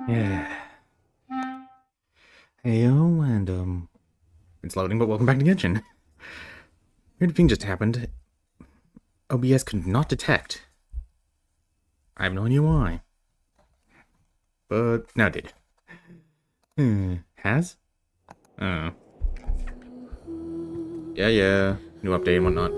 Yeah. Heyo, and it's loading, but welcome back to Genshin. Weird thing just happened. OBS could not detect. I have no idea why. But now it did. Has? Oh. Yeah. New update and whatnot.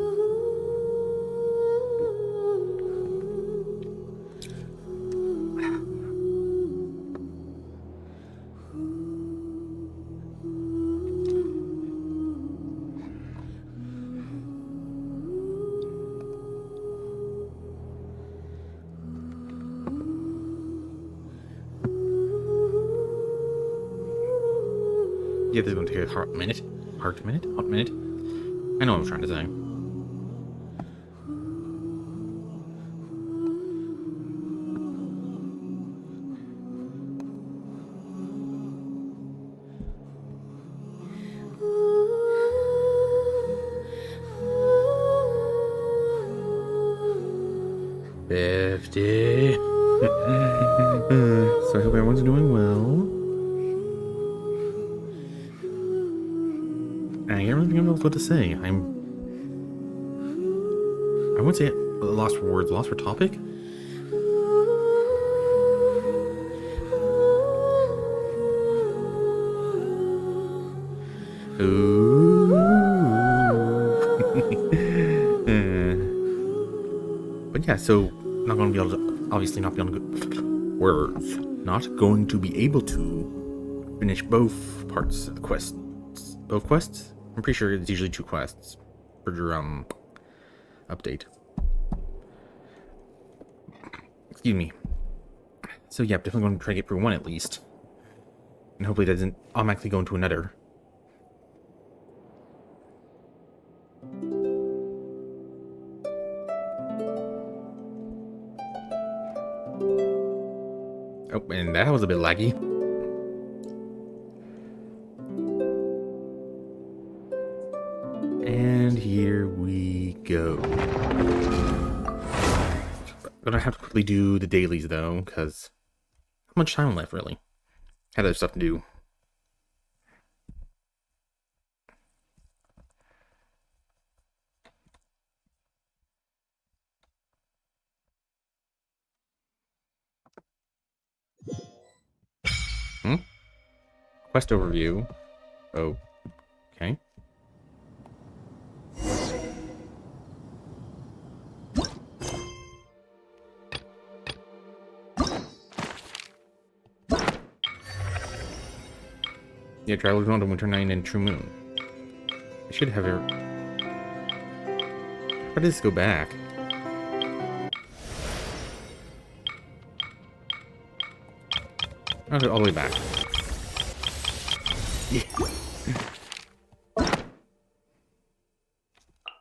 Yeah, this is going to take a hot minute. Hot minute? I know what I'm trying to say. 50. So I hope everyone's doing well. I can't really think of what to say. I wouldn't say lost for words, lost for topic. Ooh. But yeah, so not going to be able to, obviously not be able to, words, not going to be able to finish both parts of the quest. Both quests? I'm pretty sure it's usually 2 quests for your update. Excuse me. So yeah, I'm definitely going to try to get through one at least. And hopefully it doesn't automatically go into another. Oh, and that was a bit laggy. And here we go. Gonna have to quickly do the dailies though, because how much time left really? Had other stuff to do. Quest overview. Oh, okay. Yeah, travelers on to Winter Night and True Moon. I should have it. How did this go back? Okay, all the way back. Yeah.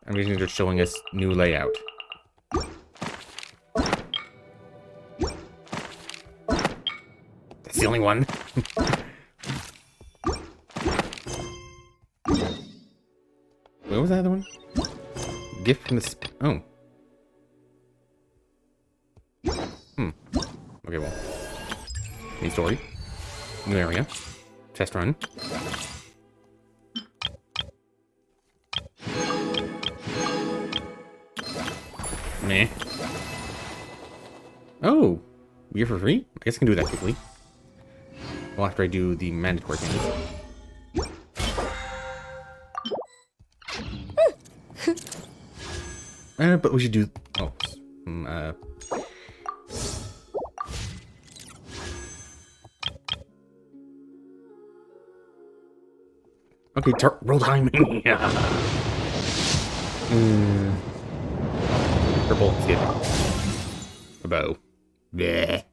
I'm guessing they're showing us new layout. That's the only one. What was the other one? Gift from the oh. Okay, well. New story. New area. Test run. Meh. Oh! Gear for free? I guess I can do that quickly. Well, after I do the mandatory things. But we should do... Oh. Okay, roll timing. Yeah. Purple, skip. A bow. Bleh.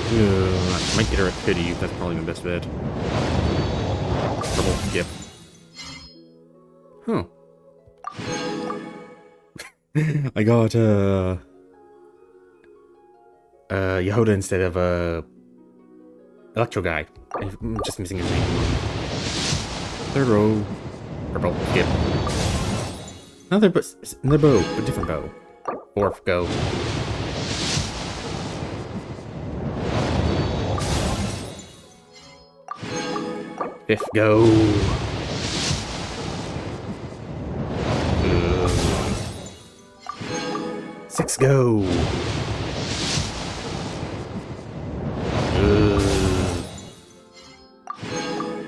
I might get her at pity. That's probably the best bet. Purple, skip. Huh. I got Yehoda instead of Electro guy. I'm just missing his name. Third row. Purple, skip. Another bow, but different bow. Fourth go. Fifth, go. Six, go.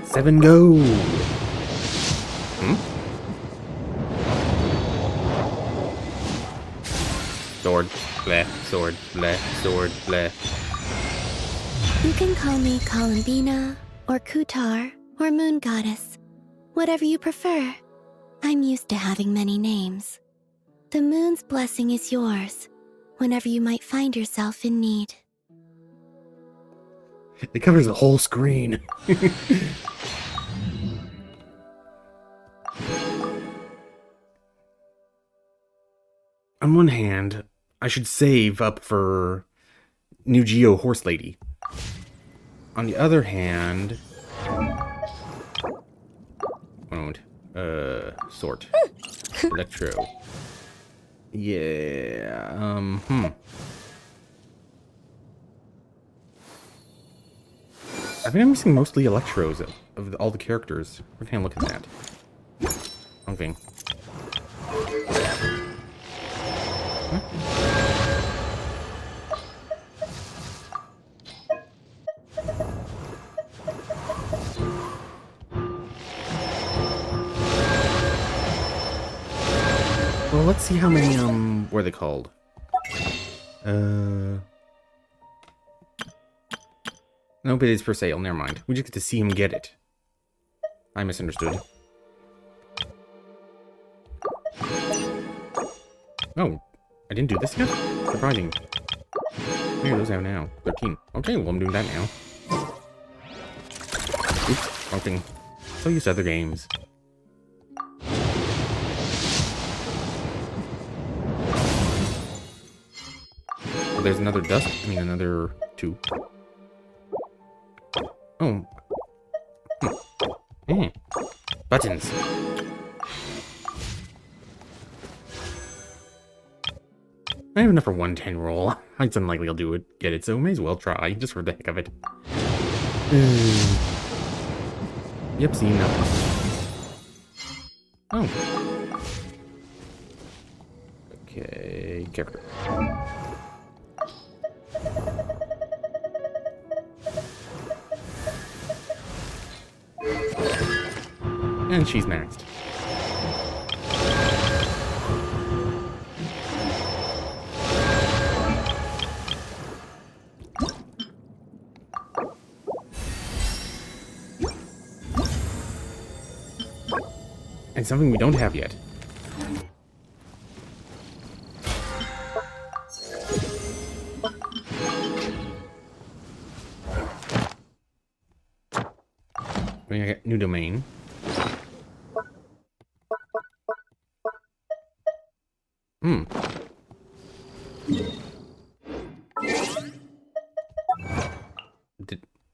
Seven, go. Sword, bleh, sword, bleh, sword, bleh. You can call me Columbina, or Kutar, or Moon Goddess. Whatever you prefer. I'm used to having many names. The moon's blessing is yours, whenever you might find yourself in need. It covers the whole screen. On one hand, I should save up for New Geo Horse Lady. On the other hand... Sort. Electro. Yeah, I think I'm missing mostly Electros of all the characters. Where can I look at that? Okay. Well, let's see how many, what are they called? Nope, it is for sale, never mind. We just get to see him get it. I misunderstood. Oh, I didn't do this yet? Surprising. How many are those out now? 13. Okay, well I'm doing that now. Oops, okay. So use other games. Oh, there's another dust. I mean, another 2. Oh. Buttons. I have enough for 110 roll. It's unlikely I'll get it, so may as well try, just for the heck of it. Yep, see nothing. Oh. Okay, character. And she's next. And something we don't have yet. We get new domain.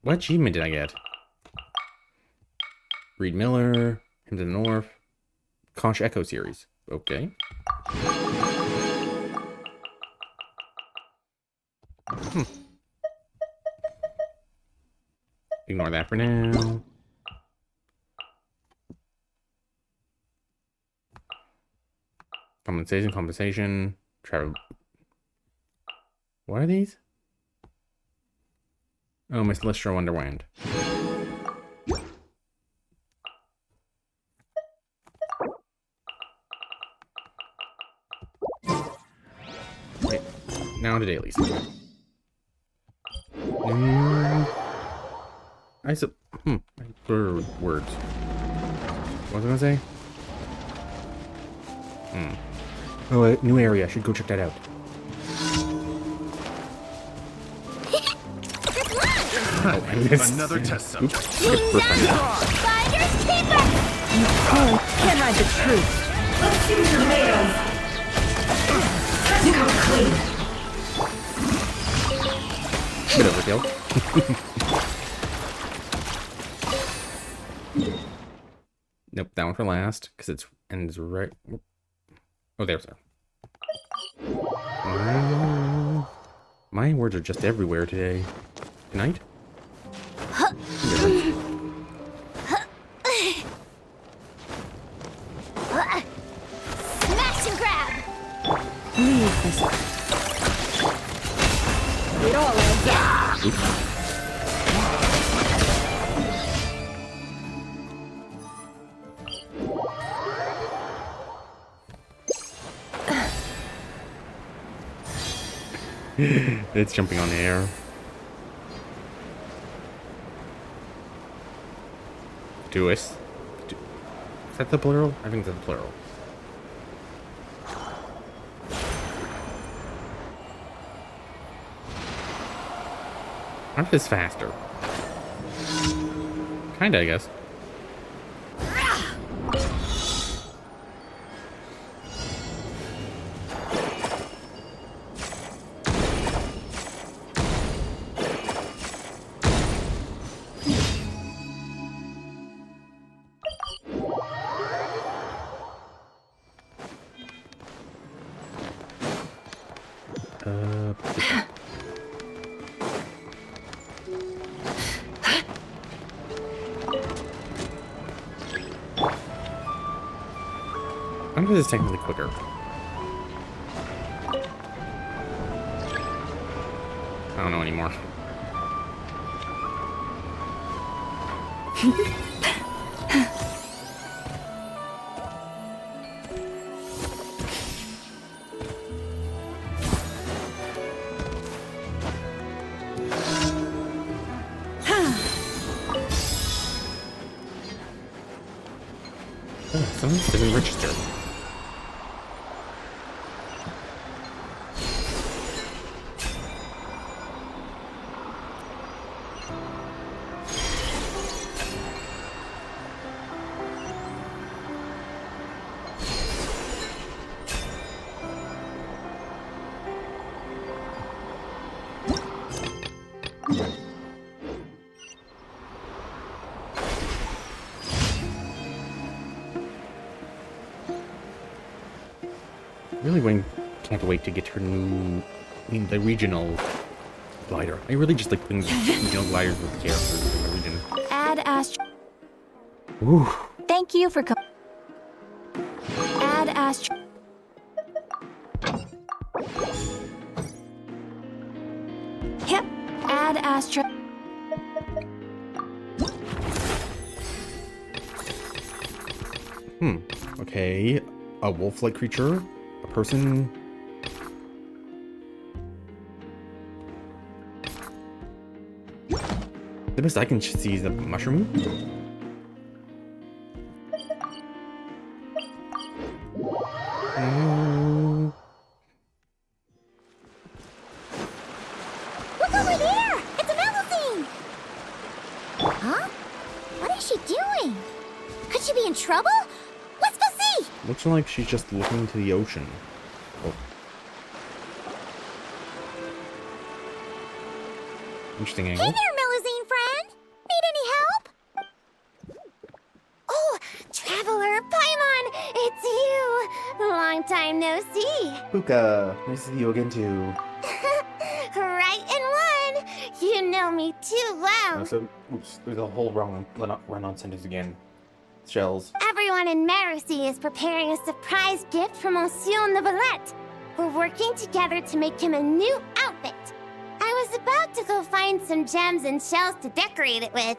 What achievement did I get? Reed Miller, Him to the North, Conch Echo series. Okay. Ignore that for now. Compensation, travel. What are these? Oh, my Celestial Wonderland. Okay, now to dailies. Words. What was I gonna say? Oh, a new area. I should go check that out. Oh, I missed. Another test subject. Finders keeper! You can't hide the truth. Let's see what you're made of. Time to come clean. Bit overkill. Nope, that one for last, because it ends right... Oh, there's that. My words are just everywhere today. Good night? It's jumping on the air. Is that the plural? I think that's the plural. Aren't this faster? Kinda, I guess. I wonder if this is technically quicker. I don't know anymore. Something doesn't register. Can't wait to get her new, the regional glider. I really just like putting the regional gliders with the characters in the region. Add Astro. Ooh. Thank you for Add Astro. Yep. Add Astro. Okay. A wolf-like creature. A person. The best I can see is a mushroom. Look over there! It's a Melusine! Huh? What is she doing? Could she be in trouble? Let's go see! Looks like she's just looking into the ocean. Oh. Interesting angle. Hey there, Melusine friend! Need any help? Oh, Traveler, Paimon! It's you! Long time no see! Puka, nice to see you again too. Right in one! You know me too well! Oops, there's a whole run-on sentence again. Shells. Everyone in Marcy is preparing a surprise gift for Monsieur Neuvillette. We're working together to make him a new outfit. I was about to go find some gems and shells to decorate it with.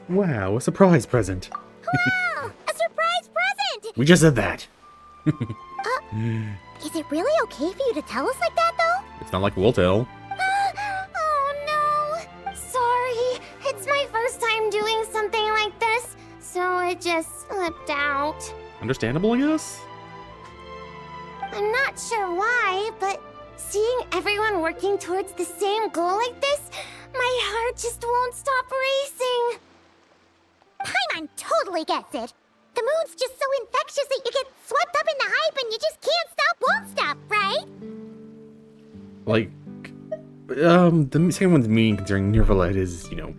Wow, a surprise present. Wow! A surprise present! We just said that. Is it really okay for you to tell us like that, though? It's not like we'll tell. Oh, no. Sorry. It's my first time doing something like this, so it just slipped out. Understandable, I guess? I'm not sure why, but seeing everyone working towards the same goal like this, my heart just won't stop racing. Paimon totally gets it. The moon's just so infectious that you get swept up in the hype and you just can't stop, won't stop, right? Like, the second one's mean considering Neuvillette is, you know,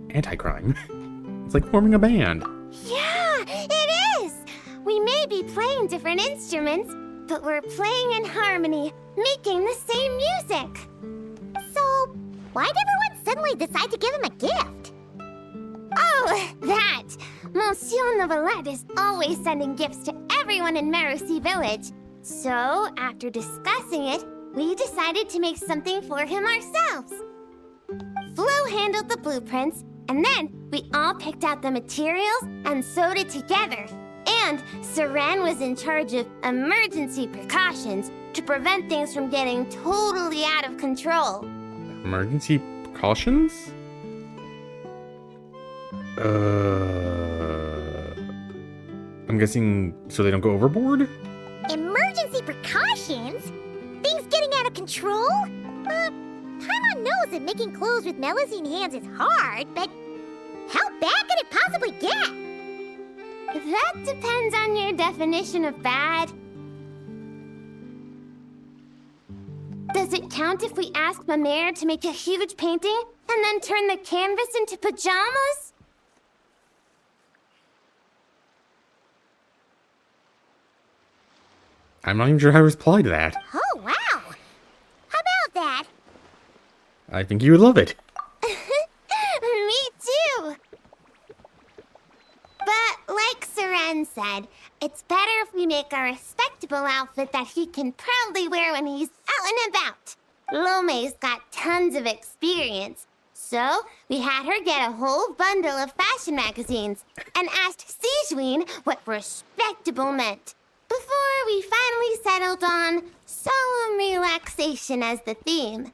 anti-crime. It's like forming a band. Yeah, it is! We may be playing different instruments, but we're playing in harmony, making the same music. So, why'd everyone suddenly decide to give him a gift? Oh, that! Monsieur Neuvillette is always sending gifts to everyone in Marcy Village. So, after discussing it, we decided to make something for him ourselves. Flo handled the blueprints, and then we all picked out the materials and sewed it together. And Seren was in charge of emergency precautions to prevent things from getting totally out of control. Emergency precautions? I'm guessing so they don't go overboard? Emergency precautions? Things getting out of control? Paimon knows that making clothes with Melusine hands is hard, but how bad could it possibly get? That depends on your definition of bad. Does it count if we ask Mamaire to make a huge painting and then turn the canvas into pajamas? I'm not even sure how to reply to that. Oh, wow. How about that? I think you would love it. Me too. But like Seren said, it's better if we make a respectable outfit that he can proudly wear when he's out and about. Lome's got tons of experience, so we had her get a whole bundle of fashion magazines and asked Sijuin what respectable meant before we finally settled on solemn relaxation as the theme.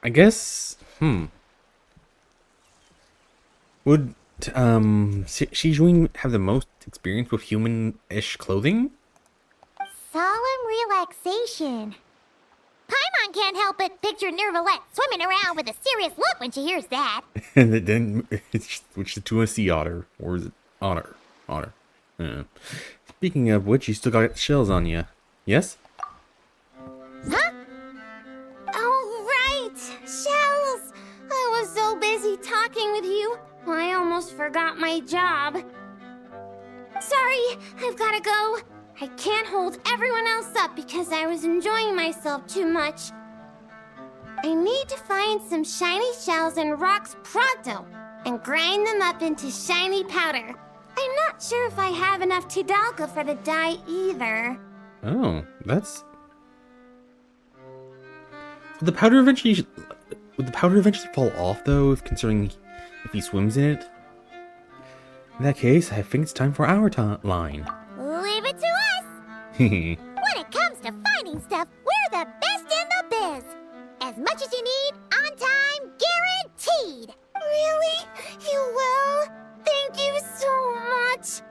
I guess, Would, Shijuin have the most experience with human-ish clothing? Solemn relaxation. Paimon can't help but picture Nervalette swimming around with a serious look when she hears that. And then it's switched to a sea otter. Or is it otter? Otter. Yeah. Speaking of which, you still got shells on you. Yes? Huh? Oh, right! Shells! I was so busy talking with you, I almost forgot my job. Sorry, I've gotta go. I can't hold everyone else up because I was enjoying myself too much. I need to find some shiny shells and rocks pronto and grind them up into shiny powder. I'm not sure if I have enough Tidalga for the dye either. Oh, that's... Would the powder eventually fall off, though, considering if he swims in it? In that case, I think it's time for our line. Leave it to us. When it comes to finding stuff, we're the best in the biz. As much as you need, on time, guaranteed. Really? You will? Thank you so much.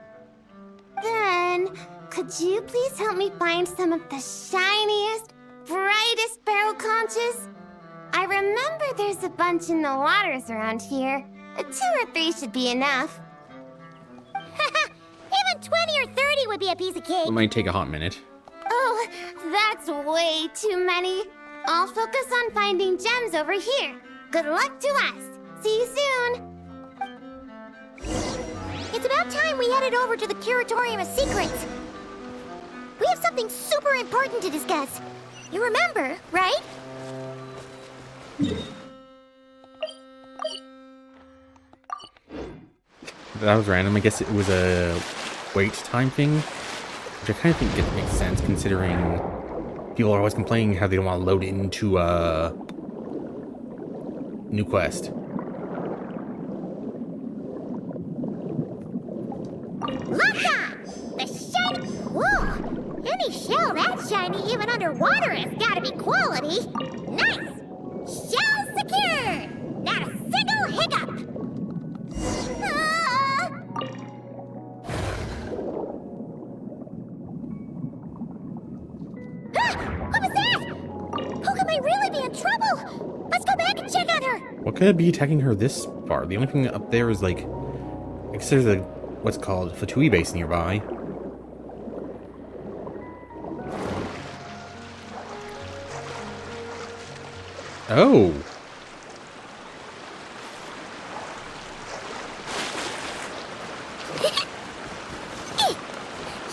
Then, could you please help me find some of the shiniest, brightest barrel conches? I remember there's a bunch in the waters around here. 2 or 3 should be enough. Even 20 or 30 would be a piece of cake. It might take a hot minute. Oh, that's way too many. I'll focus on finding gems over here. Good luck to us. See you soon. It's about time we headed over to the Curatorium of Secrets. We have something super important to discuss. You remember, right? That was random. I guess it was a wait time thing, which I kind of think makes sense considering people are always complaining how they don't want to load into a new quest. Look! The shiny... Whoa! Any shell that shiny, even underwater, has gotta be quality. Nice! Shell secured! Not a single hiccup! Ah! What was that? How can I really be in trouble? Let's go back and check on her! What could be attacking her this far? The only thing up there is like, I guess there's a what's called Fatui base nearby. Oh.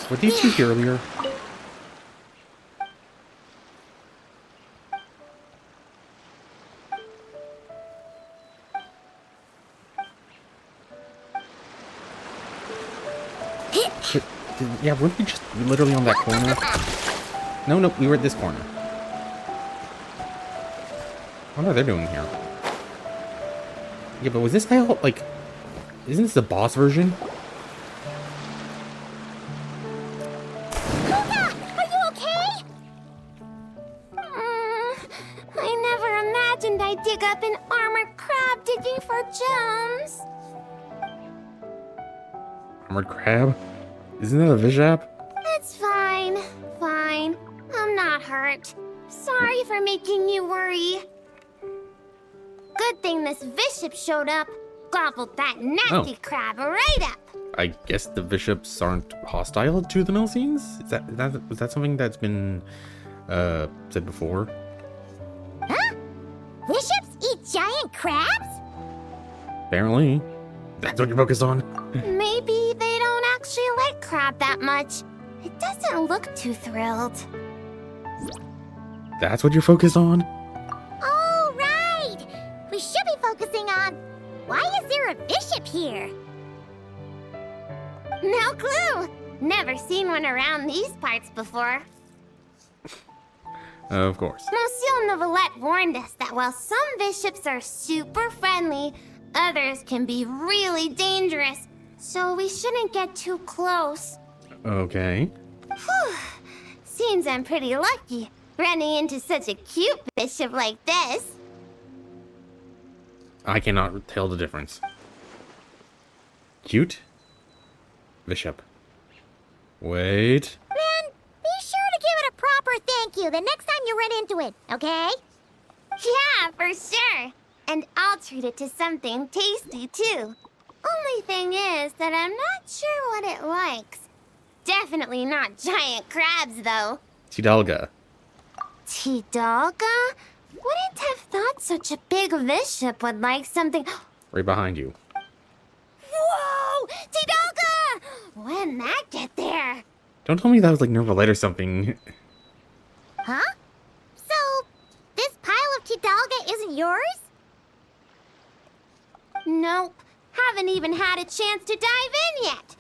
Were these two here earlier? Yeah, weren't we just literally on that corner? No, no, we were at this corner. What are they doing here? Yeah, but was this guy all, like... Isn't this the boss version? Puka, are you okay? I never imagined I'd dig up an armored crab digging for gems. Armored crab? Isn't that a Vishap? It's fine. Fine. I'm not hurt. Sorry for making you worry. Good thing this bishop showed up. Gobbled that nasty crab right up. I guess the bishops aren't hostile to the Milsines? Was that something that's been said before? Huh? Bishops eat giant crabs? Apparently. That's what you're focused on. Maybe they don't actually like crab that much. It doesn't look too thrilled. That's what you're focused on? Oh, right! We should be focusing on why is there a bishop here? No clue. Never seen one around these parts before. Of course. Monsieur Novelette warned us that while some bishops are super friendly, others can be really dangerous. So we shouldn't get too close. Okay. Whew. Seems I'm pretty lucky running into such a cute bishop like this. I cannot tell the difference. Cute? Bishop. Wait. Man, be sure to give it a proper thank you the next time you run into it, okay? Yeah, for sure. And I'll treat it to something tasty, too. Only thing is that I'm not sure what it likes. Definitely not giant crabs, though. Tidalga. Tidalga? Wouldn't have thought such a big bishop would like something... Right behind you. Whoa! Tidalga! When'd that get there? Don't tell me that was like Nervalite or something. Huh? So, this pile of Tidalga isn't yours? Nope. Haven't even had a chance to dive in yet.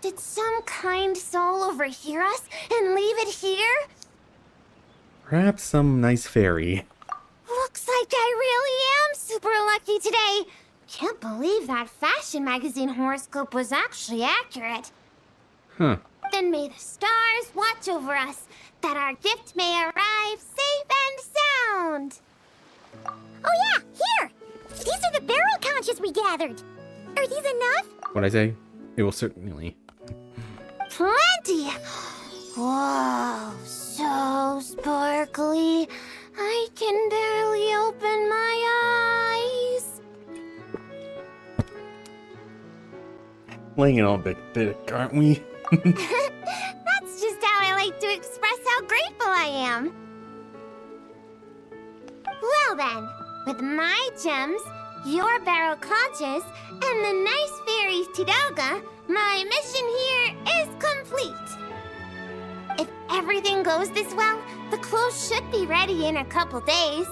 Did some kind soul overhear us and leave it here? Perhaps some nice fairy. Looks like I really am super lucky today. Can't believe that fashion magazine horoscope was actually accurate. Huh. Then may the stars watch over us, that our gift may arrive safe and sound. Oh yeah, here! These are the barrel conches we gathered. Are these enough? What'd I say? It will certainly. Plenty! Whoa, so sparkly. I can barely open my eyes. Laying it on big thick, aren't we? That's just how I like to express how grateful I am. Well then, with my gems, your barrel conches, and the nice fairy's Tidalga, my mission here is complete. If everything goes this well, the clothes should be ready in a couple days.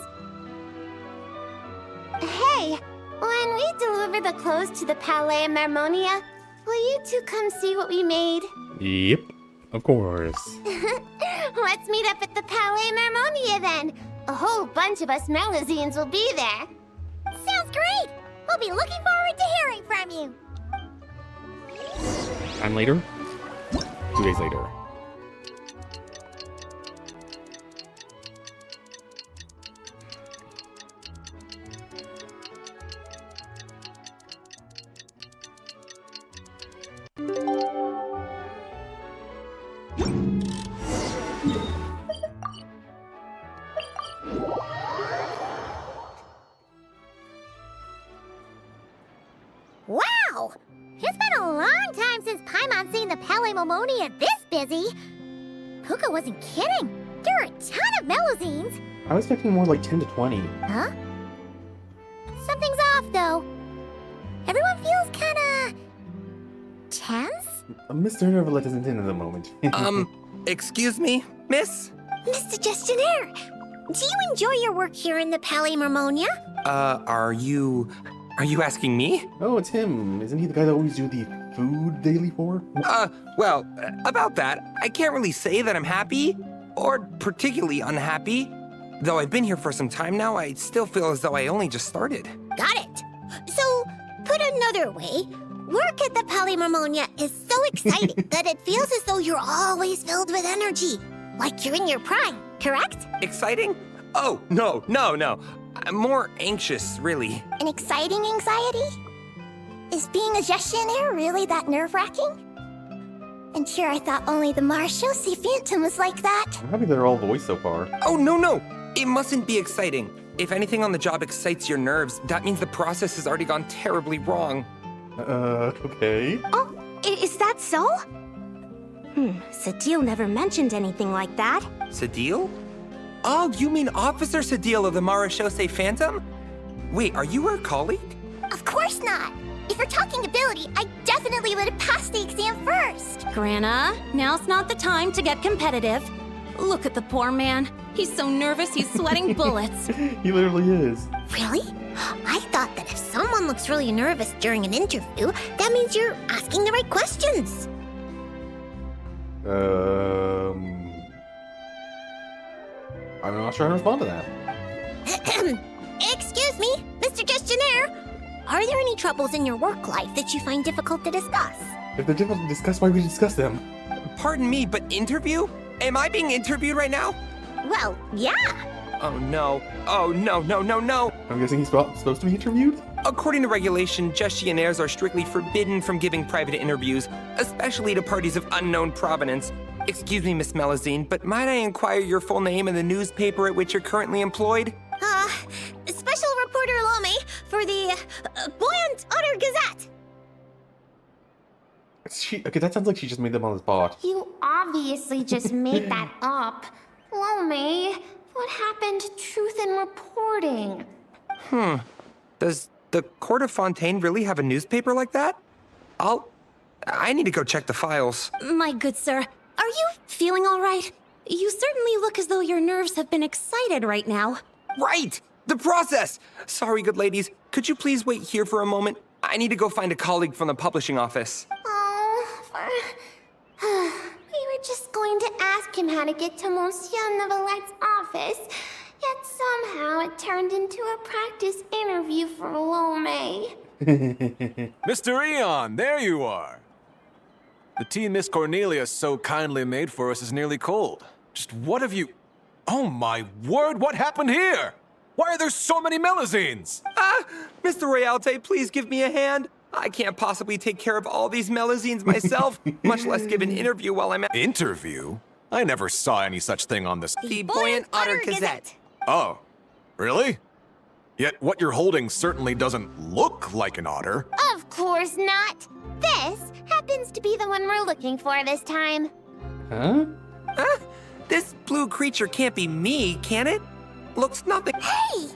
Hey, when we deliver the clothes to the Palais Marmonia, will you two come see what we made? Yep, of course. Let's meet up at the Palais Marmonia then. A whole bunch of us Melazines will be there. Sounds great! We'll be looking forward to hearing from you. Time later? 2 days later. Wow! It's been a long time since Paimon's seen the Palais Momonia this busy. Puka wasn't kidding. There are a ton of Melazines. I was expecting more like 10 to 20. Huh? Something's off, though. Everyone feels kinda... tense? Mr. Nervalette isn't in at the moment. Excuse me, miss? Mr. Gestionnaire, do you enjoy your work here in the Palais Marmonia? Are you asking me? Oh, it's him. Isn't he the guy that always do the food daily for? Well, about that, I can't really say that I'm happy. or particularly unhappy. Though I've been here for some time now, I still feel as though I only just started. Got it. So, put another way, work at the Palymarmonia is so exciting that it feels as though you're always filled with energy. Like you're in your prime, correct? Exciting? Oh, no. I'm more anxious, really. An exciting anxiety? Is being a gestionnaire really that nerve-wracking? And sure, I thought only the Marechaussee Phantom was like that. I'm happy they're all voiced so far. Oh, no. It mustn't be exciting. If anything on the job excites your nerves, that means the process has already gone terribly wrong. Okay. Oh, is that so? Sadil never mentioned anything like that. Sadil? Oh, you mean Officer Sadil of the Marechaussee Phantom? Wait, are you her colleague? Of course not. If we're talking ability, I definitely would have passed the exam first. Grana, now's not the time to get competitive. Look at the poor man. He's so nervous he's sweating bullets. He literally is. Really? I thought that if someone looks really nervous during an interview, that means you're asking the right questions. I'm not sure how to respond to that. Excuse me, Mr. Gestionnaire. Are there any troubles in your work life that you find difficult to discuss? If they're difficult to discuss, why would we discuss them? Pardon me, but interview? Am I being interviewed right now? Well, yeah. Oh, no. Oh, no. I'm guessing he's supposed to be interviewed? According to regulation, gestionnaires are strictly forbidden from giving private interviews, especially to parties of unknown provenance. Excuse me, Miss Melazine, but might I inquire your full name and the newspaper at which you're currently employed? Special Reporter Lome for the Buoyant Otter Gazette. Okay, that sounds like she just made them on the spot. You obviously just made that up. Lome, what happened to truth in reporting? Does the Court of Fontaine really have a newspaper like that? I need to go check the files. My good sir, are you feeling all right? You certainly look as though your nerves have been excited right now. Right! The process! Sorry, good ladies. Could you please wait here for a moment? I need to go find a colleague from the publishing office. We were just going to ask him how to get to Monsieur Neuvillett's office, yet somehow it turned into a practice interview for Lome. Mr. Eon, there you are. The tea Miss Cornelia so kindly made for us is nearly cold. Just what have you... Oh my word, what happened here? Why are there so many Melazines? Mr. Royalte, please give me a hand. I can't possibly take care of all these Melazines myself, much less give an interview while I'm at... Interview? I never saw any such thing on this... The Buoyant Otter Gazette. Oh, really? Yet what you're holding certainly doesn't look like an otter. Of course not. This happens to be the one we're looking for this time. Huh? This blue creature can't be me, can it? Looks nothing... Hey!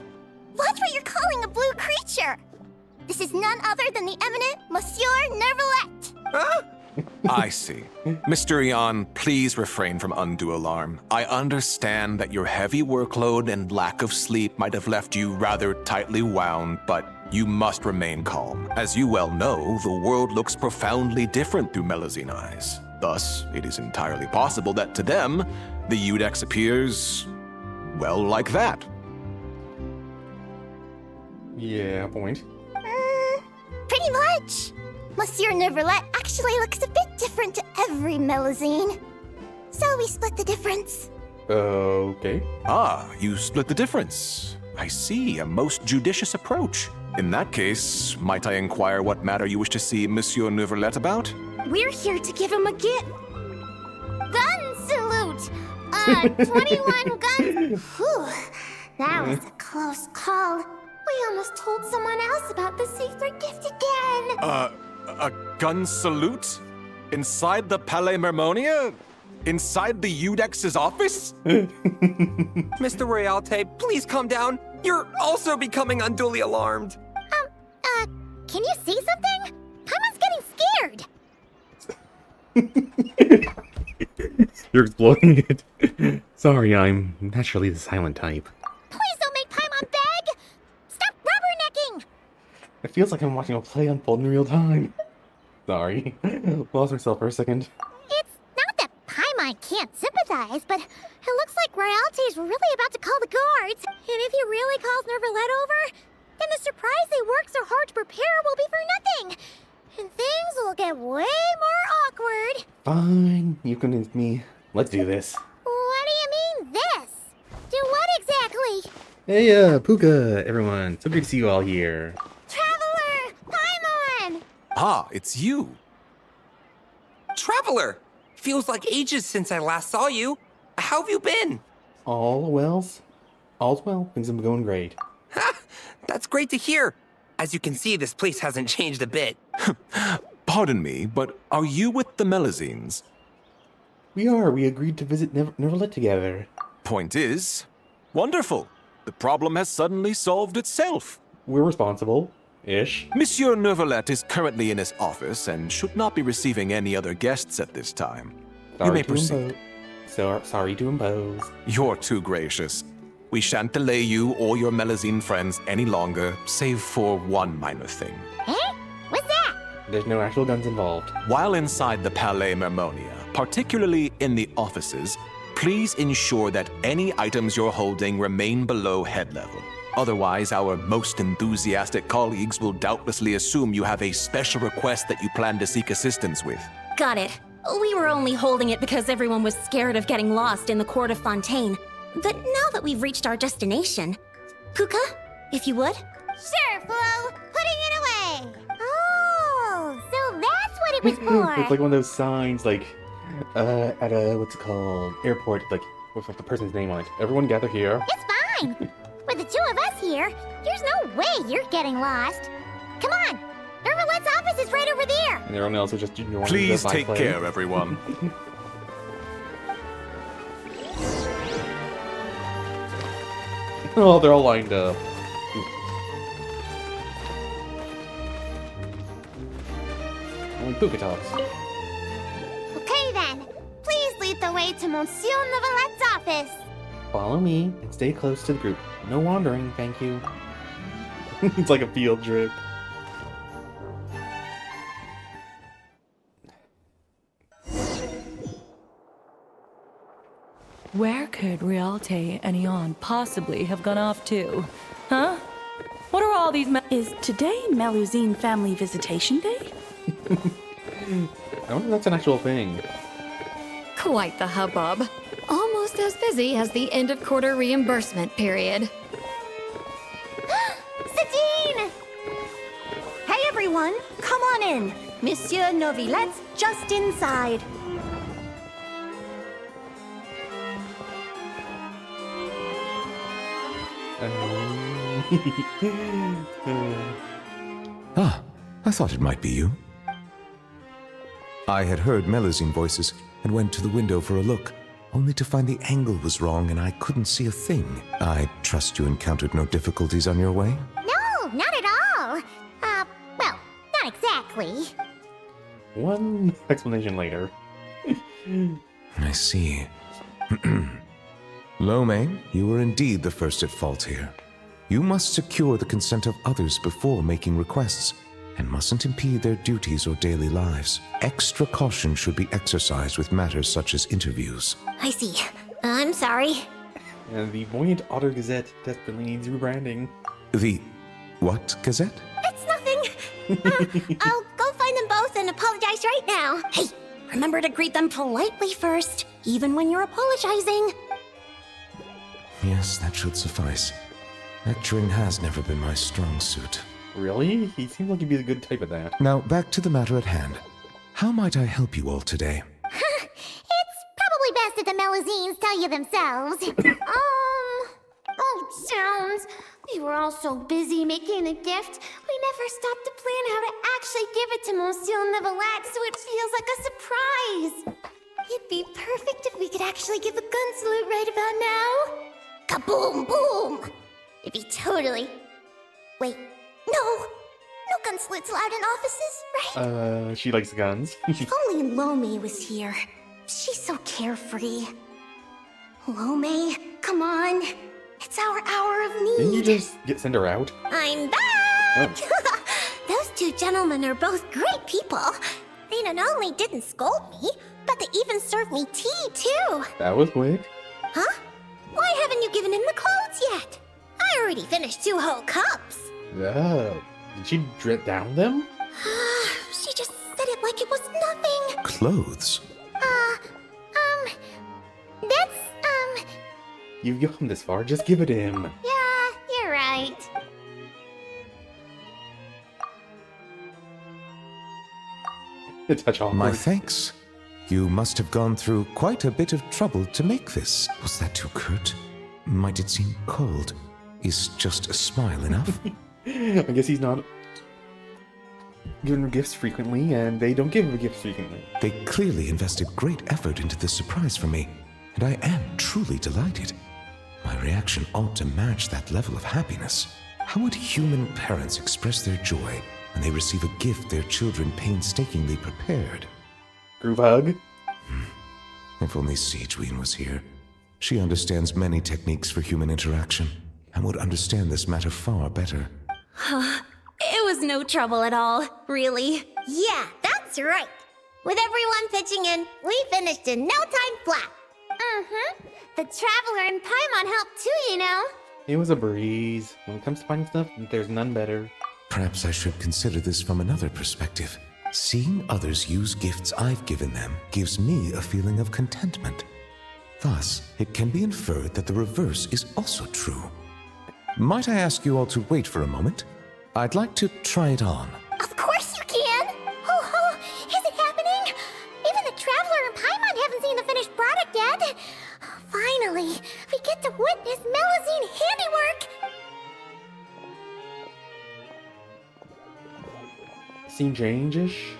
Watch what you're calling a blue creature. This is none other than the eminent Monsieur Neuvillette. Huh? I see. Mr. Eon, please refrain from undue alarm. I understand that your heavy workload and lack of sleep might have left you rather tightly wound, but you must remain calm. As you well know, the world looks profoundly different through Melazine eyes. Thus, it is entirely possible that to them, the Eudex appears, well, like that. Yeah, point. Pretty much. Monsieur Neuvillette actually looks a bit different to every Melazine. So we split the difference. Okay. Ah, you split the difference. I see, a most judicious approach. In that case, might I inquire what matter you wish to see Monsieur Neuvillette about? We're here to give him a gift. Gun salute! 21 guns. Whew, that was a close call. We almost told someone else about the secret gift again. A gun salute? Inside the Palais Mermonia? Inside the Eudex's office? Mr. Royalte, please calm down. You're also becoming unduly alarmed. Can you see something? Paimon's getting scared. You're exploding it. Sorry, I'm naturally the silent type. Please don't make Paimon beg. Stop rubbernecking. It feels like I'm watching a play unfold in real time. Sorry. Lost myself for a second. It's not that Paimon can't sympathize, but It looks like royalty's really about to call the guards. And if he really calls Neverlet over, then the surprise they worked so hard to prepare will be for nothing. And things will get way more awkward. Fine, you convinced me. Let's do this. What do you mean, this? Do what exactly? Hey, Puka, everyone. So good to see you all here. Traveler! Paimon! Ah, it's you. Traveler! Feels like ages since I last saw you. How have you been? All's well. Things have been going great. Ha! That's great to hear. As you can see, this place hasn't changed a bit. Pardon me, but are you with the Melazines? We are. We agreed to visit Neverlet together. Point is, wonderful. The problem has suddenly solved itself. We're responsible-ish. Monsieur Neverlet is currently in his office and should not be receiving any other guests at this time. You may proceed. Sorry to impose. You're too gracious. We shan't delay you or your Melazine friends any longer, save for one minor thing. Eh? What's that? There's no actual guns involved. While inside the Palais Mermonia, particularly in the offices, please ensure that any items you're holding remain below head level. Otherwise, our most enthusiastic colleagues will doubtlessly assume you have a special request that you plan to seek assistance with. Got it. We were only holding it because everyone was scared of getting lost in the court of Fontaine. But now that we've reached our destination, Puka, if you would? Sure, Flo. Putting it away. Oh, so that's what it was for. It's like one of those signs, like, at a, what's it called, airport, like, with the person's name on it. Everyone gather here. It's fine. With the two of us here, there's no way you're getting lost. Come on. Neverlet's office is right over there. And everyone else is just joining Please the take biplane. care, everyone. Oh, they're all lined up. Only Puka talks. Okay then. Please lead the way to Monsieur Neverlet's office. Follow me and stay close to the group. No wandering, thank you. It's like a field trip. Where could Realte and Eon possibly have gone off to? Huh? What are all these Is today Melusine Family Visitation Day? I wonder if that's an actual thing. Quite the hubbub. Almost as busy as the end of quarter reimbursement period. Satine! Hey everyone, come on in. Monsieur Novilet's just inside. Ah, I thought it might be you. I had heard Melazine voices and went to the window for a look, only to find the angle was wrong and I couldn't see a thing. I trust you encountered no difficulties on your way? No, not at all. Well, not exactly. One explanation later. I see. Lome, you were indeed the first at fault here. You must secure the consent of others before making requests, and mustn't impede their duties or daily lives. Extra caution should be exercised with matters such as interviews. I see. I'm sorry. And the Buoyant Otter Gazette desperately needs rebranding. The what Gazette? It's nothing. I'll go find them both and apologize right now. Hey, remember to greet them politely first, even when you're apologizing. Yes, that should suffice. Lecturing has never been my strong suit. Really? He seems like he'd be the good type of that. Now, back to the matter at hand. How might I help you all today? It's probably best if the Melazines tell you themselves. Oh, Jones. We were all so busy making a gift, we never stopped to plan how to actually give it to Monsieur Neverlet so it feels like a surprise. It'd be perfect if we could actually give a gun salute right about now. Kaboom, boom! It'd be totally... Wait, no gun salutes allowed in offices, right? She likes guns. If only Lome was here. She's so carefree. Lome, come on. It's our hour of need. Didn't you just send her out? I'm back! Those two gentlemen are both great people. They not only didn't scold me, but they even served me tea, too. That was quick. Huh? Why haven't you given him the clothes yet? I already finished 2 whole cups. Oh, did she drip down them? She just said it like it was nothing. Clothes? That's, You've gone this far, just give it to him. Yeah, you're right. It's such awkward. My thanks. You must have gone through quite a bit of trouble to make this. Was that too curt? Might it seem cold? Is just a smile enough? I guess he's not giving her gifts frequently, and they don't give her gifts frequently. They clearly invested great effort into this surprise for me, and I am truly delighted. My reaction ought to match that level of happiness. How would human parents express their joy when they receive a gift their children painstakingly prepared? Groove hug. If only Siegeween was here. She understands many techniques for human interaction and would understand this matter far better. It was no trouble at all, really. Yeah, that's right. With everyone pitching in, we finished in no time flat. Mm-hmm. The Traveler and Paimon helped too, you know. It was a breeze. When it comes to finding stuff, there's none better. Perhaps I should consider this from another perspective. Seeing others use gifts I've given them gives me a feeling of contentment. Thus, it can be inferred that the reverse is also true. Might I ask you all to wait for a moment? I'd like to try it on. Of course you can. Oh, is it happening? Even the Traveler and Paimon haven't seen the finished product yet. Finally, we get to witness Melazine handiwork. Scene change-ish?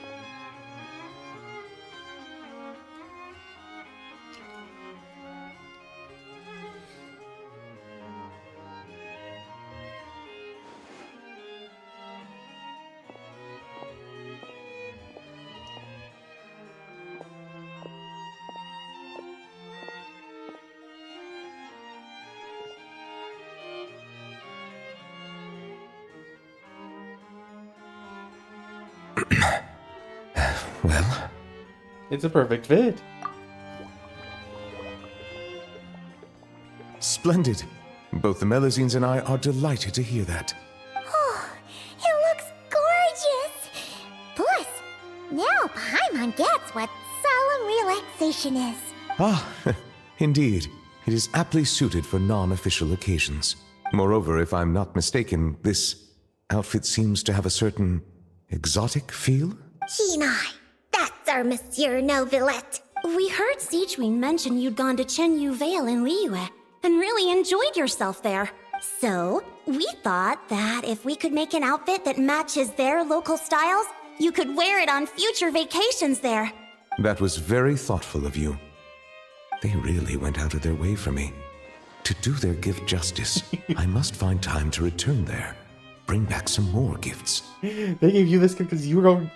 Well, It's a perfect fit. splendid. Both the Melazines and I are delighted to hear that. Oh, it looks gorgeous. Plus, now Paimon gets what solemn relaxation is. Ah, indeed. It is aptly suited for non-official occasions. Moreover, if I'm not mistaken, this outfit seems to have a certain exotic feel? Keen Eye, that's our Monsieur Novillette. We heard Siegeween mention you'd gone to Chenyu Vale in Liyue and really enjoyed yourself there. So, we thought that if we could make an outfit that matches their local styles, you could wear it on future vacations there. That was very thoughtful of you. They really went out of their way for me. To do their gift justice, I must find time to return there. Bring back some more gifts. They gave you this gift because you were going...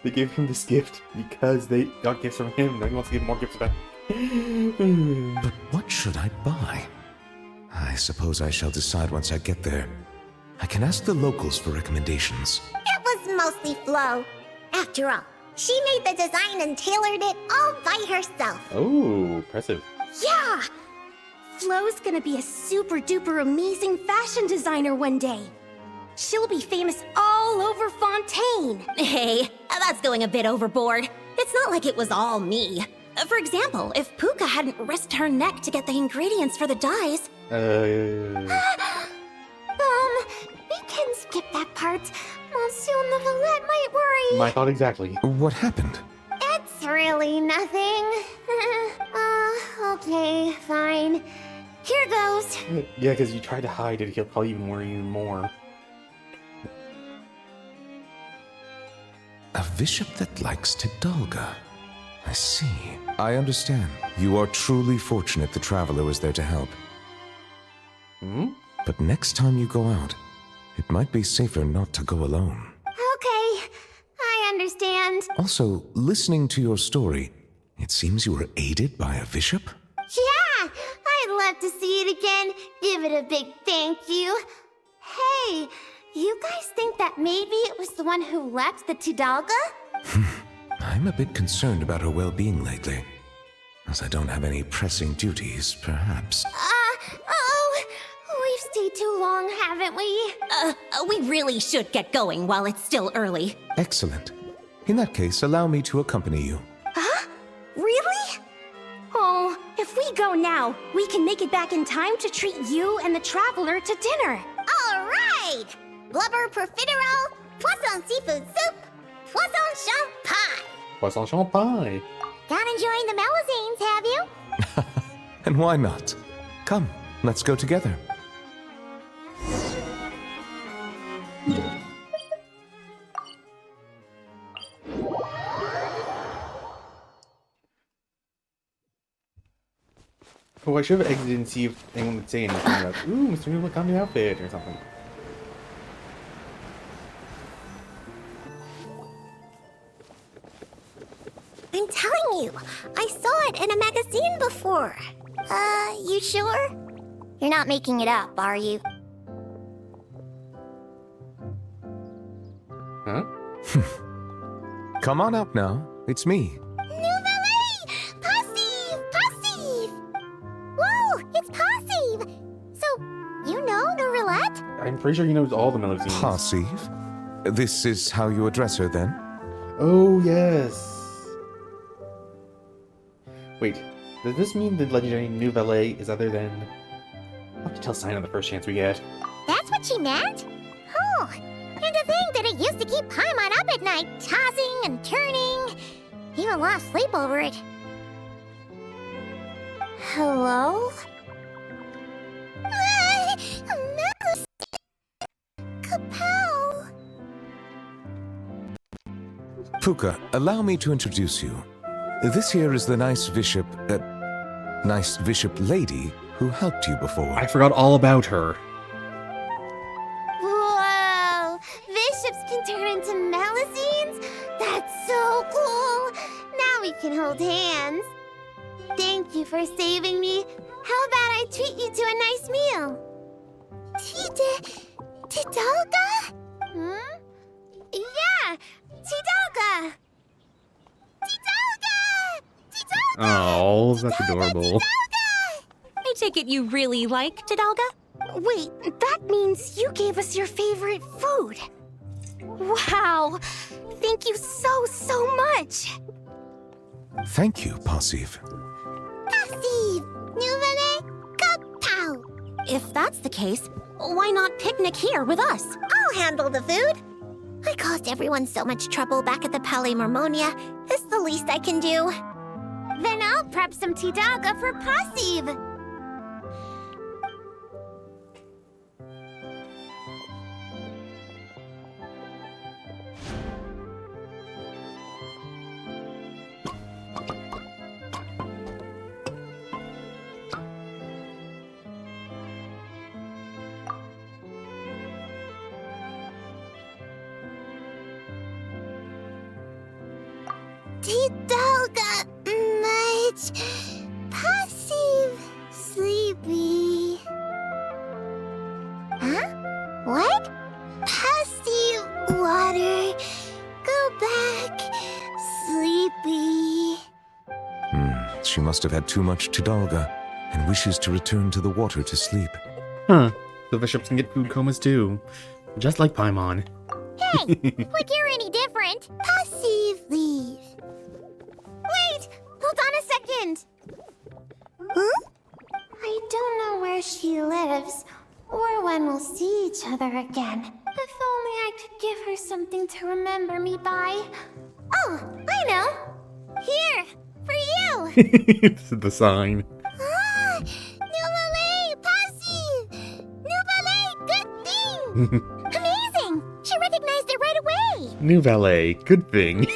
They gave him this gift because they got gifts from him. Now he wants to give more gifts back. But what should I buy? I suppose I shall decide once I get there. I can ask the locals for recommendations. It was mostly Flo. After all, she made the design and tailored it all by herself. Oh, impressive. Yeah! Flo's gonna be a super duper amazing fashion designer one day. She'll be famous all over Fontaine. Hey, that's going a bit overboard. It's not like it was all me. For example, if Puka hadn't risked her neck to get the ingredients for the dyes... We can skip that part. Monsieur Neuvillette might worry. My thought exactly. What happened? It's really nothing. Okay, fine. Here goes. Yeah, because you tried to hide it, he'll probably even worry you more. A bishop that likes Tidalga. I see. I understand. You are truly fortunate the Traveler was there to help. Hmm? But next time you go out, it might be safer not to go alone. Okay, I understand. Also, listening to your story, it seems you were aided by a bishop? Yeah, I'd love to see it again. Give it a big thank you. Hey, you guys think that maybe it was the one who left the Tidalga? I'm a bit concerned about her well-being lately. As I don't have any pressing duties, perhaps. We've stayed too long, haven't we? We really should get going while it's still early. Excellent. In that case, allow me to accompany you. Huh? Really? Oh, if we go now, we can make it back in time to treat you and the traveler to dinner. All right! Blubber profiterole, poisson seafood soup, poisson champagne. Poisson champagne. Not enjoying the Melusines, have you? And why not? Come, let's go together. Oh, I should have exited and see if anyone would say anything about, ooh, Mr. New, look on the outfit, or something. I'm telling you, I saw it in a magazine before. You sure? You're not making it up, are you? Huh? Come on up now. It's me. Nouvelle! Passive! Passive! Whoa, it's Passive! So, you know Nourelette? I'm pretty sure he knows all the Melusines. Passive? This is how you address her, then? Oh, yes. Wait, does this mean the legendary Nouvelle is other than... I'll have to tell Sign on the first chance we get. That's what she meant? Oh, and to think that it used to keep Paimon up at night, tossing and turning. Even lost sleep over it. Hello? Kapow! Puka, allow me to introduce you. This here is the nice bishop lady who helped you before. I forgot all about her. Whoa! Bishops can turn into Melusines? That's so cool! Now we can hold hands. Thank you for saving me. How about I treat you to a nice meal? Tidalga? Hmm? Yeah! Tidalga! Tidalga! Tidalga! Oh, that's adorable. I take it you really like Tidalga? Wait, that means you gave us your favorite food. Wow! Thank you so much! Thank you, Passive. Passive! Nouvelle Kapow! If that's the case, why not picnic here with us? I'll handle the food. I caused everyone so much trouble back at the Palais Mormonia. It's the least I can do. Then I'll prep some Tidalga for Passive. Tidalga much. Passive. Sleepy. Huh? What? Passive water. Go back. Sleepy. She must have had too much Tidalga and wishes to return to the water to sleep. Huh. The bishops can get food comas too. Just like Paimon. Hey, like you're any different. Passive leave. Wait! Hold on a second! Huh? I don't know where she lives, or when we'll see each other again. If only I could give her something to remember me by. Oh, I know! Here! For you! This is the sign. Ah! Nouvelle Passive! Nouvelle good thing! Amazing! She recognized it right away! Nouvelle, good thing.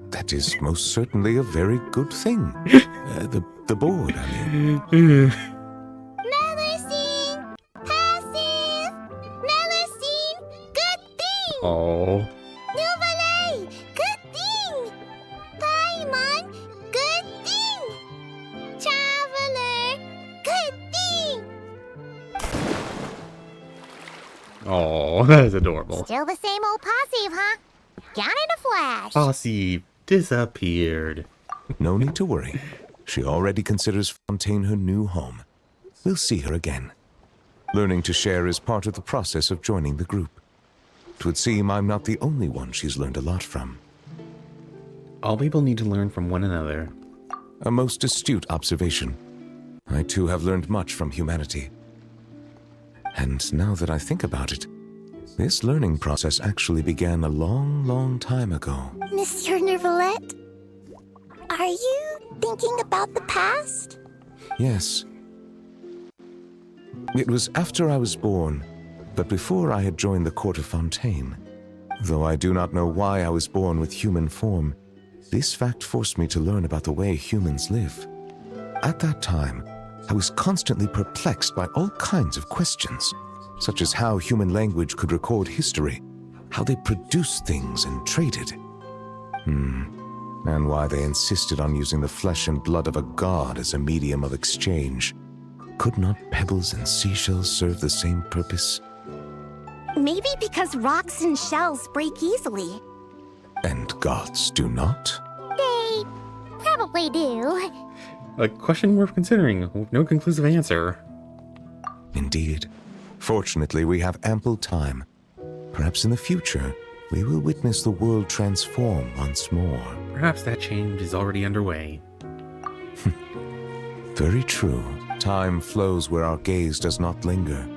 That is most certainly a very good thing. The board, I mean. Melusine! Passive! Melusine! Good thing! Oh. Nouvelle! Good thing! Paimon! Good thing! Traveler! Good thing! Oh, that is adorable. Still the same old Passive, huh? Gone in a flash. Posse. disappeared. No need to worry. She already considers Fontaine her new home. We'll see her again. Learning to share is part of the process of joining the group. It would seem I'm not the only one she's learned a lot from. All people need to learn from one another. A most astute observation. I too have learned much from humanity. And now that I think about it, this learning process actually began a long, long time ago. Monsieur Nervalette, are you thinking about the past? Yes. It was after I was born, but before I had joined the court of Fontaine. Though I do not know why I was born with human form, this fact forced me to learn about the way humans live. At that time, I was constantly perplexed by all kinds of questions, such as how human language could record history, how they produced things and traded. And why they insisted on using the flesh and blood of a god as a medium of exchange. Could not pebbles and seashells serve the same purpose? Maybe because rocks and shells break easily. And gods do not? They probably do. A question worth considering, with no conclusive answer. Indeed. Fortunately, we have ample time. Perhaps in the future, we will witness the world transform once more. Perhaps that change is already underway. Very true. Time flows where our gaze does not linger,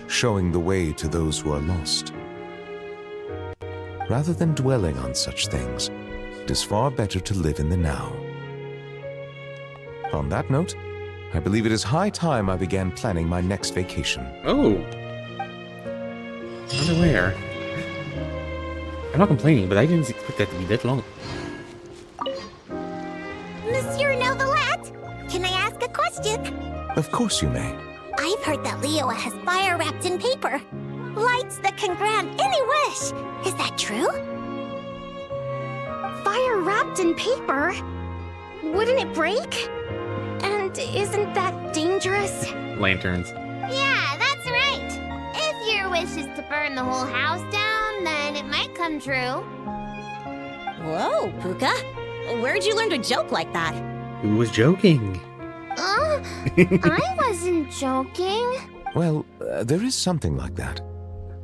showing the way to those who are lost. Rather than dwelling on such things, it is far better to live in the now. On that note, I believe it is high time I began planning my next vacation. Oh! I wonder where. I'm not complaining, but I didn't expect that to be that long. Monsieur Nervalette, can I ask a question? Of course you may. I've heard that Liyue has fire wrapped in paper. Lights that can grant any wish. Is that true? Fire wrapped in paper? Wouldn't it break? And isn't that dangerous? Lanterns. Yeah, that's right. If your wish is to burn the whole house down, then it might come true. Whoa, Puka. Where'd you learn to joke like that? Who was joking? I wasn't joking. Well, there is something like that.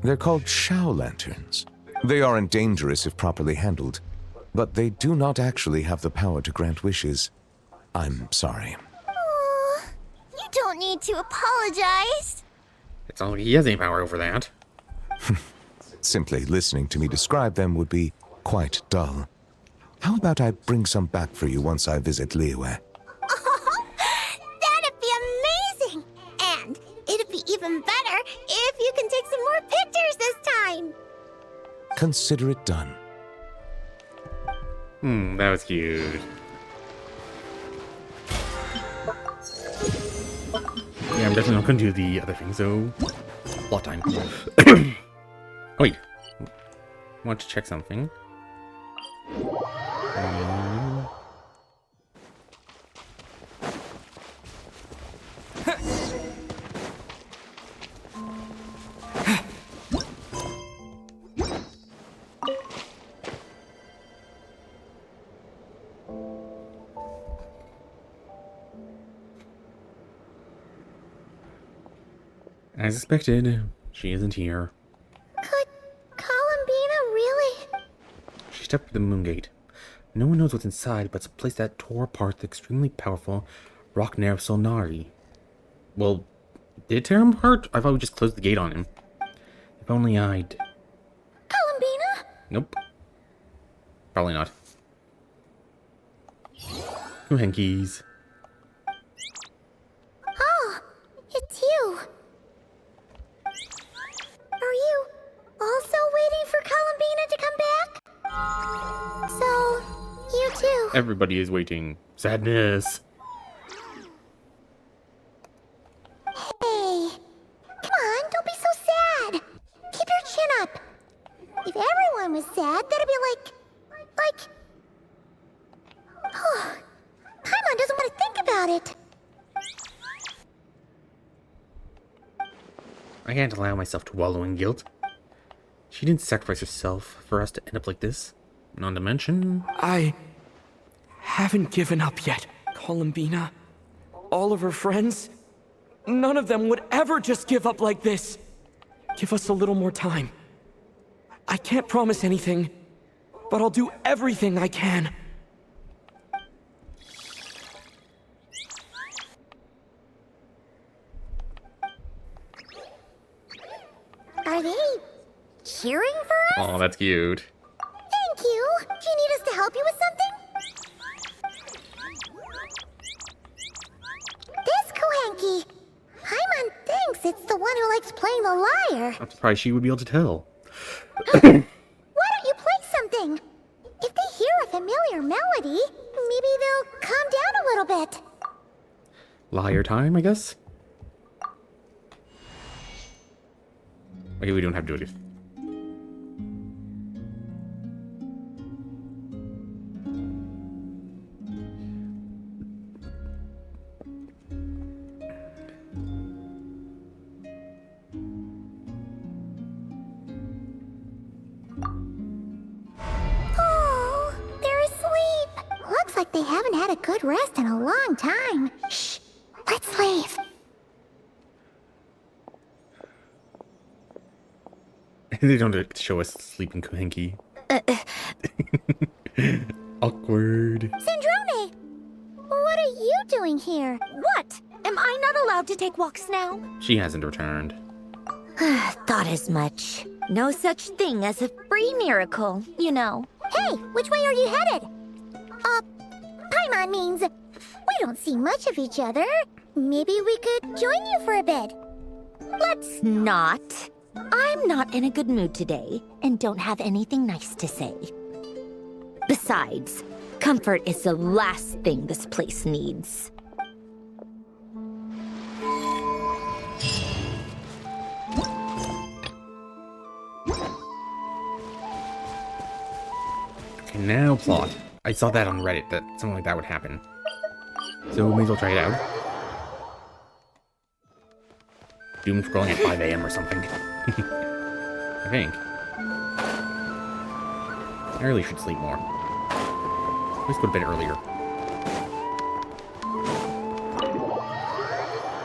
They're called Shao lanterns. They aren't dangerous if properly handled, but they do not actually have the power to grant wishes. I'm sorry. You don't need to apologize. It's not like he has any power over that. Simply listening to me describe them would be quite dull. How about I bring some back for you once I visit Liyue? That'd be amazing. And it'd be even better if you can take some more pictures this time. Consider it done. That was cute. Yeah, I'm definitely not going to do the other thing, so... Plot time. Wait. I want to check something. As expected, she isn't here. Could Columbina really? She stepped through the moon gate. No one knows what's inside, but it's a place that tore apart the extremely powerful Rockner Solnari. Well, did it tear him apart? I thought we just closed the gate on him. If only I'd... Columbina? Nope. Probably not. Go hankies. Oh, it's you. Are you also waiting for Columbina to come back? So, you too. Everybody is waiting. Sadness. Hey, come on, don't be so sad. Keep your chin up. If everyone was sad, that'd be like... Oh, Paimon doesn't want to think about it. I can't allow myself to wallow in guilt. She didn't sacrifice herself for us to end up like this. Not to mention... haven't given up yet. Columbina, all of her friends, none of them would ever just give up like this. Give us a little more time. I can't promise anything, but I'll do everything I can. Are they cheering for us? Oh, that's cute. Thank you. Do you need us to help you with something? This Kohenki. Paimon thinks it's the one who likes playing the lyre. I'm surprised she would be able to tell. Why don't you play something? If they hear a familiar melody, maybe they'll calm down a little bit. Liar time, I guess? Okay, we don't have to do it. Oh, they're asleep. Looks like they haven't had a good rest in a long time. Shh, let's leave. They don't have to show us sleeping Kohenki. Awkward. Sandrone! What are you doing here? What? Am I not allowed to take walks now? She hasn't returned. Thought as much. No such thing as a free miracle, you know. Hey, which way are you headed? Paimon means we don't see much of each other. Maybe we could join you for a bit. Let's not. I'm not in a good mood today and don't have anything nice to say. Besides, comfort is the last thing this place needs. Okay, now plot. I saw that on Reddit, that something like that would happen. So we may as well try it out. Doomed scrolling at 5 AM or something. I think. I really should sleep more. Let's go to bed earlier.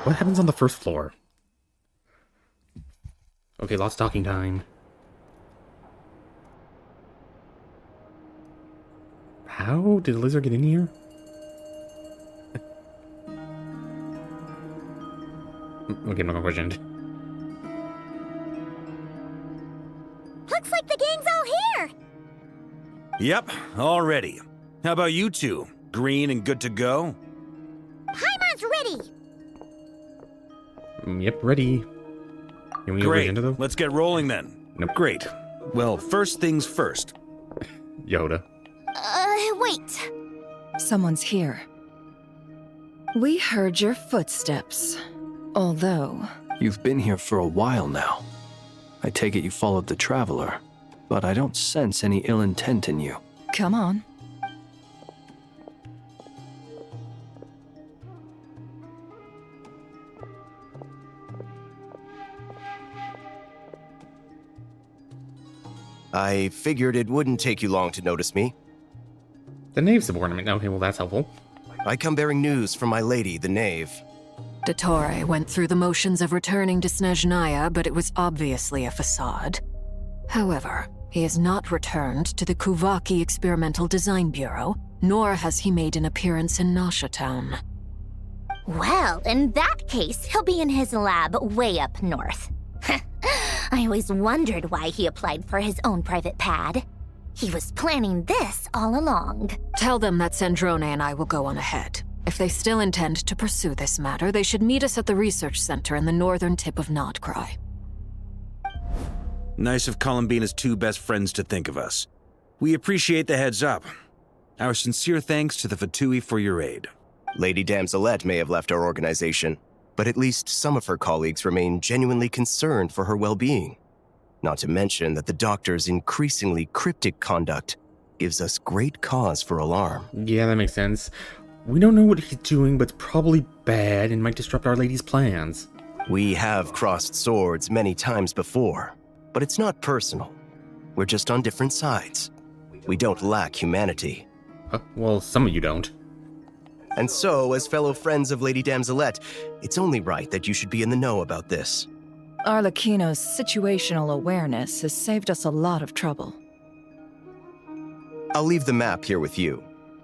What happens on the first floor? Okay, lots of talking time. How did the lizard get in here? Okay, I'm not gonna question it. Looks like the gang's all here. Yep, all ready. How about you two? Green and good to go? Paimon's ready. Yep, ready. Can we Great. agenda though? Let's get rolling then. Nope. Great. Well, first things first. Yoda. Wait. Someone's here. We heard your footsteps. Although... You've been here for a while now. I take it you followed the Traveler, but I don't sense any ill intent in you. Come on. I figured it wouldn't take you long to notice me. The Knave subordinate. Okay, well that's helpful. I come bearing news from my lady, the Knave. Dottore went through the motions of returning to Snezhnaya, but it was obviously a facade. However, he has not returned to the Kuvaki Experimental Design Bureau, nor has he made an appearance in Nasha Town. Well, in that case, he'll be in his lab way up north. I always wondered why he applied for his own private pad. He was planning this all along. Tell them that Sandrone and I will go on ahead. If they still intend to pursue this matter, they should meet us at the research center in the northern tip of Notcry. Nice of Columbina's two best friends to think of us. We appreciate the heads up. Our sincere thanks to the Fatui for your aid. Lady Damselette may have left our organization, but at least some of her colleagues remain genuinely concerned for her well-being. Not to mention that the doctor's increasingly cryptic conduct gives us great cause for alarm. Yeah, that makes sense. We don't know what he's doing, but it's probably bad and might disrupt Our Lady's plans. We have crossed swords many times before, but it's not personal. We're just on different sides. We don't lack humanity. Well, some of you don't. And so, as fellow friends of Lady Damselette, it's only right that you should be in the know about this. Arlecchino's situational awareness has saved us a lot of trouble. I'll leave the map here with you.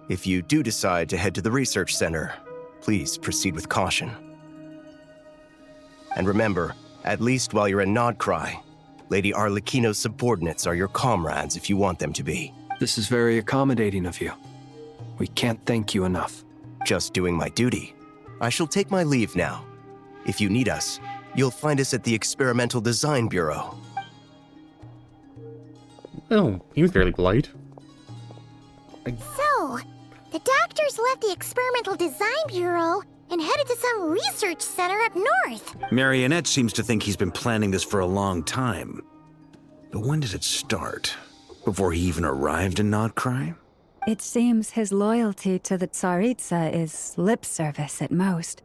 If you do decide to head to the research center, please proceed with caution. And remember, at least while you're in Nodcry, Lady Arlecchino's subordinates are your comrades if you want them to be. This is very accommodating of you. We can't thank you enough. Just doing my duty. I shall take my leave now. If you need us, you'll find us at the Experimental Design Bureau. Oh, he was fairly polite. So, the doctors left the Experimental Design Bureau and headed to some research center up north. Marionette seems to think he's been planning this for a long time. But when did it start? Before he even arrived in Nodcry? It seems his loyalty to the Tsaritsa is lip service at most.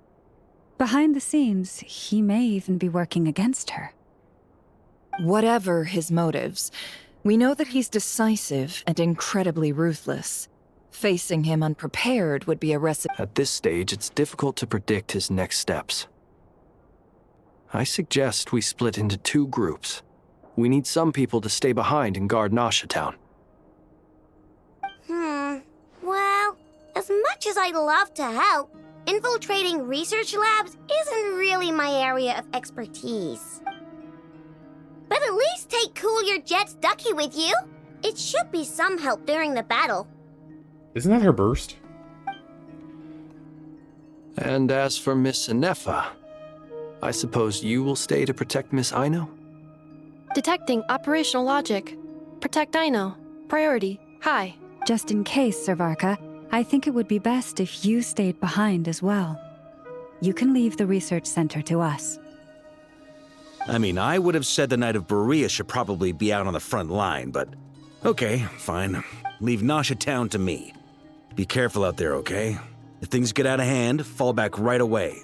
Behind the scenes, he may even be working against her. Whatever his motives, we know that he's decisive and incredibly ruthless. Facing him unprepared would be a recipe. At this stage, it's difficult to predict his next steps. I suggest we split into 2 groups. We need some people to stay behind and guard Nasha Town. Well, as much as I'd love to help, infiltrating research labs isn't really my area of expertise. But at least take Coolier Jet's Ducky with you. It should be some help during the battle. Isn't that her burst? And as for Miss Inefa, I suppose you will stay to protect Miss Aino? Detecting operational logic. Protect Aino. Priority. High. Just in case, Servarka, I think it would be best if you stayed behind as well. You can leave the research center to us. I mean, I would have said the Knight of Berea should probably be out on the front line, but okay, fine. Leave Nasha Town to me. Be careful out there, okay? If things get out of hand, fall back right away.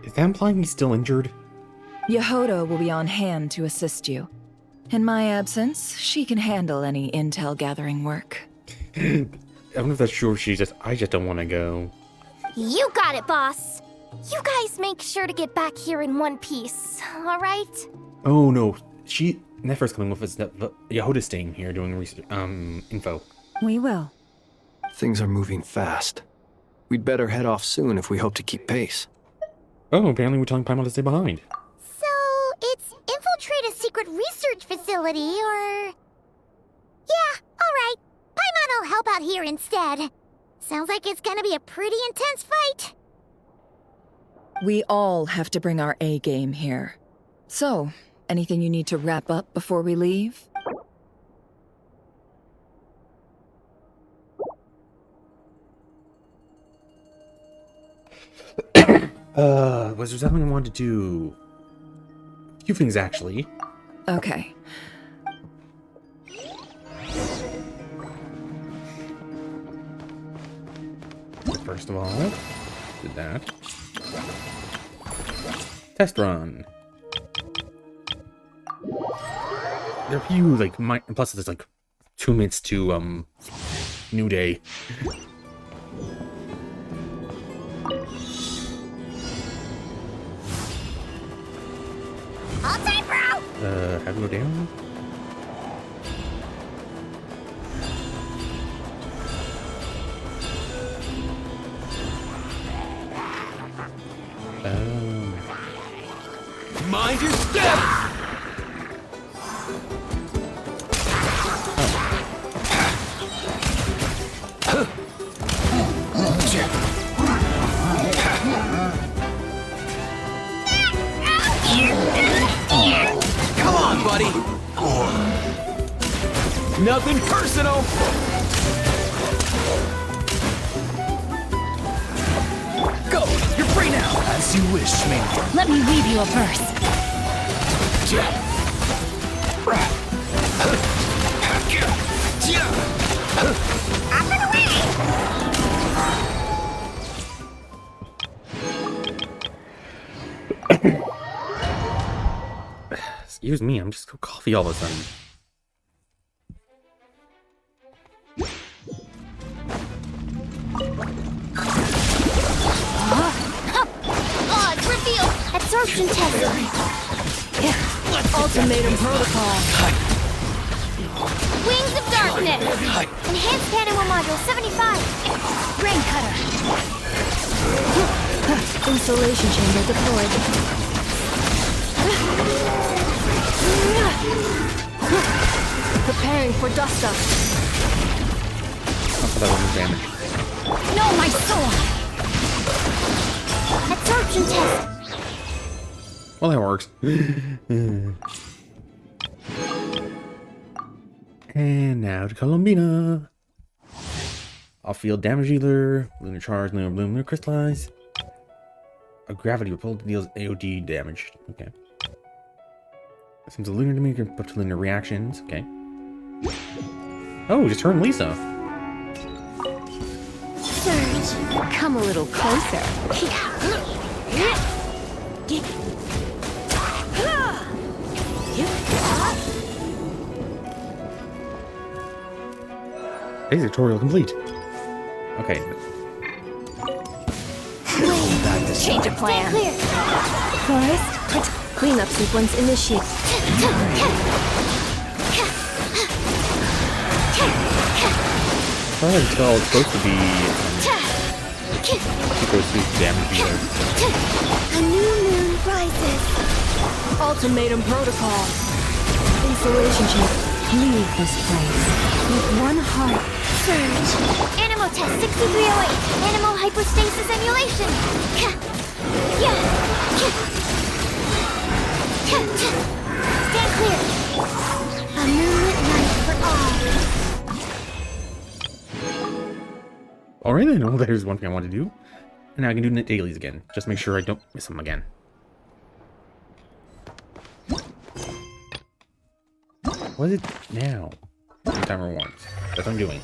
Is that implying he's still injured? Yehoda will be on hand to assist you. In my absence, she can handle any intel gathering work. I don't know if that's true or I just don't want to go. You got it, boss. You guys make sure to get back here in one piece, all right? Oh no, Nefer's coming with us. Yehoda's staying here doing research, info. We will. Things are moving fast. We'd better head off soon if we hope to keep pace. Oh, apparently we're telling Paimon to stay behind. So, it's infiltrate a secret research facility, or... Yeah, alright. Paimon will help out here instead. Sounds like it's gonna be a pretty intense fight. We all have to bring our A game here. So, anything you need to wrap up before we leave? Was there something I wanted to do? A few things, actually. Okay. First of all, did that. Test run. There are a few, like, plus there's, like, 2 minutes to, New Day. All time, bro! How do we go down? Mind your step! Come on, buddy! Nothing personal! Go! You're free now! As you wish, Mania. Let me weave you a verse. Up and away! Excuse me, I'm just coffee all of a sudden. Absorption test. Ultimatum protocol. Wings of darkness. Enhanced animal module 75. Brain cutter. Insulation chamber deployed. Preparing for dust up. Oh, that was damage. No, my soul. Absorption test. Well, that works. And now to Columbina. Off-field damage dealer. Lunar charge, lunar bloom, lunar crystallize. A gravity repel deals AOD damage. Okay. Since a lunar to me, up to lunar reactions. Okay. Oh, just her and Lisa. Surge, come a little closer. Basic tutorial complete. Okay. Change of plan. Clear. Forest, cleanup sequence initiate. I can tell it's supposed to be supposed to be damage dealer. A new moon rises. Ultimatum protocol. Insulation chamber. Leave this place with one heart. Surge. Animal test 6308. Animal hypostasis emulation. Stand clear. A moonlit night for all. Alright, I know there's one thing I want to do. And now I can do dailies again. Just make sure I don't miss them again. What is it now? Timer once. That's what I'm doing.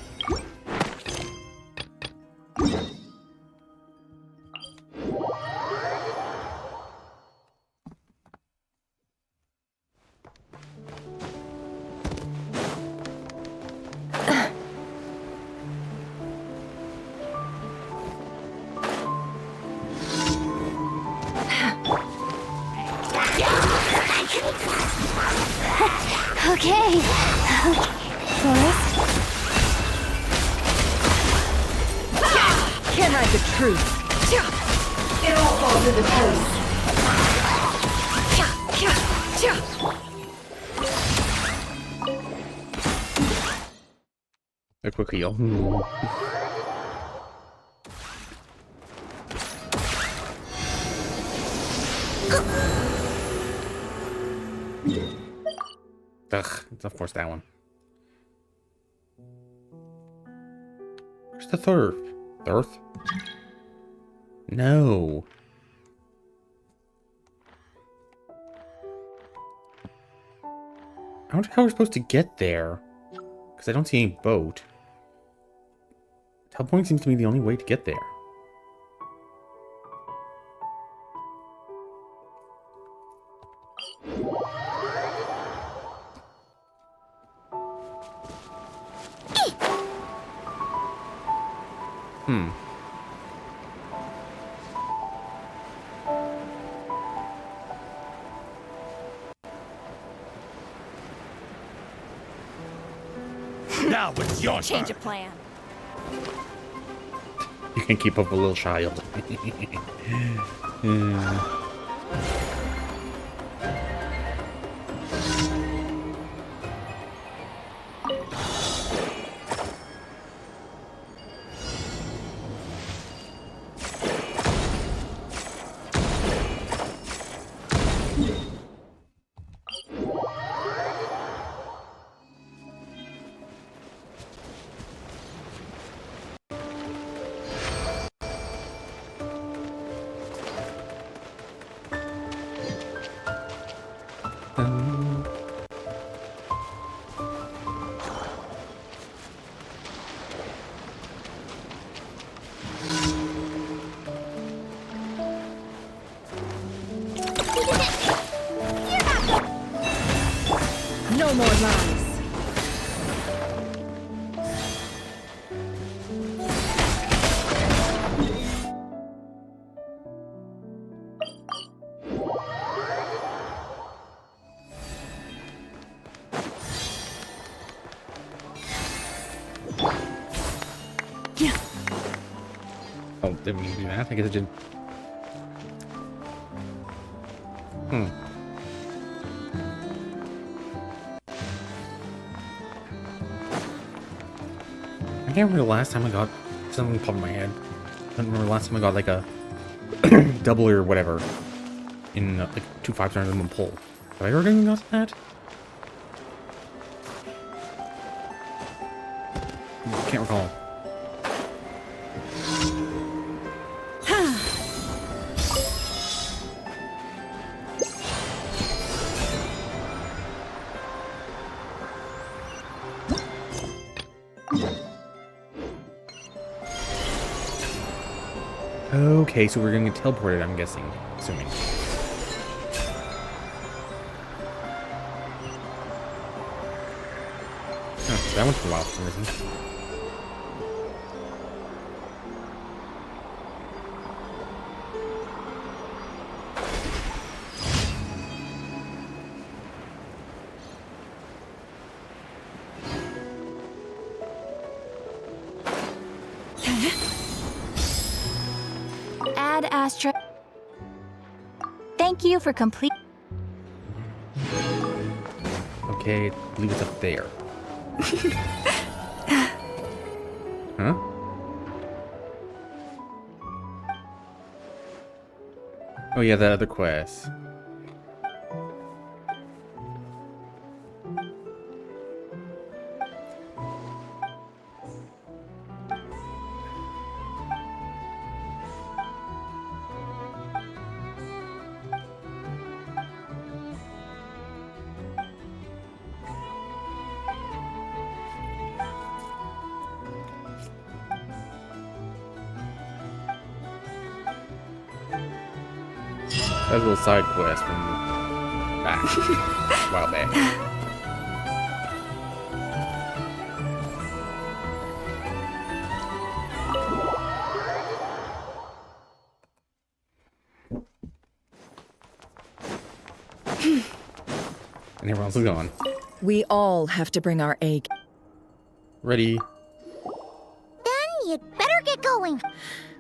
Okay. Forest? Can't hide the truth. It all falls into A quick heal. Ugh, it's of course that one. Where's the third? Third? No. I wonder how we're supposed to get there. Because I don't see any boat. Teleporting seems to be the only way to get there. Now it's your Change of plan. You can keep up a little child. No more lies. Didn't mean to do that. I guess it did. I can't remember the last time I got something popped in my head. I don't remember the last time I got like a double or whatever in like 2 5-stars in one pull. Have I ever even got that? Can't recall. Okay, so we're gonna get teleported, I'm guessing. Assuming. Oh, that went for a while for some reason. Ad Astra. Thank you for complete. Okay, I believe it's up there. Huh? Oh yeah, the other quest. That was a little side quest from back, a while back. And everyone else is gone. We all have to bring our A. Ready. Then you'd better get going.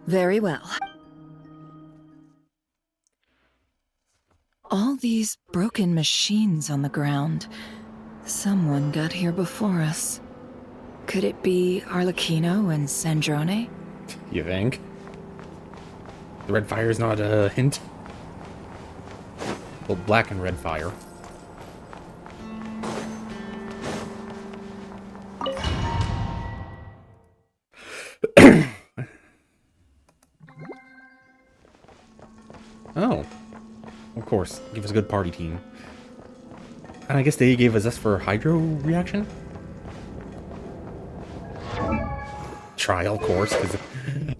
Very well. All these broken machines on the ground. Someone got here before us. Could it be Arlecchino and Sandrone? You think? The red fire is not a hint? Well, black and red fire. Oh. Of course. Give us a good party team. And I guess they gave us for hydro reaction? Trial course, because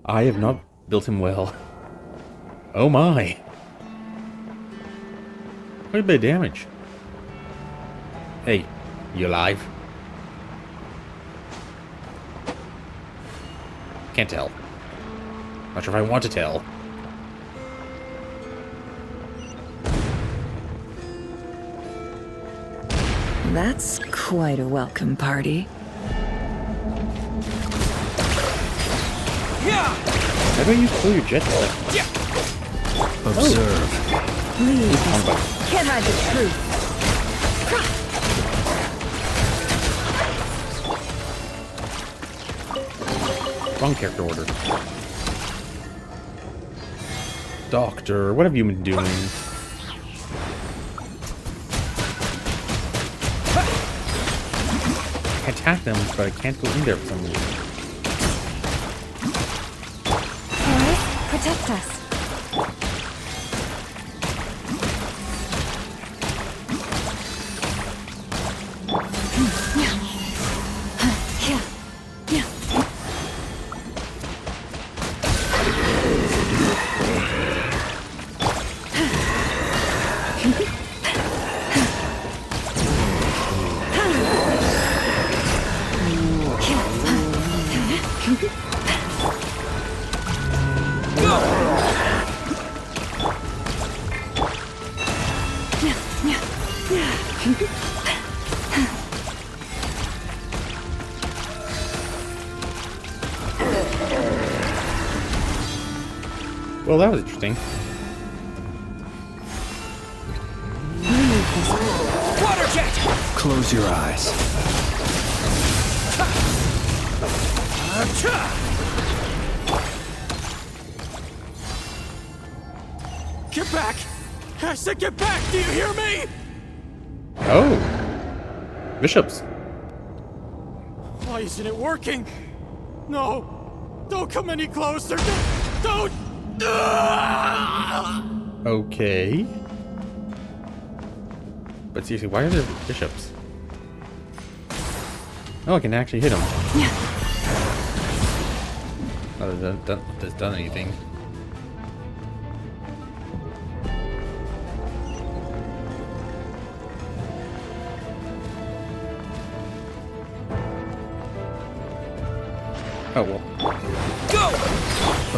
I have not built him well. Oh my. Quite a bit of damage. Hey, you alive? Can't tell. Not sure if I want to tell. That's quite a welcome party. How about you pull your jet like Observe. Please, can't hide the truth. Wrong character order. Doctor, what have you been doing? I attack them, but I can't go in there for some reason. Forest, protect us. Well, that was interesting. Water jet! Close your eyes. Get back! I said get back! Do you hear me? Oh. Bishops. Why isn't it working? No! Don't come any closer! Don't! Okay. But seriously, why are there bishops? Oh, I can actually hit them. Not that that's done anything. Oh well. Go!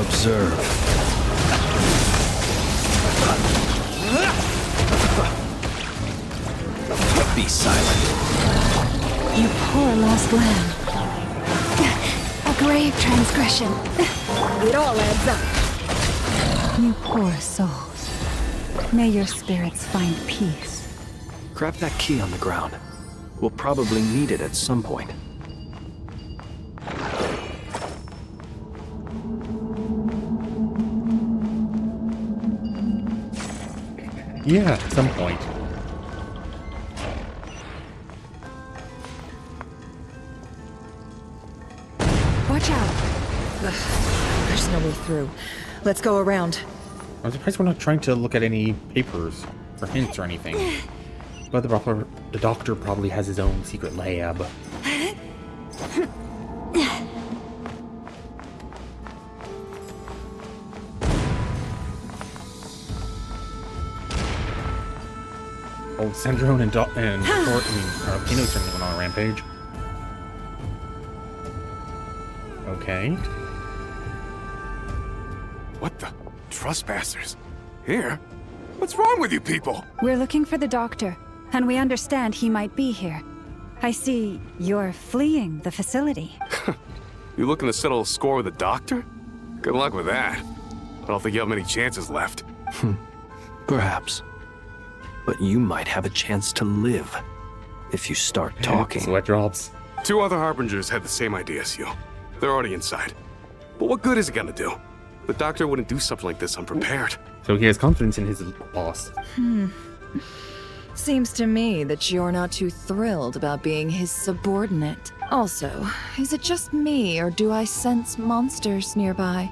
Observe. Be silent. You poor lost lamb. A grave transgression. It all adds up. You poor souls. May your spirits find peace. Grab that key on the ground. We'll probably need it at some point. Yeah, at some point. Watch out. Ugh, there's no way through. Let's go around. I'm surprised we're not trying to look at any papers or hints or anything. But the doctor probably has his own secret lab. Old Sandrone and Pino's certainly went on a rampage. Okay. What the? Trespassers? Here? What's wrong with you people? We're looking for the doctor, and we understand he might be here. I see you're fleeing the facility. You looking to settle a score with the doctor? Good luck with that. I don't think you have many chances left. Perhaps. But you might have a chance to live if you start talking. Sweat drops. 2 other Harbingers had the same idea as you. They're already inside. But what good is it gonna do? The doctor wouldn't do something like this unprepared. So he has confidence in his boss. Seems to me that you're not too thrilled about being his subordinate. Also, is it just me, or do I sense monsters nearby?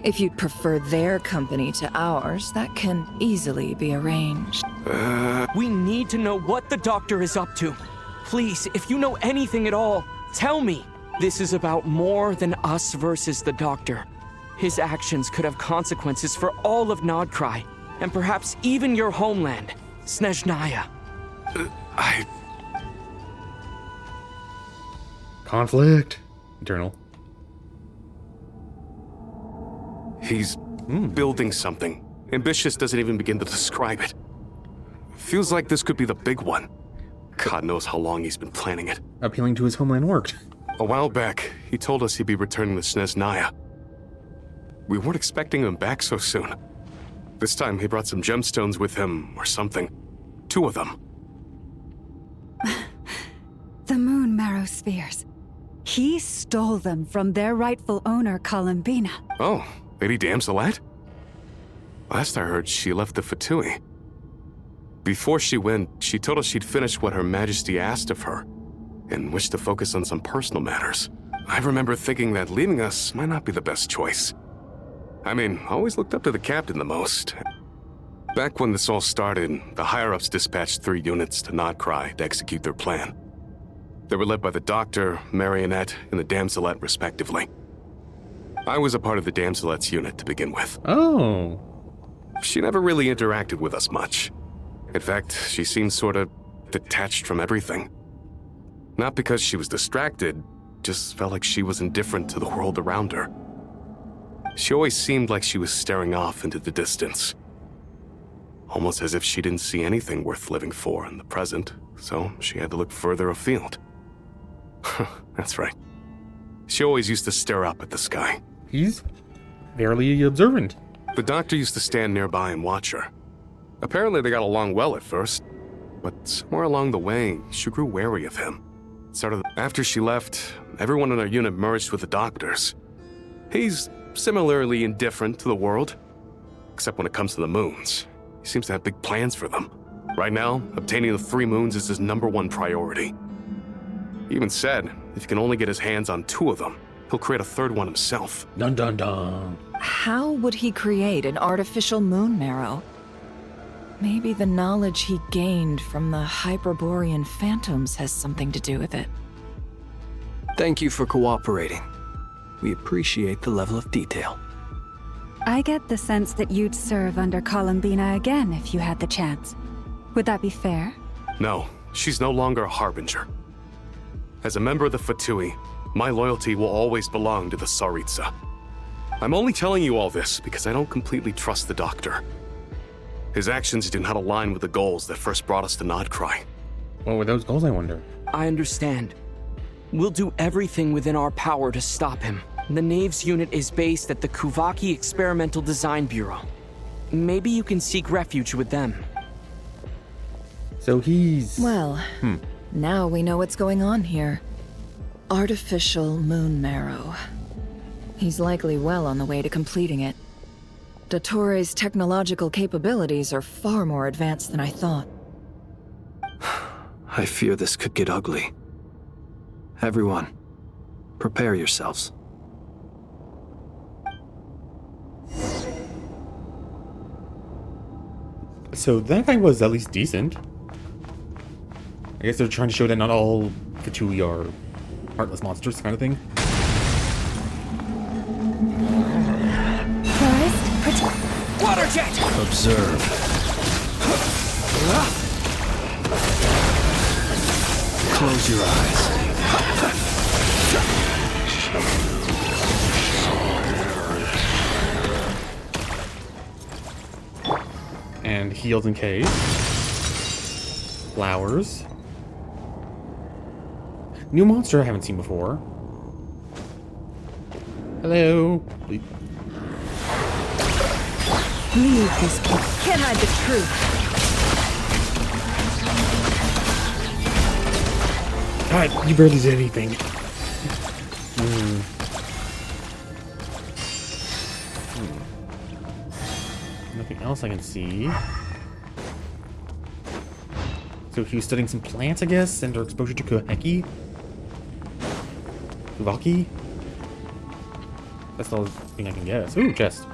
If you'd prefer their company to ours, that can easily be arranged. We need to know what the doctor is up to. Please, if you know anything at all, tell me. This is about more than us versus the doctor. His actions could have consequences for all of Nodcry, and perhaps even your homeland, Snezhnaya. Conflict. Eternal. He's building something. Ambitious doesn't even begin to describe it. Feels like this could be the big one. God knows how long he's been planning it. Appealing to his homeland worked. A while back, he told us he'd be returning to Snezhnaya. We weren't expecting him back so soon. This time he brought some gemstones with him, or something. 2 of them. The moon marrow spheres. He stole them from their rightful owner, Columbina. Oh, Lady Damselette? Last I heard, she left the Fatui. Before she went, she told us she'd finished what Her Majesty asked of her, and wished to focus on some personal matters. I remember thinking that leaving us might not be the best choice. I mean, I always looked up to the captain the most. Back when this all started, the higher-ups dispatched 3 units to Nodcry to execute their plan. They were led by the Doctor, Marionette, and the Damselette, respectively. I was a part of the Damselette's unit to begin with. Oh. She never really interacted with us much. In fact, she seemed sort of detached from everything. Not because she was distracted, just felt like she was indifferent to the world around her. She always seemed like she was staring off into the distance. Almost as if she didn't see anything worth living for in the present, so she had to look further afield. That's right. She always used to stare up at the sky. He's fairly observant. The doctor used to stand nearby and watch her. Apparently they got along well at first, but somewhere along the way, she grew wary of him. After she left, everyone in our unit merged with the doctors. He's similarly indifferent to the world, except when it comes to the moons. He seems to have big plans for them. Right now, obtaining the 3 moons is his #1 priority. He even said if he can only get his hands on 2 of them, he'll create a 3rd one himself. Dun dun dun. How would he create an artificial moon marrow? Maybe the knowledge he gained from the Hyperborean phantoms has something to do with it. Thank you for cooperating. We appreciate the level of detail. I get the sense that you'd serve under Columbina again if you had the chance. Would that be fair? No, she's no longer a harbinger. As a member of the Fatui, my loyalty will always belong to the Tsaritsa. I'm only telling you all this because I don't completely trust the doctor. His actions do not align with the goals that first brought us to Nodcry. What were those goals, I wonder? I understand. We'll do everything within our power to stop him. The Knaves unit is based at the Kuvaki Experimental Design Bureau. Maybe you can seek refuge with them. So he's... Well, now we know what's going on here. Artificial moon marrow. He's likely well on the way to completing it. Dottore's technological capabilities are far more advanced than I thought. I fear this could get ugly. Everyone, prepare yourselves. So that guy was at least decent. I guess they're trying to show that not all Fatui are heartless monsters, kind of thing. Water jet! Observe. Close your eyes. And heals in case. Flowers. New monster I haven't seen before. Hello. Leave this book. Can't hide the truth. God, you barely did anything. Nothing else I can see. So he was studying some plants, I guess, and their exposure to Kuheki. Kuvaki? That's the only thing I can guess. Ooh, chest.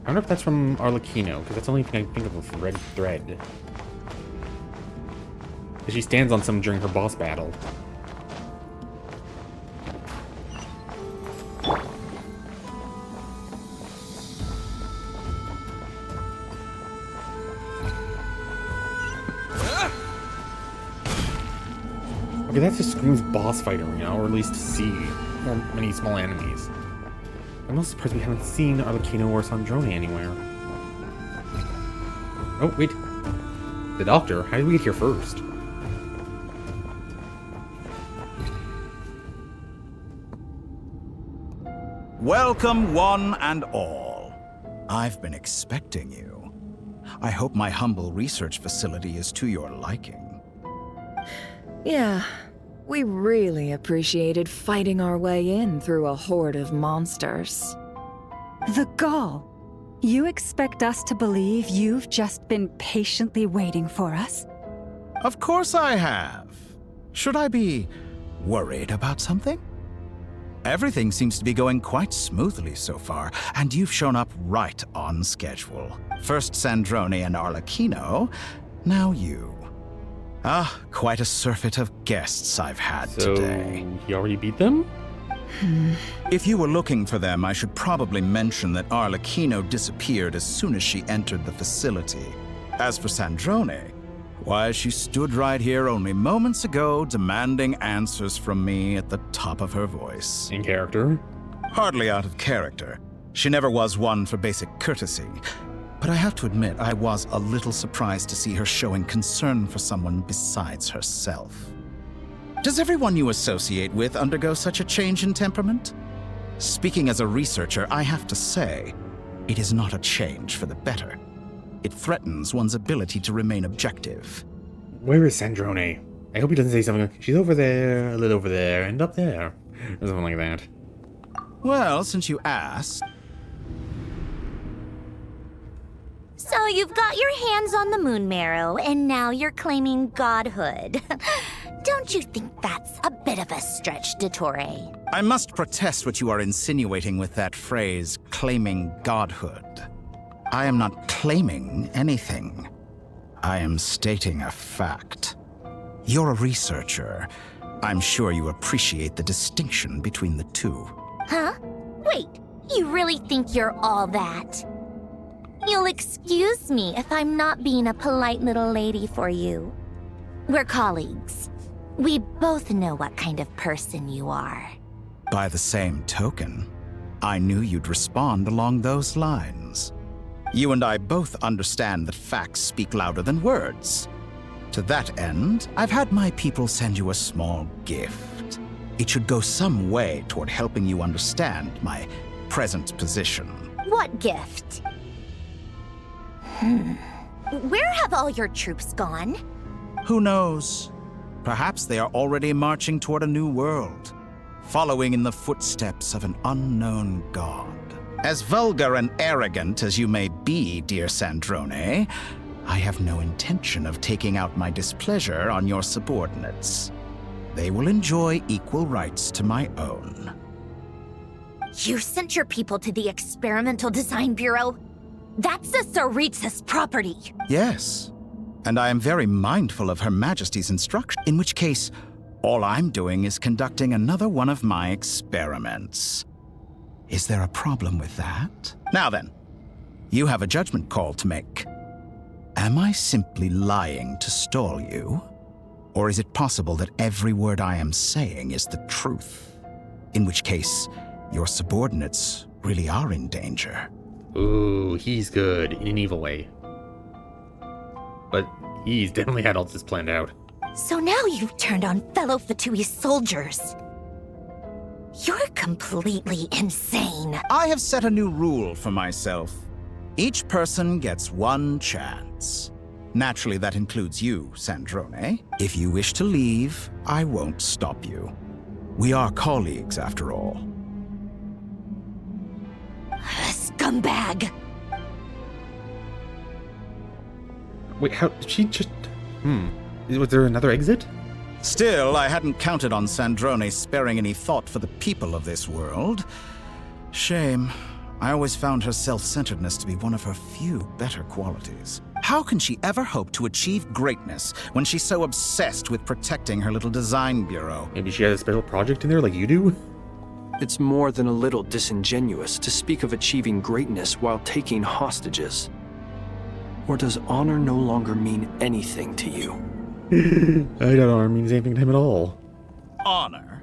I wonder if that's from Arlecchino, because that's the only thing I can think of with red thread. Because she stands on some during her boss battle. Okay, that just screams boss fight arena, or at least C, or many small enemies. I'm not surprised we haven't seen Arlecchino or Sandrone anywhere. Oh, wait. The doctor? How did we get here first? Welcome, one and all. I've been expecting you. I hope my humble research facility is to your liking. Yeah, we really appreciated fighting our way in through a horde of monsters. The gall! You expect us to believe you've just been patiently waiting for us? Of course I have. Should I be worried about something? Everything seems to be going quite smoothly so far, and you've shown up right on schedule. First Sandrone and Arlecchino, now you. Ah, quite a surfeit of guests I've had today. You already beat them? If you were looking for them, I should probably mention that Arlecchino disappeared as soon as she entered the facility. As for Sandrone, why, she stood right here only moments ago demanding answers from me at the top of her voice. In character? Hardly out of character. She never was one for basic courtesy. But I have to admit, I was a little surprised to see her showing concern for someone besides herself. Does everyone you associate with undergo such a change in temperament? Speaking as a researcher, I have to say, it is not a change for the better. It threatens one's ability to remain objective. Where is Sandrone? I hope he doesn't say something like, she's over there, a little over there, and up there. Or something like that. Well, since you asked... So you've got your hands on the moon marrow, and now you're claiming godhood. Don't you think that's a bit of a stretch, Dottore? I must protest what you are insinuating with that phrase, claiming godhood. I am not claiming anything. I am stating a fact. You're a researcher. I'm sure you appreciate the distinction between the two. Huh? Wait, you really think you're all that? You'll excuse me if I'm not being a polite little lady for you. We're colleagues. We both know what kind of person you are. By the same token, I knew you'd respond along those lines. You and I both understand that facts speak louder than words. To that end, I've had my people send you a small gift. It should go some way toward helping you understand my present position. What gift? Where have all your troops gone? Who knows? Perhaps they are already marching toward a new world, following in the footsteps of an unknown god. As vulgar and arrogant as you may be, dear Sandrone, I have no intention of taking out my displeasure on your subordinates. They will enjoy equal rights to my own. You sent your people to the Experimental Design Bureau? That's the Tsaritsa's property. Yes, and I am very mindful of Her Majesty's instruction, in which case, all I'm doing is conducting another one of my experiments. Is there a problem with that? Now then, you have a judgment call to make. Am I simply lying to stall you? Or is it possible that every word I am saying is the truth? In which case, your subordinates really are in danger. Ooh, he's good in an evil way. But he's definitely had all this planned out. So now you've turned on fellow Fatui soldiers. You're completely insane. I have set a new rule for myself. Each person gets one chance. Naturally, that includes you, Sandrone. If you wish to leave, I won't stop you. We are colleagues, after all. Scumbag! Wait, how did she just... Was there another exit? Still, I hadn't counted on Sandrone sparing any thought for the people of this world. Shame. I always found her self-centeredness to be one of her few better qualities. How can she ever hope to achieve greatness when she's so obsessed with protecting her little design bureau? Maybe she has a special project in there like you do? It's more than a little disingenuous to speak of achieving greatness while taking hostages. Or does honor no longer mean anything to you? I don't honor means anything to him at all. Honor?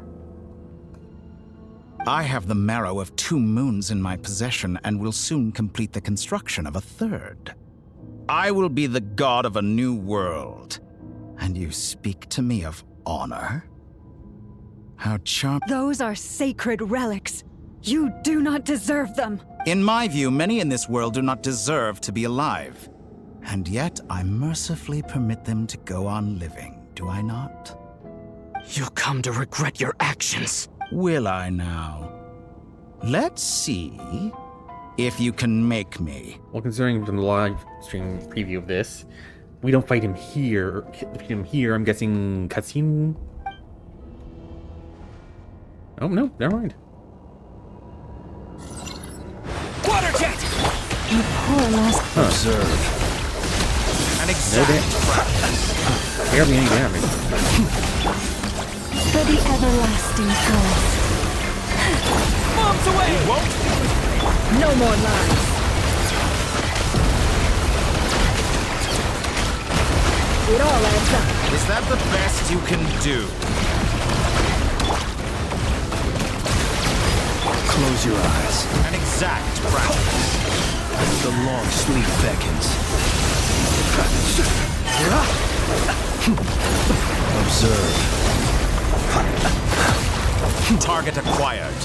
I have the marrow of 2 moons in my possession and will soon complete the construction of a 3rd. I will be the god of a new world. And you speak to me of honor? How charming. Those are sacred relics. You do not deserve them. In my view, many in this world do not deserve to be alive. And yet, I mercifully permit them to go on living, do I not? You'll come to regret your actions. Will I now? Let's see if you can make me. Well, considering from the live stream preview of this, we don't fight him here. I'm guessing cutscene? Oh, no, never mind. Water jet! You poor lost. Observe. An exact Barely any damage. For the everlasting palace. Bombs away! You won't? No more lies. It all adds up. Is that the best you can do? Close your eyes. An exact practice. The long sleep beckons. Observe. Target acquired.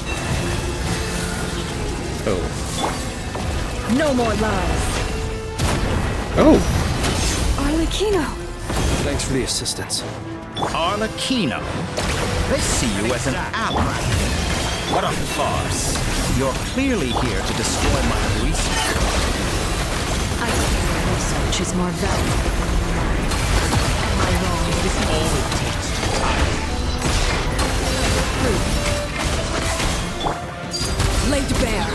Oh. No more lies. Oh. Arlecchino. Thanks for the assistance. Arlecchino. They see you as an ally. What a farce. You're clearly here to destroy my research. I think your research is more valuable. Am I wrong? It is all it takes to tie. Laid bare.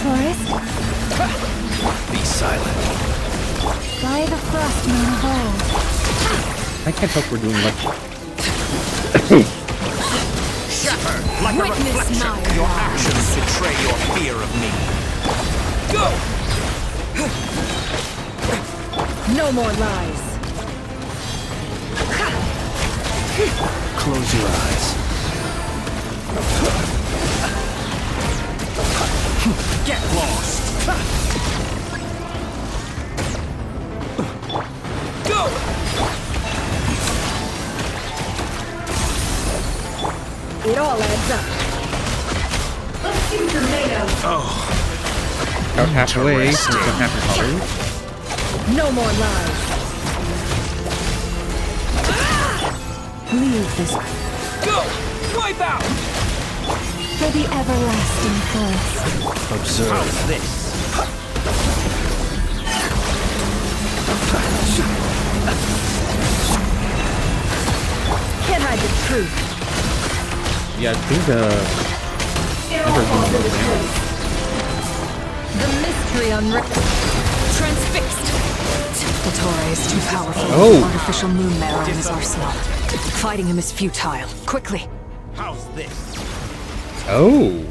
Forest, Be silent. by the frost moon of old. I can't tell if we're doing much. Shatter like a Witness reflection. my Your wrath. actions betray your fear of me. Go! No more lies. Close your eyes. Get lost. Go! It all adds up. Let's see what you're made of. About halfway. It's about half your colors. No more lies. Leave this Go! Wipe out! for the everlasting forest. Observe. How's this? Can't hide the truth. Yeah, I think It all falls into place. The mystery transfixed. The Torre is too powerful. Oh. Artificial moon marrow in his arsenal. Fighting him is futile. Quickly. How's this? Oh.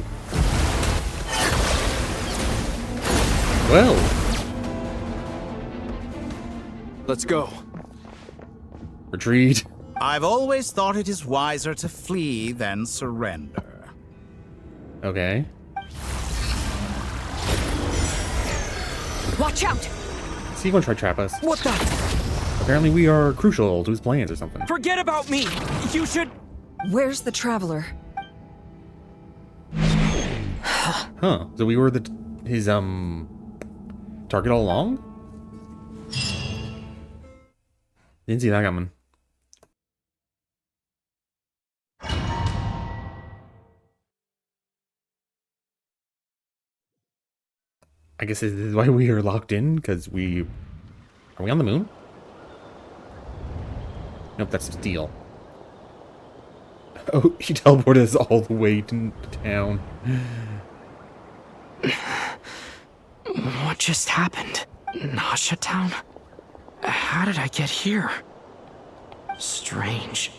Well. Let's go. Retreat. I've always thought it is wiser to flee than surrender. Okay. Watch out! Is he gonna try to trap us? What the? Apparently we are crucial to his plans or something. Forget about me! You should... Where's the traveler? Huh. So we were his target all along? Didn't see that coming. I guess this is why we are locked in, because we... Are we on the moon? Nope, that's steel. Oh, he teleported us all the way to town. What just happened? Nasha Town? How did I get here? Strange.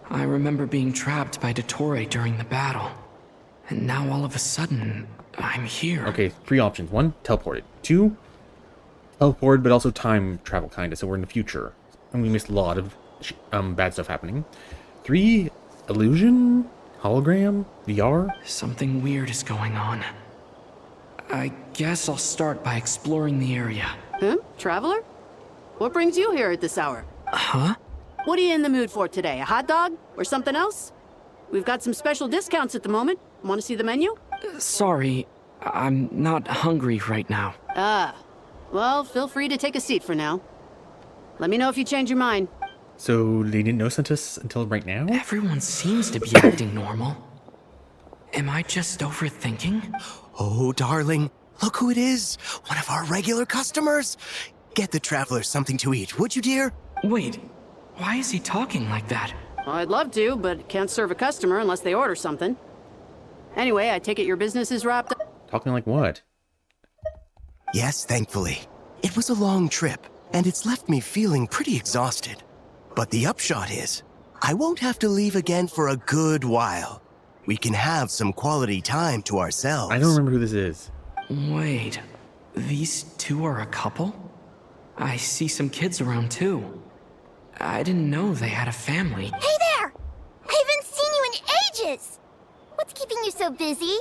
I remember being trapped by Dottore during the battle. And now all of a sudden, I'm here. Okay, 3 options. 1, teleported. 2, teleported, but also time travel, kinda. So we're in the future. And we missed a lot of bad stuff happening. 3, illusion? Hologram? VR? Something weird is going on. I guess I'll start by exploring the area. Huh? Traveler? What brings you here at this hour? Huh? What are you in the mood for today? A hot dog? Or something else? We've got some special discounts at the moment. Want to see the menu? Sorry, I'm not hungry right now. Ah. Well, feel free to take a seat for now. Let me know if you change your mind. So they didn't know sent us until right now? Everyone seems to be acting normal. Am I just overthinking? Oh, darling, look who it is. One of our regular customers. Get the traveler something to eat, would you, dear? Wait, why is he talking like that? Well, I'd love to, but can't serve a customer unless they order something. Anyway, I take it your business is wrapped up? Talking like what? Yes, thankfully. It was a long trip, and it's left me feeling pretty exhausted. But the upshot is, I won't have to leave again for a good while. We can have some quality time to ourselves. I don't remember who this is. Wait, these two are a couple? I see some kids around too. I didn't know they had a family. Hey there! I haven't seen you in ages! What's keeping you so busy?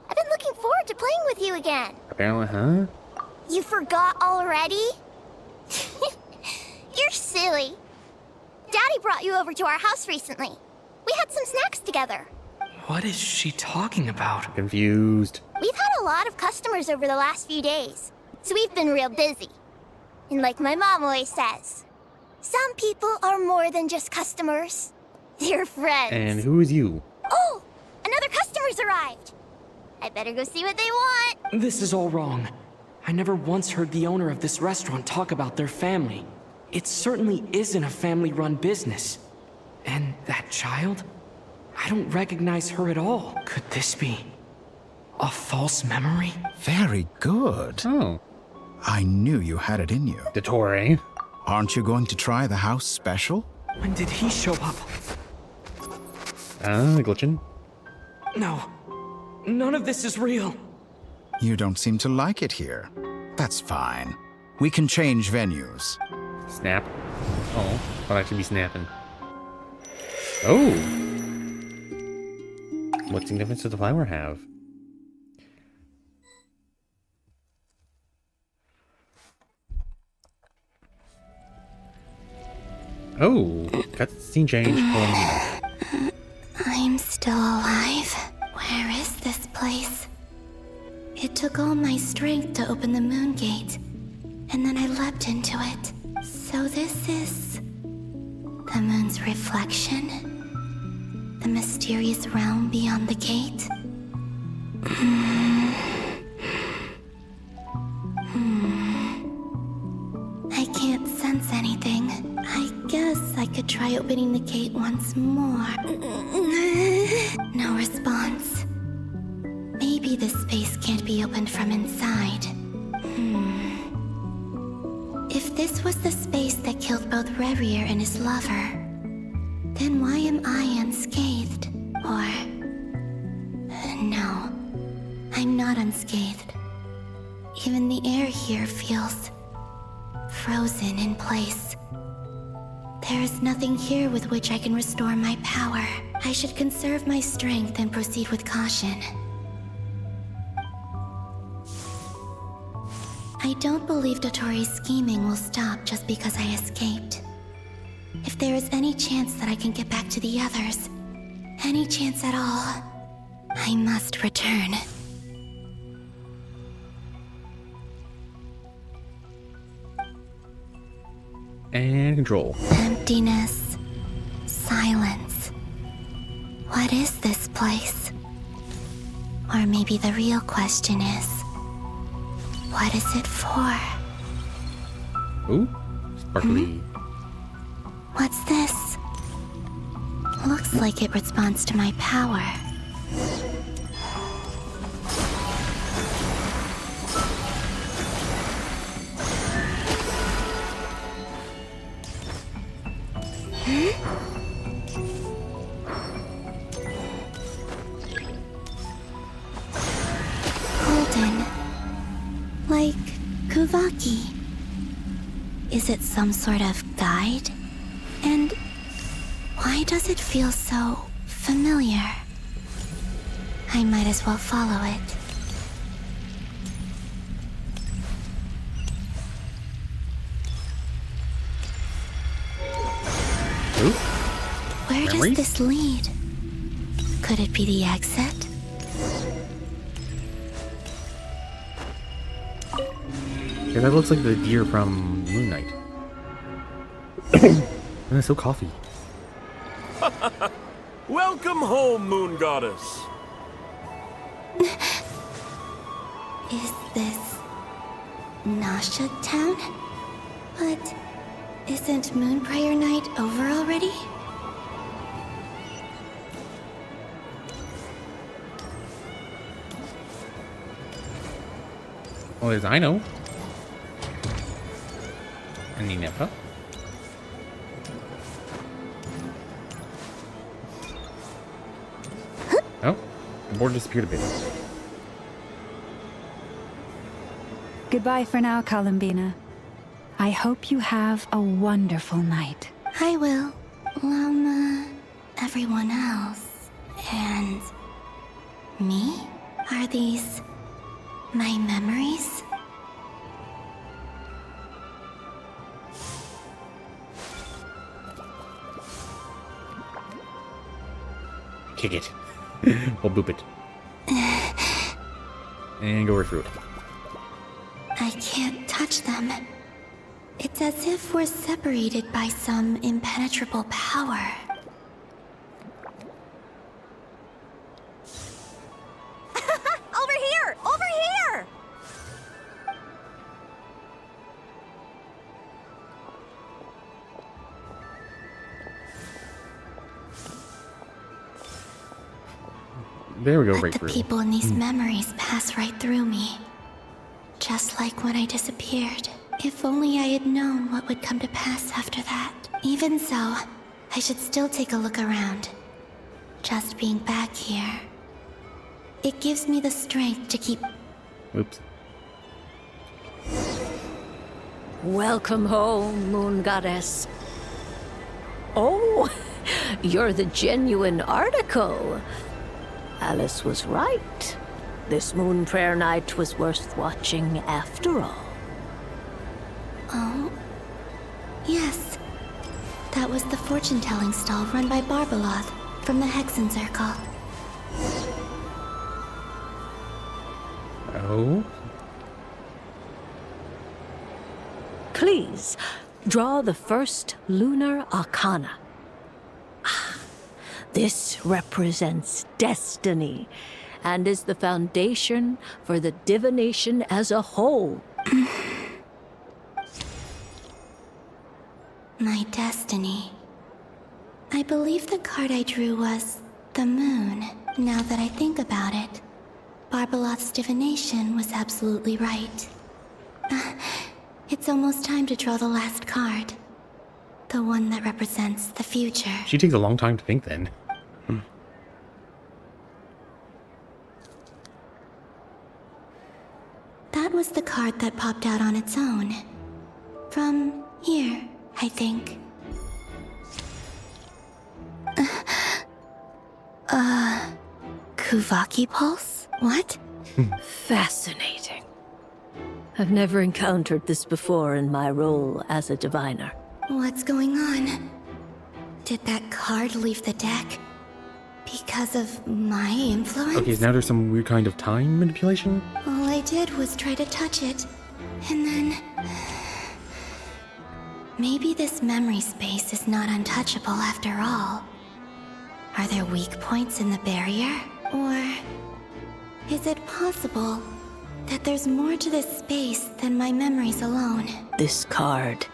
I've been looking forward to playing with you again. Apparently, huh? You forgot already? You're silly. Daddy brought you over to our house recently. We had some snacks together. What is she talking about? Confused. We've had a lot of customers over the last few days, so we've been real busy. And like my mom always says, some people are more than just customers. They're friends. And who is you? Oh! Another customer's arrived! I better go see what they want. This is all wrong. I never once heard the owner of this restaurant talk about their family. It certainly isn't a family-run business. And that child? I don't recognize her at all. Could this be a false memory? Very good. Oh. I knew you had it in you. Dottore. Aren't you going to try the house special? When did he show up? Glitching. No. None of this is real. You don't seem to like it here. That's fine. We can change venues. Snap. Oh, I'll actually be snapping. Oh! What significance does the flower have? Oh, cutscene change. Columbina. I'm still alive. Where is this place? It took all my strength to open the moon gate, and then I leapt into it. So this is the moon's reflection? The mysterious realm beyond the gate? I can't sense anything. I guess I could try opening the gate once more. No response. Maybe this space can't be opened from inside. If this was the space that killed both Revier and his lover, then why am I unscathed? Or... no, I'm not unscathed. Even the air here feels frozen in place. There is nothing here with which I can restore my power. I should conserve my strength and proceed with caution. I don't believe Dottori's scheming will stop just because I escaped. If there is any chance that I can get back to the others, any chance at all, I must return. And control. Emptiness. Silence. What is this place? Or maybe the real question is, what is it for? Ooh, sparkly. What's this? Looks like it responds to my power. Golden. Like Kuvaki. Is it some sort of guide? And why does it feel so familiar? I might as well follow it. Where does this lead? Could it be the exit? Yeah, that looks like the deer from Moon Knight. And it's so coffee. Welcome home, Moon Goddess. Is this Nasha Town? But isn't Moon Prayer Night over already? Well, as I know. And Nineveh. Oh, the board disappeared a bit. Goodbye for now, Columbina. I hope you have a wonderful night. I will. Everyone else. And Me? Are these my memories? Kick it. We'll boop it. And go right through it. I can't touch them. It's as if we're separated by some impenetrable power. Over here! Over here! There we go, But right the through. people in these memories pass right through me. Just like when I disappeared. If only I had known what would come to pass after that. Even so, I should still take a look around. Just being back here. It gives me the strength to keep... Oops. Welcome home, Moon Goddess. Oh, you're the genuine article. Alice was right. This moon prayer night was worth watching after all. Oh? Yes. That was the fortune-telling stall run by Barbeloth from the Hexen Circle. Oh? Please, draw the first lunar arcana. This represents destiny and is the foundation for the divination as a whole. My destiny. I believe the card I drew was the moon. Now that I think about it, Barbeloth's divination was absolutely right. It's almost time to draw the last card. The one that represents the future. She takes a long time to think then. That was the card that popped out on its own. From here, I think. Kuvaki Pulse? What? Fascinating. I've never encountered this before in my role as a diviner. What's going on? Did that card leave the deck? Because of my influence? Okay, so now there's some weird kind of time manipulation? All I did was try to touch it, and then... Maybe this memory space is not untouchable after all. Are there weak points in the barrier? Or... is it possible that there's more to this space than my memories alone? This card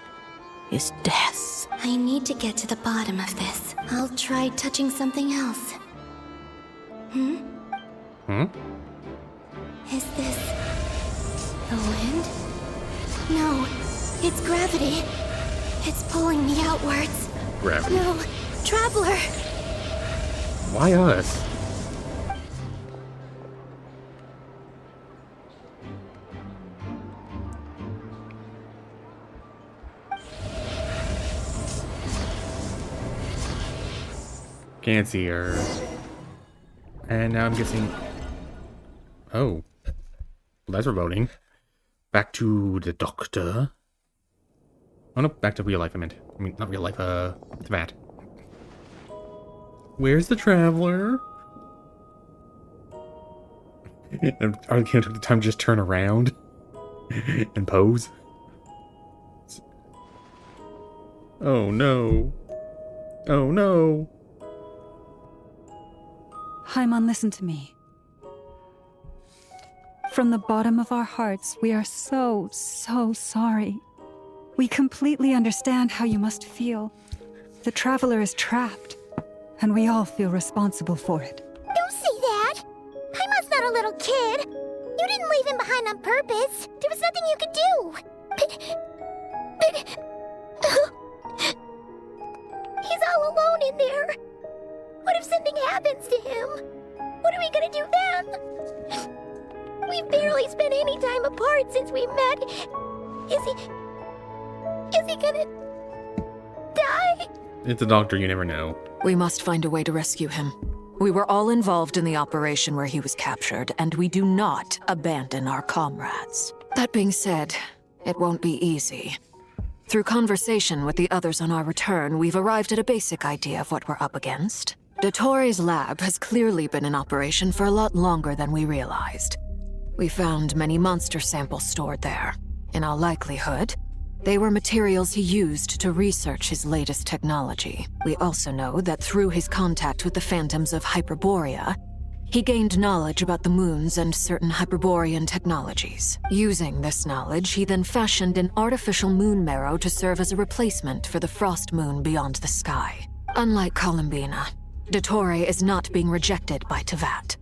is death. I need to get to the bottom of this. I'll try touching something else. Is this... the wind? No, it's gravity. It's pulling me outwards. Gravity. No, Traveler! Why us? Can't see her. And now I'm guessing... Oh. Well, that's remoting. Back to the doctor. Oh no, back to real life I meant. I mean, not real life, to that. Where's the traveler? And are they gonna take the time to just turn around? And pose? Oh no. Oh no. Haimon, listen to me. From the bottom of our hearts, we are so sorry. We completely understand how you must feel. The traveler is trapped, and we all feel responsible for it. Don't say that! Haimon's not a little kid! You didn't leave him behind on purpose! There was nothing you could do! But... He's all alone in there! What if something happens to him? What are we gonna do then? We've barely spent any time apart since we met. Is he gonna... die? It's a doctor, you never know. We must find a way to rescue him. We were all involved in the operation where he was captured, and we do not abandon our comrades. That being said, it won't be easy. Through conversation with the others on our return, we've arrived at a basic idea of what we're up against. Dottore lab has clearly been in operation for a lot longer than we realized. We found many monster samples stored there. In all likelihood, they were materials he used to research his latest technology. We also know that through his contact with the phantoms of Hyperborea, he gained knowledge about the moons and certain Hyperborean technologies. Using this knowledge, he then fashioned an artificial moon marrow to serve as a replacement for the frost moon beyond the sky. Unlike Columbina, Dottore is not being rejected by Tevat.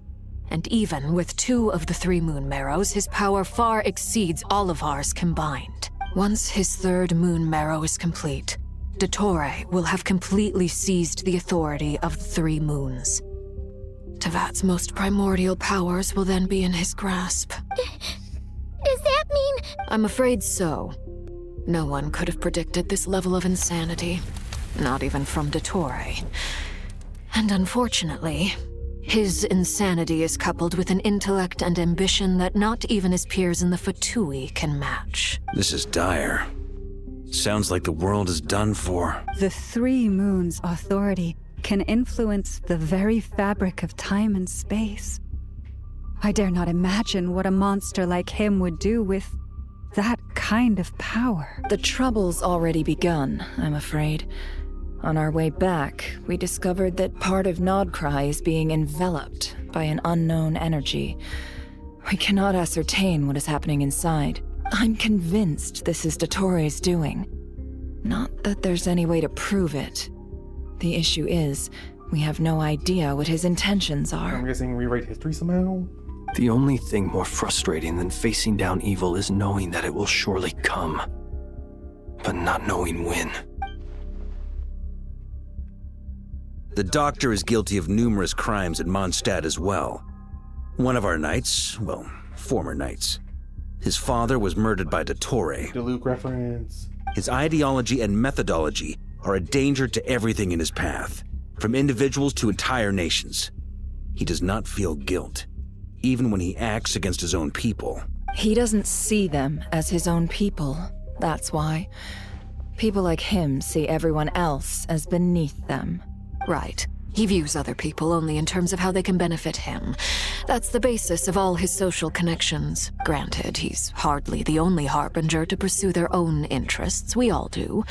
And even with 2 of the 3 moon marrows, his power far exceeds all of ours combined. Once his 3rd moon marrow is complete, Dottore will have completely seized the authority of the 3 moons. Tevat's most primordial powers will then be in his grasp. Does that mean... I'm afraid so. No one could have predicted this level of insanity. Not even from Dottore. And unfortunately, his insanity is coupled with an intellect and ambition that not even his peers in the Fatui can match. This is dire. Sounds like the world is done for. The 3 moons' authority can influence the very fabric of time and space. I dare not imagine what a monster like him would do with that kind of power. The trouble's already begun, I'm afraid. On our way back, we discovered that part of Nodcry is being enveloped by an unknown energy. We cannot ascertain what is happening inside. I'm convinced this is Dottore's doing. Not that there's any way to prove it. The issue is, we have no idea what his intentions are. I'm guessing rewrite history somehow? The only thing more frustrating than facing down evil is knowing that it will surely come, but not knowing when. The Doctor is guilty of numerous crimes at Mondstadt as well. One of our knights, well, former knights. His father was murdered by Dottore. The Luke reference. His ideology and methodology are a danger to everything in his path, from individuals to entire nations. He does not feel guilt, even when he acts against his own people. He doesn't see them as his own people, that's why. People like him see everyone else as beneath them. Right. He views other people only in terms of how they can benefit him. That's the basis of all his social connections. Granted, he's hardly the only harbinger to pursue their own interests. We all do.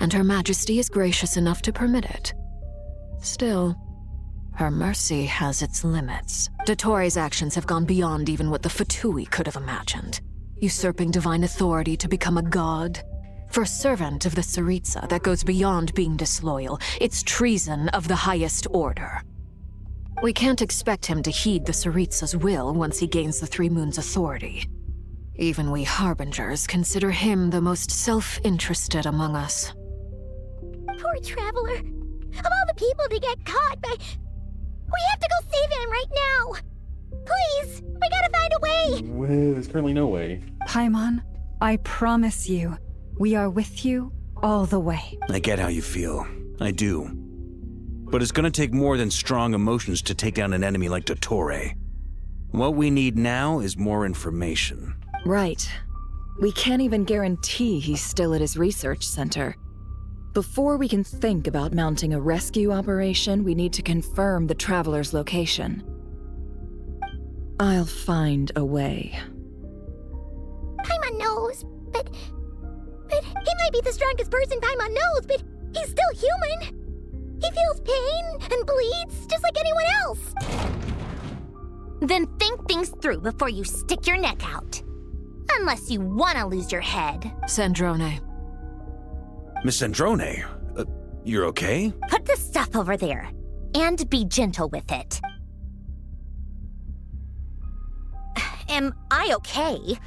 And Her Majesty is gracious enough to permit it. Still, her mercy has its limits. Dottore's actions have gone beyond even what the Fatui could have imagined. Usurping divine authority to become a god. For a servant of the Tsaritsa, that goes beyond being disloyal. It's treason of the highest order. We can't expect him to heed the Tsaritsa's will once he gains the 3 moons' authority. Even we Harbingers consider him the most self-interested among us. Poor Traveler. Of all the people to get caught by... We have to go save him right now! Please! We gotta find a way! Well, there's currently no way. Paimon, I promise you, we are with you all the way. I get how you feel. I do. But it's gonna take more than strong emotions to take down an enemy like Dottore. What we need now is more information. Right. We can't even guarantee he's still at his research center. Before we can think about mounting a rescue operation, we need to confirm the Traveler's location. I'll find a way. Paimon knows, but he might be the strongest person Paimon knows, but he's still human. He feels pain and bleeds just like anyone else. Then think things through before you stick your neck out. Unless you want to lose your head. Sandrone. Miss Sandrone, you're okay? Put the stuff over there, and be gentle with it. Am I okay?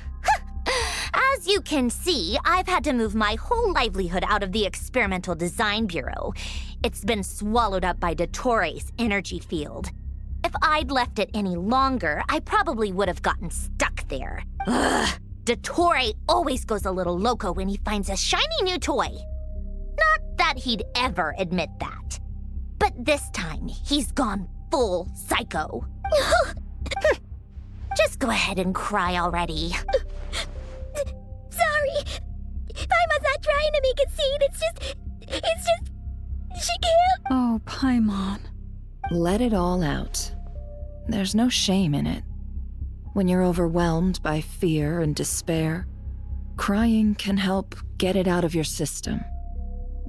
As you can see, I've had to move my whole livelihood out of the Experimental Design Bureau. It's been swallowed up by Dottore's energy field. If I'd left it any longer, I probably would have gotten stuck there. Ugh! Dottore always goes a little loco when he finds a shiny new toy. Not that he'd ever admit that. But this time, he's gone full psycho. Just go ahead and cry already. Sorry. Paimon's not trying to make it seem. It's just, she can't. Oh, Paimon. Let it all out. There's no shame in it. When you're overwhelmed by fear and despair, crying can help get it out of your system.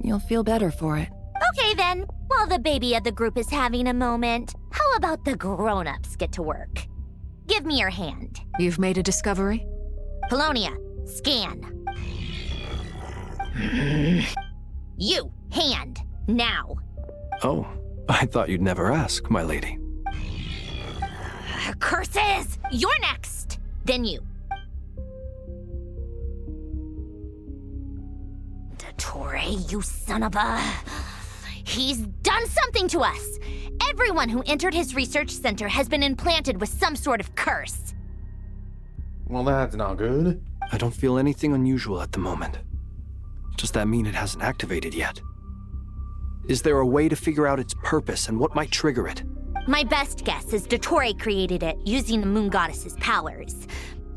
You'll feel better for it. Okay then, while the baby of the group is having a moment, how about the grown-ups get to work? Give me your hand. You've made a discovery? Polonia, scan. You, hand, now. Oh, I thought you'd never ask, my lady. Curses! You're next! Then you. Dottore, you son of a... He's done something to us! Everyone who entered his research center has been implanted with some sort of curse. Well, that's not good. I don't feel anything unusual at the moment. Does that mean it hasn't activated yet? Is there a way to figure out its purpose and what might trigger it? My best guess is Dottore created it using the Moon Goddess's powers.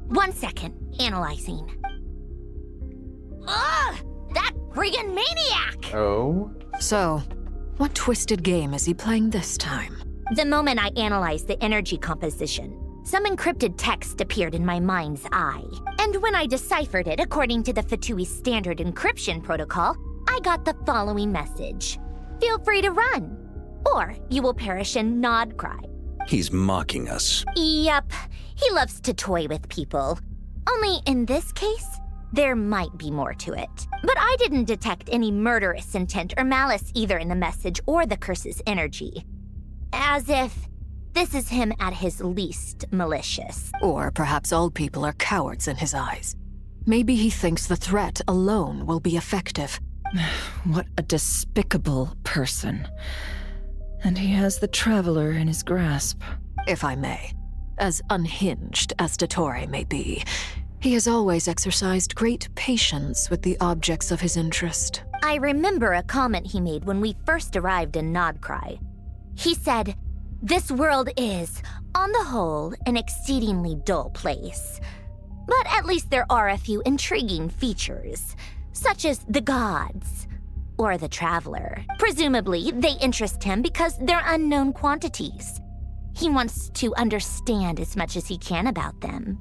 1 second, analyzing. Ugh! That friggin' maniac! Oh? So, what twisted game is he playing this time? The moment I analyzed the energy composition, some encrypted text appeared in my mind's eye. And when I deciphered it according to the Fatui standard encryption protocol, I got the following message. Feel free to run, or you will perish in nod cry. He's mocking us. Yep, he loves to toy with people. Only in this case, there might be more to it. But I didn't detect any murderous intent or malice either in the message or the curse's energy. As if this is him at his least malicious. Or perhaps all people are cowards in his eyes. Maybe he thinks the threat alone will be effective. What a despicable person. And he has the Traveler in his grasp, if I may. As unhinged as Dottore may be, he has always exercised great patience with the objects of his interest. I remember a comment he made when we first arrived in Nodcry. He said, "This world is, on the whole, an exceedingly dull place. But at least there are a few intriguing features, such as the gods, or the Traveler. Presumably, they interest him because they're unknown quantities. He wants to understand as much as he can about them."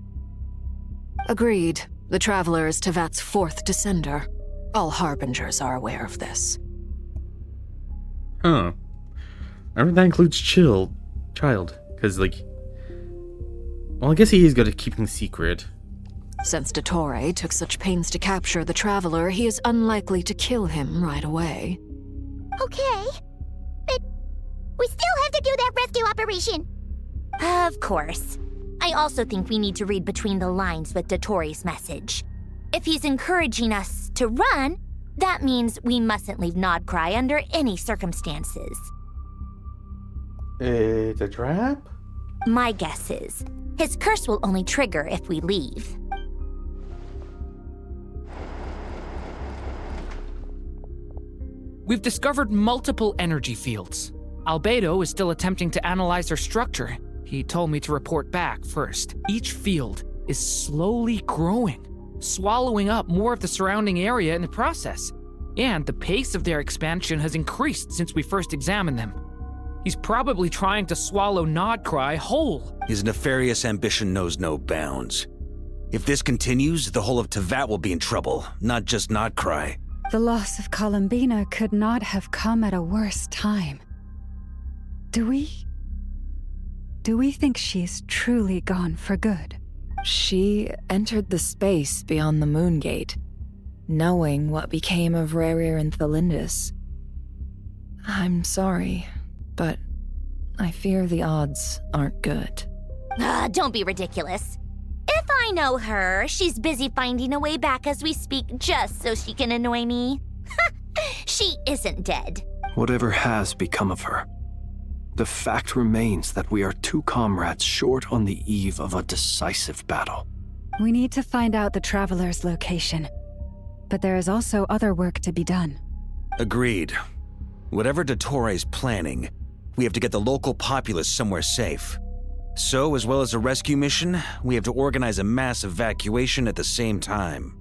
Agreed. The Traveler is Tevat's 4th descender. All Harbingers are aware of this. Huh. I wonder if that includes child. Because, like... Well, I guess he is good at keeping secret. Since Dottore took such pains to capture the Traveler, he is unlikely to kill him right away. Okay. But we still have to do that rescue operation. Of course. I also think we need to read between the lines with Dottore's message. If he's encouraging us to run, that means we mustn't leave Nodcry under any circumstances. It's a trap? My guess is, his curse will only trigger if we leave. We've discovered multiple energy fields. Albedo is still attempting to analyze their structure. He told me to report back first. Each field is slowly growing, swallowing up more of the surrounding area in the process. And the pace of their expansion has increased since we first examined them. He's probably trying to swallow Nodcry whole. His nefarious ambition knows no bounds. If this continues, the whole of Tevat will be in trouble, not just Nodcry. The loss of Columbina could not have come at a worse time. Do we think she's truly gone for good? She entered the space beyond the Moon Gate, knowing what became of Rerir and Thalindus. I'm sorry, but I fear the odds aren't good. Don't be ridiculous. If I know her, she's busy finding a way back as we speak just so she can annoy me. She isn't dead. Whatever has become of her, the fact remains that we are 2 comrades short on the eve of a decisive battle. We need to find out the Traveler's location. But there is also other work to be done. Agreed. Whatever Dottore's planning, We have to get the local populace somewhere safe. So, as well as a rescue mission, we have to organize a mass evacuation at the same time.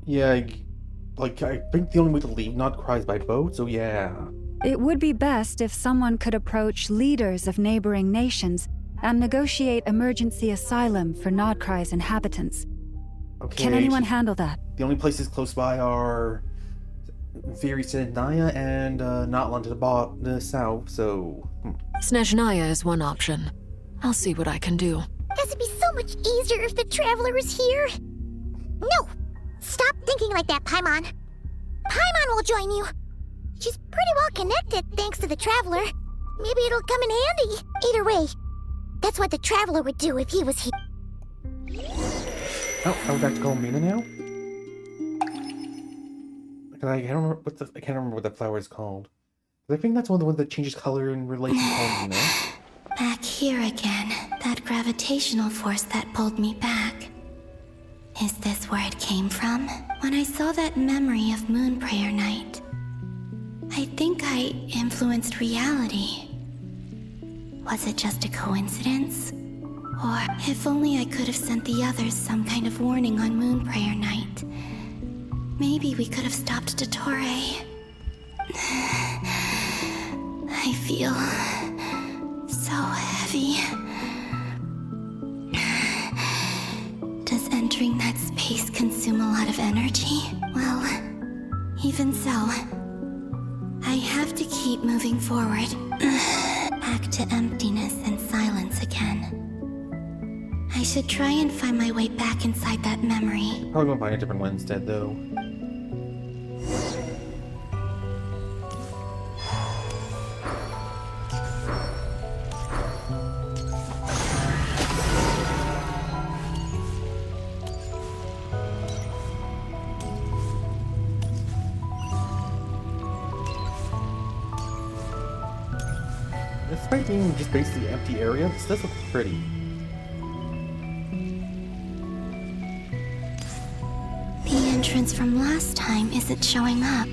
Yeah, I think the only way to leave Notcry is by boat, so yeah. It would be best if someone could approach leaders of neighboring nations and negotiate emergency asylum for Nodcry's inhabitants. Okay. Can anyone handle that? The only places close by are Snezhnaya and Notland to the south, so... Snezhnaya is one option. I'll see what I can do. This would be so much easier if the Traveler was here. No! Stop thinking like that, Paimon. Paimon will join you. She's pretty well connected thanks to the Traveler. Maybe it'll come in handy. Either way, that's what the Traveler would do if he was here. Oh, are we back to Columbina now? I can't remember what the flower is called. I think that's one of the ones that changes color in relation to Columbina. Back here again. That gravitational force that pulled me back. Is this where it came from? When I saw that memory of Moon Prayer Night, I think I influenced reality. Was it just a coincidence? Or if only I could have sent the others some kind of warning on Moon Prayer Night. Maybe we could have stopped Dottore. I feel so heavy. Does entering that space consume a lot of energy? Well, even so, I have to keep moving forward. Back to emptiness and silence again. I should try and find my way back inside that memory. Probably gonna find a different one instead, though. Despite being just basically an empty area, this does look pretty. The entrance from last time isn't showing up.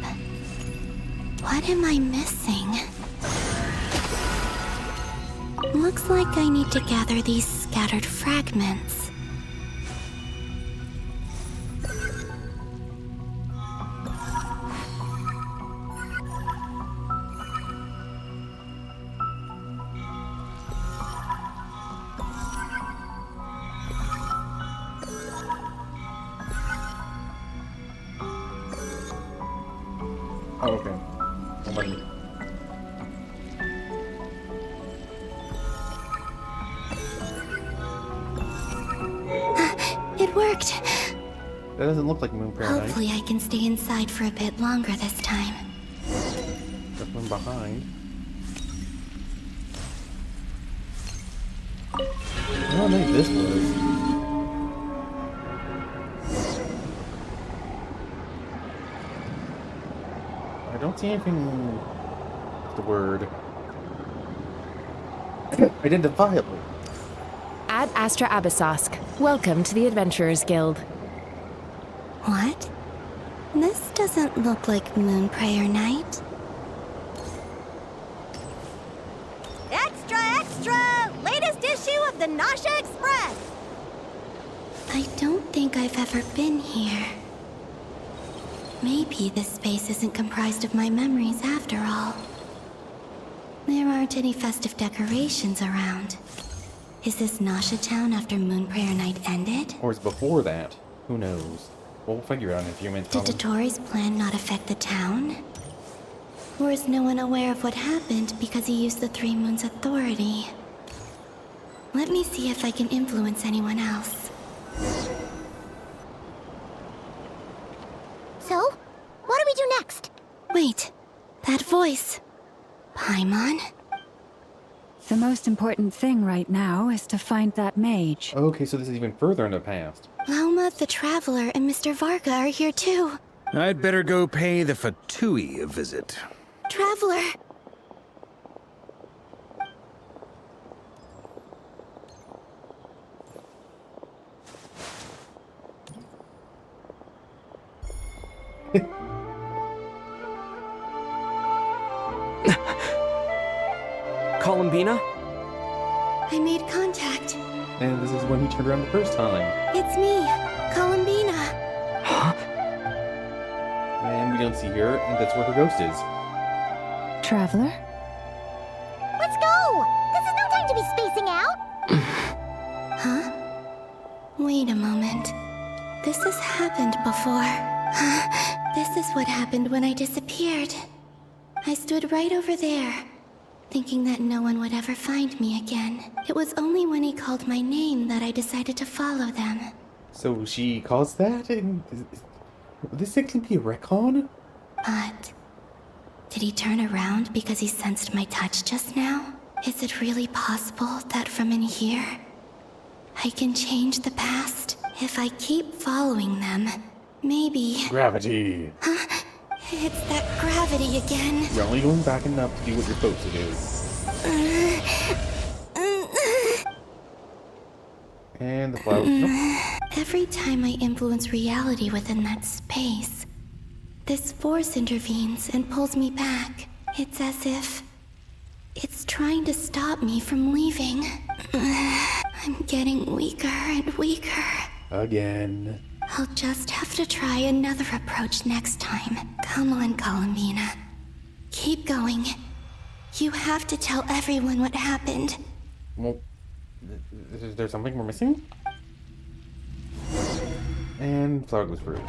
What am I missing? Looks like I need to gather these scattered fragments. Oh, okay. Nobody. It worked! That doesn't look like Moon Paradise. Hopefully I can stay inside for a bit longer this time. There's one behind. I don't know how many this was. I don't see anything with the word identifiable. Ad Astra Abyssosk. Welcome to the Adventurers Guild. What? This doesn't look like Moon Prayer Night. Extra, extra! Latest issue of the Nasha Express! I don't think I've ever been here. Maybe this space isn't comprised of my memories after all. There aren't any festive decorations around. Is this Nasha Town after Moon Prayer Night ended? Or is it before that? Who knows? We'll figure it out in a few minutes. Did Dottori's plan not affect the town? Or is no one aware of what happened because he used the Three Moons' authority? Let me see if I can influence anyone else. So, what do we do next? Wait, that voice. Paimon? The most important thing right now is to find that mage. Okay, so this is even further in the past. Lauma, the Traveler, and Mr. Varga are here too. I'd better go pay the Fatui a visit. Traveler! Columbina? I made contact. And this is when he turned around the first time. It's me, Columbina. And we don't see her, and that's where her ghost is. Traveler? Let's go! This is no time to be spacing out! Huh? Wait a moment. This has happened before. This is what happened when I disappeared. I stood right over there, thinking that no one would ever find me again. It was only when he called my name that I decided to follow them. So she calls that? And would this actually be a retcon? But did he turn around because he sensed my touch just now? Is it really possible that from in here, I can change the past? If I keep following them, maybe... Gravity. It's that gravity again. You're only going back enough to do what you're supposed to do. And the flower. Nope. Every time I influence reality within that space, this force intervenes and pulls me back. It's as if it's trying to stop me from leaving. I'm getting weaker and weaker. Again. I'll just have to try another approach next time. Come on, Columbina. Keep going. You have to tell everyone what happened. Well, is there something we're missing? And flower goes through.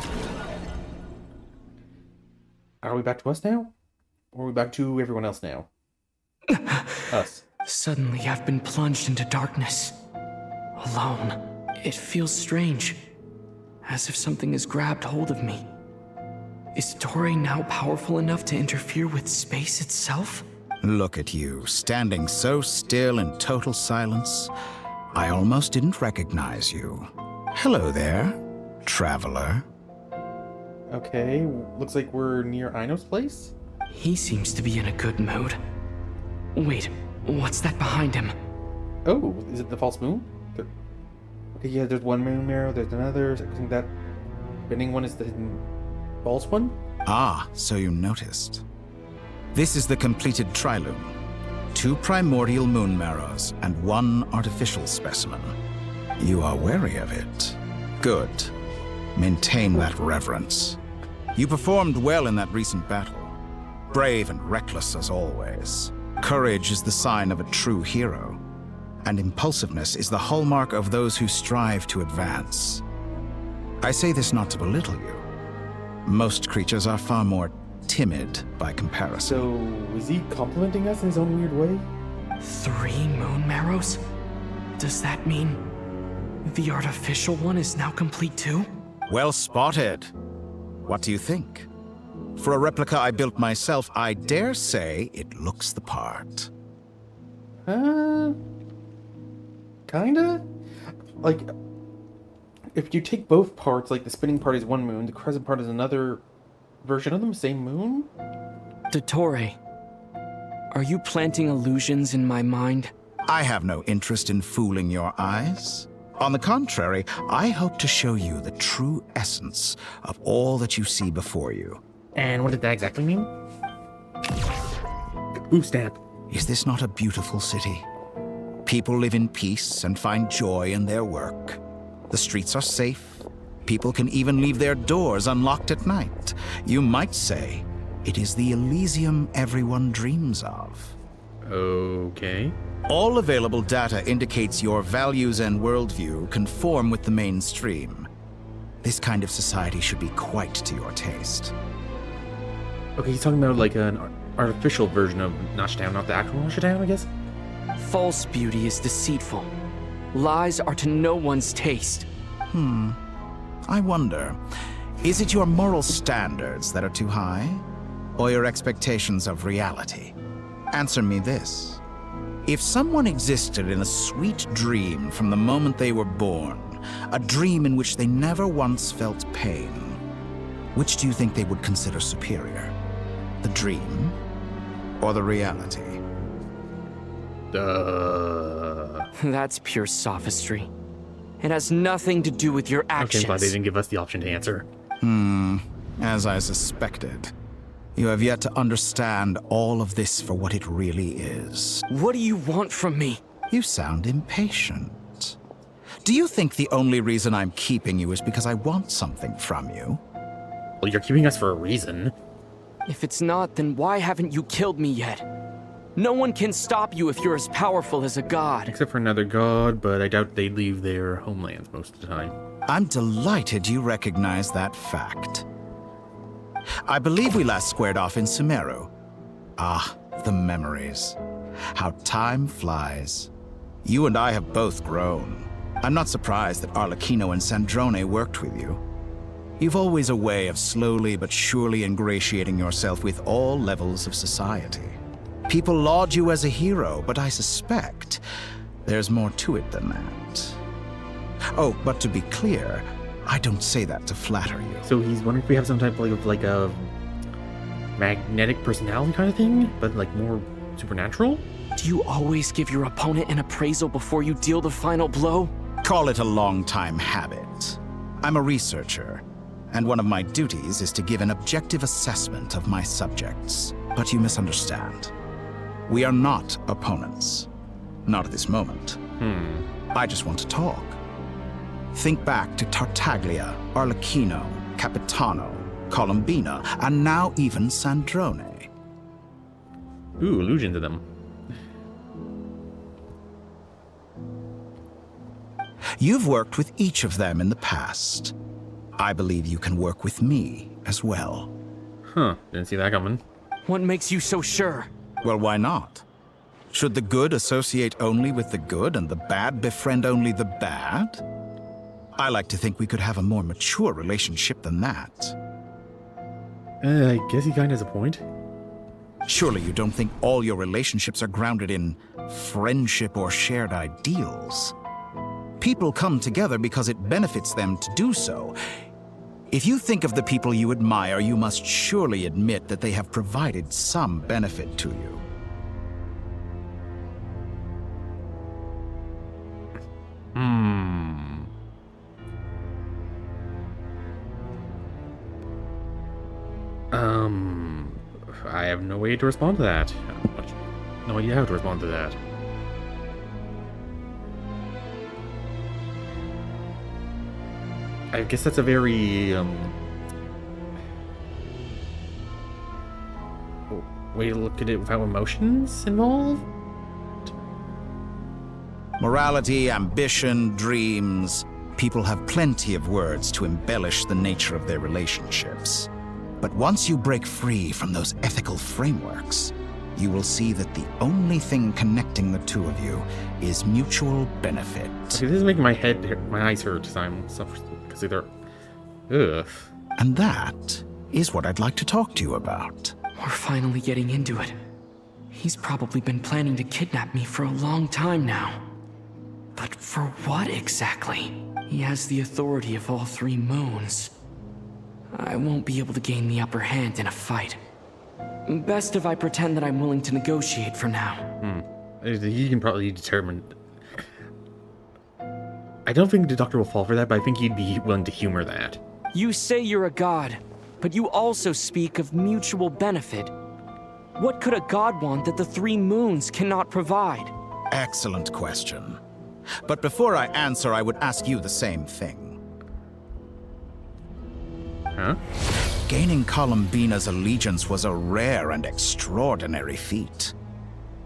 Are we back to us now? Or are we back to everyone else now? Us. Suddenly, I've been plunged into darkness. Alone. It feels strange. As if something has grabbed hold of me. Is Torre now powerful enough to interfere with space itself? Look at you, standing so still in total silence. I almost didn't recognize you. Hello there, traveler. Okay, looks like we're near Ino's place? He seems to be in a good mood. Wait, what's that behind him? Oh, is it the false moon? Okay, yeah, there's one moon marrow, there's another. I think that spinning one is the false one? Ah, so you noticed. This is the completed triloom. 2 primordial moon marrows and 1 artificial specimen. You are wary of it. Good. Maintain that reverence. You performed well in that recent battle. Brave and reckless as always. Courage is the sign of a true hero. And impulsiveness is the hallmark of those who strive to advance. I say this not to belittle you. Most creatures are far more timid by comparison. So, is he complimenting us in his own weird way? 3 moon marrows? Does that mean the artificial one is now complete too? Well spotted. What do you think? For a replica I built myself, I dare say it looks the part. Kinda? Like, if you take both parts, like the spinning part is one moon, the crescent part is another version of them, same moon? Dottore, are you planting illusions in my mind? I have no interest in fooling your eyes. On the contrary, I hope to show you the true essence of all that you see before you. And what did that exactly mean? Ooh, snap. Is this not a beautiful city? People live in peace and find joy in their work. The streets are safe. People can even leave their doors unlocked at night. You might say it is the Elysium everyone dreams of. Okay. All available data indicates your values and worldview conform with the mainstream. This kind of society should be quite to your taste. Okay, he's talking about like an artificial version of Noshtown, not the actual Noshtown, I guess? False beauty is deceitful. Lies are to no one's taste. I wonder, is it your moral standards that are too high? Or your expectations of reality? Answer me this. If someone existed in a sweet dream from the moment they were born, a dream in which they never once felt pain, which do you think they would consider superior? The dream or the reality? That's pure sophistry. It has nothing to do with your actions. Okay, I'm glad they didn't give us the option to answer. As I suspected. You have yet to understand all of this for what it really is. What do you want from me? You sound impatient. Do you think the only reason I'm keeping you is because I want something from you? Well, you're keeping us for a reason. If it's not, then why haven't you killed me yet? No one can stop you if you're as powerful as a god. Except for another god, but I doubt they'd leave their homelands most of the time. I'm delighted you recognize that fact. I believe we last squared off in Sumeru. Ah, the memories. How time flies. You and I have both grown. I'm not surprised that Arlecchino and Sandrone worked with you. You've always a way of slowly but surely ingratiating yourself with all levels of society. People laud you as a hero, but I suspect there's more to it than that. Oh, but to be clear, I don't say that to flatter you. So he's wondering if we have some type of like a magnetic personality kind of thing, but like more supernatural? Do you always give your opponent an appraisal before you deal the final blow? Call it a long-time habit. I'm a researcher, and one of my duties is to give an objective assessment of my subjects. But you misunderstand. We are not opponents. Not at this moment. I just want to talk. Think back to Tartaglia, Arlecchino, Capitano, Columbina, and now even Sandrone. Ooh, allusion to them. You've worked with each of them in the past. I believe you can work with me as well. Huh, didn't see that coming. What makes you so sure? Well, why not? Should the good associate only with the good and the bad befriend only the bad? I like to think we could have a more mature relationship than that. I guess he kind of has a point. Surely you don't think all your relationships are grounded in friendship or shared ideals. People come together because it benefits them to do so. If you think of the people you admire, you must surely admit that they have provided some benefit to you. I have no way to respond to that. No idea how to respond to that. I guess that's a very, way to look at it without emotions involved? Morality, ambition, dreams. People have plenty of words to embellish the nature of their relationships. But once you break free from those ethical frameworks, you will see that the only thing connecting the two of you is mutual benefit. Okay, this is making my eyes hurt as I'm suffering because they're, ugh. And that is what I'd like to talk to you about. We're finally getting into it. He's probably been planning to kidnap me for a long time now. But for what exactly? He has the authority of all three moons. I won't be able to gain the upper hand in a fight. Best if I pretend that I'm willing to negotiate for now. He can probably determine. I don't think the doctor will fall for that, but I think he'd be willing to humor that. You say you're a god, but you also speak of mutual benefit. What could a god want that the three moons cannot provide? Excellent question. But before I answer, I would ask you the same thing. Huh? Gaining Columbina's allegiance was a rare and extraordinary feat.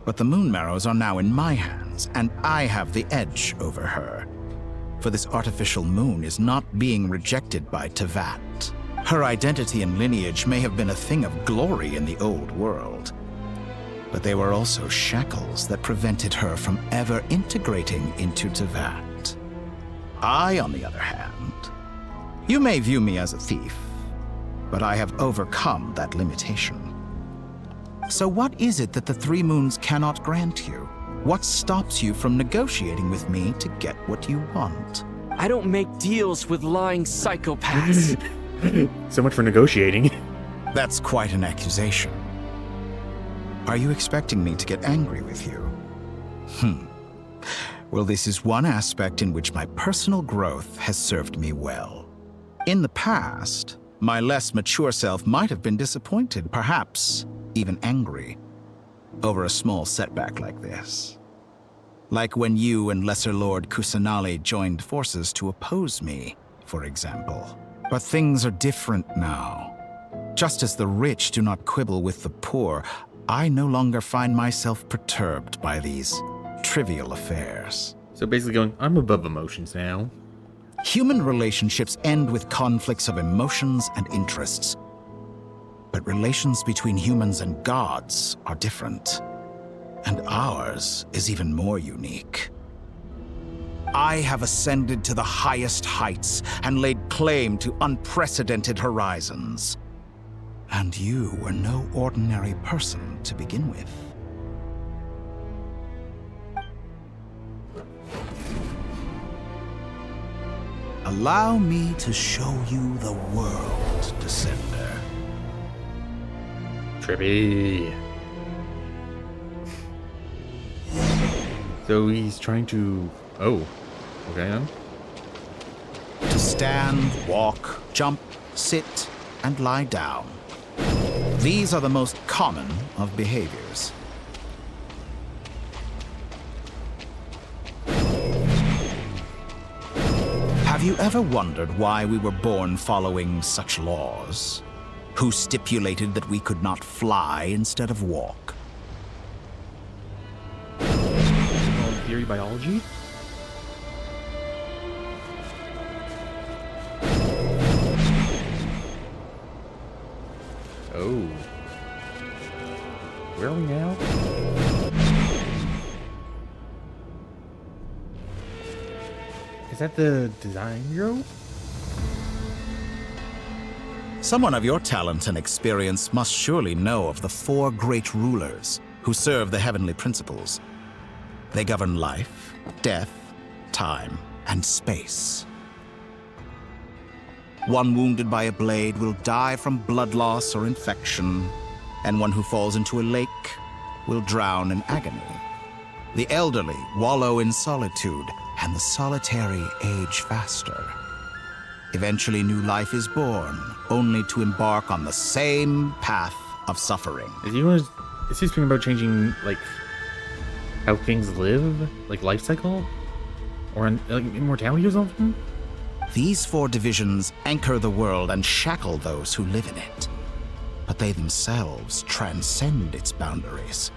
But the Moon Marrows are now in my hands, and I have the edge over her. For this artificial moon is not being rejected by Tevat. Her identity and lineage may have been a thing of glory in the old world, but they were also shackles that prevented her from ever integrating into Tevat. I, on the other hand, you may view me as a thief, but I have overcome that limitation. So what is it that the Three Moons cannot grant you? What stops you from negotiating with me to get what you want? I don't make deals with lying psychopaths. So much for negotiating. That's quite an accusation. Are you expecting me to get angry with you? Well, this is one aspect in which my personal growth has served me well. In the past, My less mature self might have been disappointed, perhaps even angry, over a small setback like this. Like when you and Lesser Lord Kusanali joined forces to oppose me, for example. But things are different now. Just as the rich do not quibble with the poor, I no longer find myself perturbed by these trivial affairs. So basically going, I'm above emotions now. Human relationships end with conflicts of emotions and interests. But relations between humans and gods are different. And ours is even more unique. I have ascended to the highest heights and laid claim to unprecedented horizons. And you were no ordinary person to begin with. Allow me to show you the world, Descender. Trippy. So he's trying to... Oh. Okay, then. To stand, walk, jump, sit, and lie down. These are the most common of behaviors. Have you ever wondered why we were born following such laws? Who stipulated that we could not fly instead of walk? Theory biology? Oh. Where are we now? Is that the design bureau? Someone of your talent and experience must surely know of the 4 great rulers who serve the heavenly principles. They govern life, death, time, and space. One wounded by a blade will die from blood loss or infection, and one who falls into a lake will drown in agony. The elderly wallow in solitude, and the solitary age faster. Eventually, new life is born, only to embark on the same path of suffering. Is he speaking about changing, like, how things live? Like, life cycle? Or, like, immortality or something? These 4 divisions anchor the world and shackle those who live in it. But they themselves transcend its boundaries,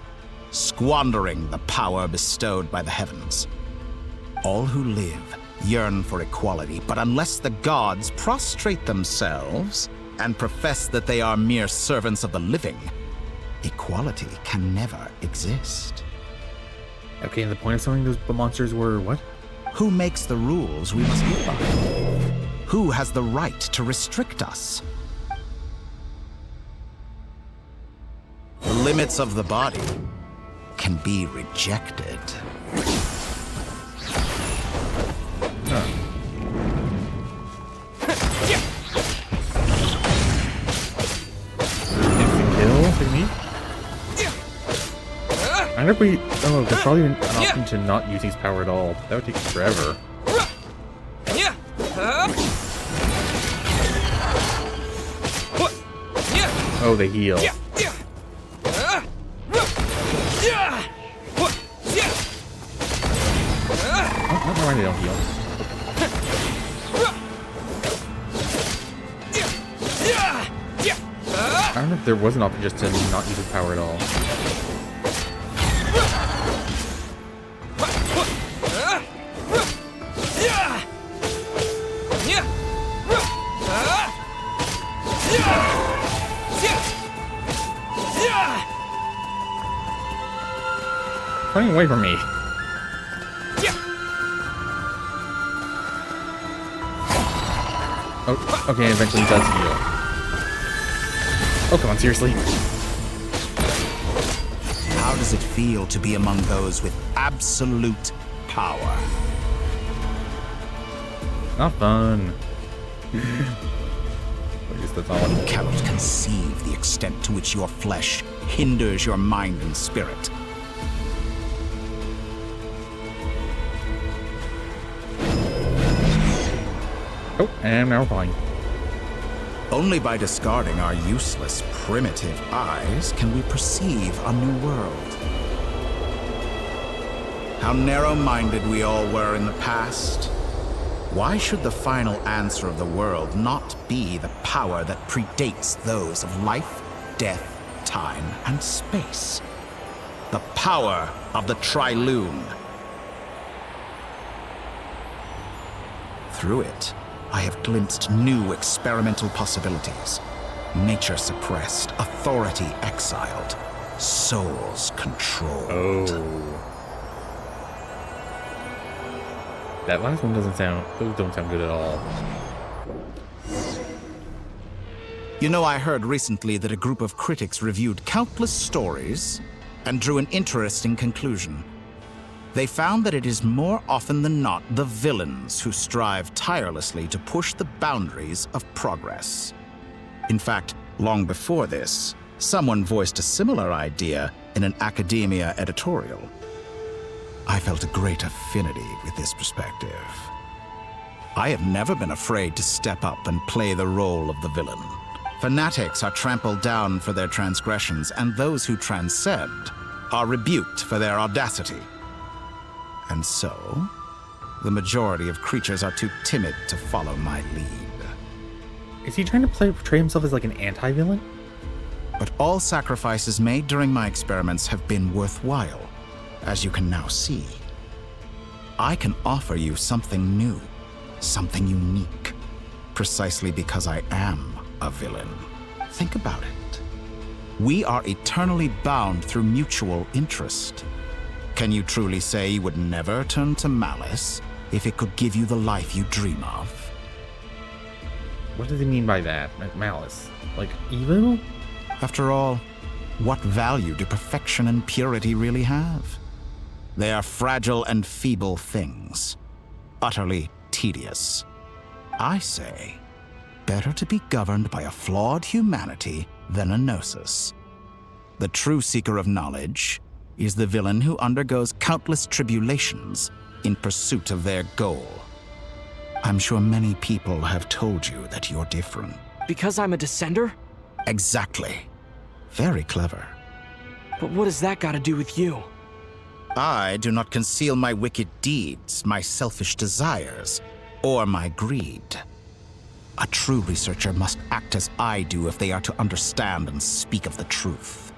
squandering the power bestowed by the heavens. All who live yearn for equality, but unless the gods prostrate themselves and profess that they are mere servants of the living, equality can never exist. Okay, and the point of something those monsters were what? Who makes the rules we must live by? Who has the right to restrict us? The limits of the body can be rejected. I wonder if we... Oh, there's probably an option to not use his power at all. That would take forever. Oh, they heal. Oh, never mind, they don't heal. I don't know if there was an option just to not use his power at all. Running away from me. Oh, okay, eventually he does heal. Oh, come on, seriously? How does it feel to be among those with absolute power? Not fun. I guess that's all. You cannot conceive the extent to which your flesh hinders your mind and spirit. Oh, and now we're flying. Only by discarding our useless, primitive eyes can we perceive a new world. How narrow-minded we all were in the past. Why should the final answer of the world not be the power that predates those of life, death, time, and space? The power of the Trilune. Through it, I have glimpsed new experimental possibilities. Nature suppressed, authority exiled, souls controlled. Oh. That last one those don't sound good at all. You know, I heard recently that a group of critics reviewed countless stories and drew an interesting conclusion. They found that it is more often than not the villains who strive tirelessly to push the boundaries of progress. In fact, long before this, someone voiced a similar idea in an academia editorial. I felt a great affinity with this perspective. I have never been afraid to step up and play the role of the villain. Fanatics are trampled down for their transgressions, and those who transcend are rebuked for their audacity. And so, the majority of creatures are too timid to follow my lead. Is he trying to portray himself as like an anti-villain? But all sacrifices made during my experiments have been worthwhile, as you can now see. I can offer you something new, something unique, precisely because I am a villain. Think about it. We are eternally bound through mutual interest. Can you truly say you would never turn to malice if it could give you the life you dream of? What does he mean by that? Like malice? Like evil? After all, what value do perfection and purity really have? They are fragile and feeble things, utterly tedious. I say, better to be governed by a flawed humanity than a gnosis. The true seeker of knowledge is the villain who undergoes countless tribulations in pursuit of their goal. I'm sure many people have told you that you're different. Because I'm a descender? Exactly. Very clever. But what does that got to do with you? I do not conceal my wicked deeds, my selfish desires, or my greed. A true researcher must act as I do if they are to understand and speak of the truth.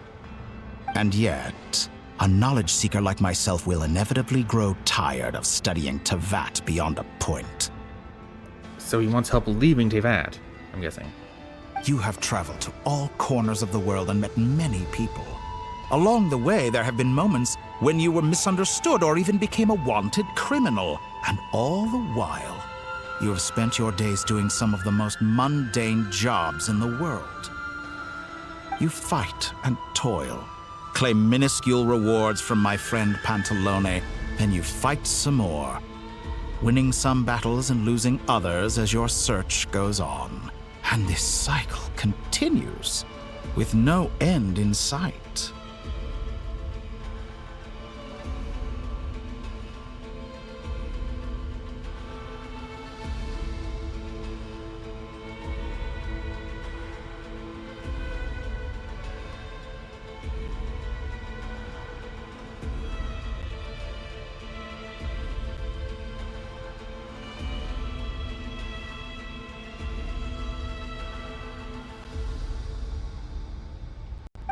And yet, a knowledge seeker like myself will inevitably grow tired of studying Tevat beyond a point. So he wants help leaving Tevat, I'm guessing. You have traveled to all corners of the world and met many people. Along the way, there have been moments when you were misunderstood or even became a wanted criminal. And all the while, you have spent your days doing some of the most mundane jobs in the world. You fight and toil, claim minuscule rewards from my friend Pantalone, then you fight some more, winning some battles and losing others as your search goes on. And this cycle continues, with no end in sight.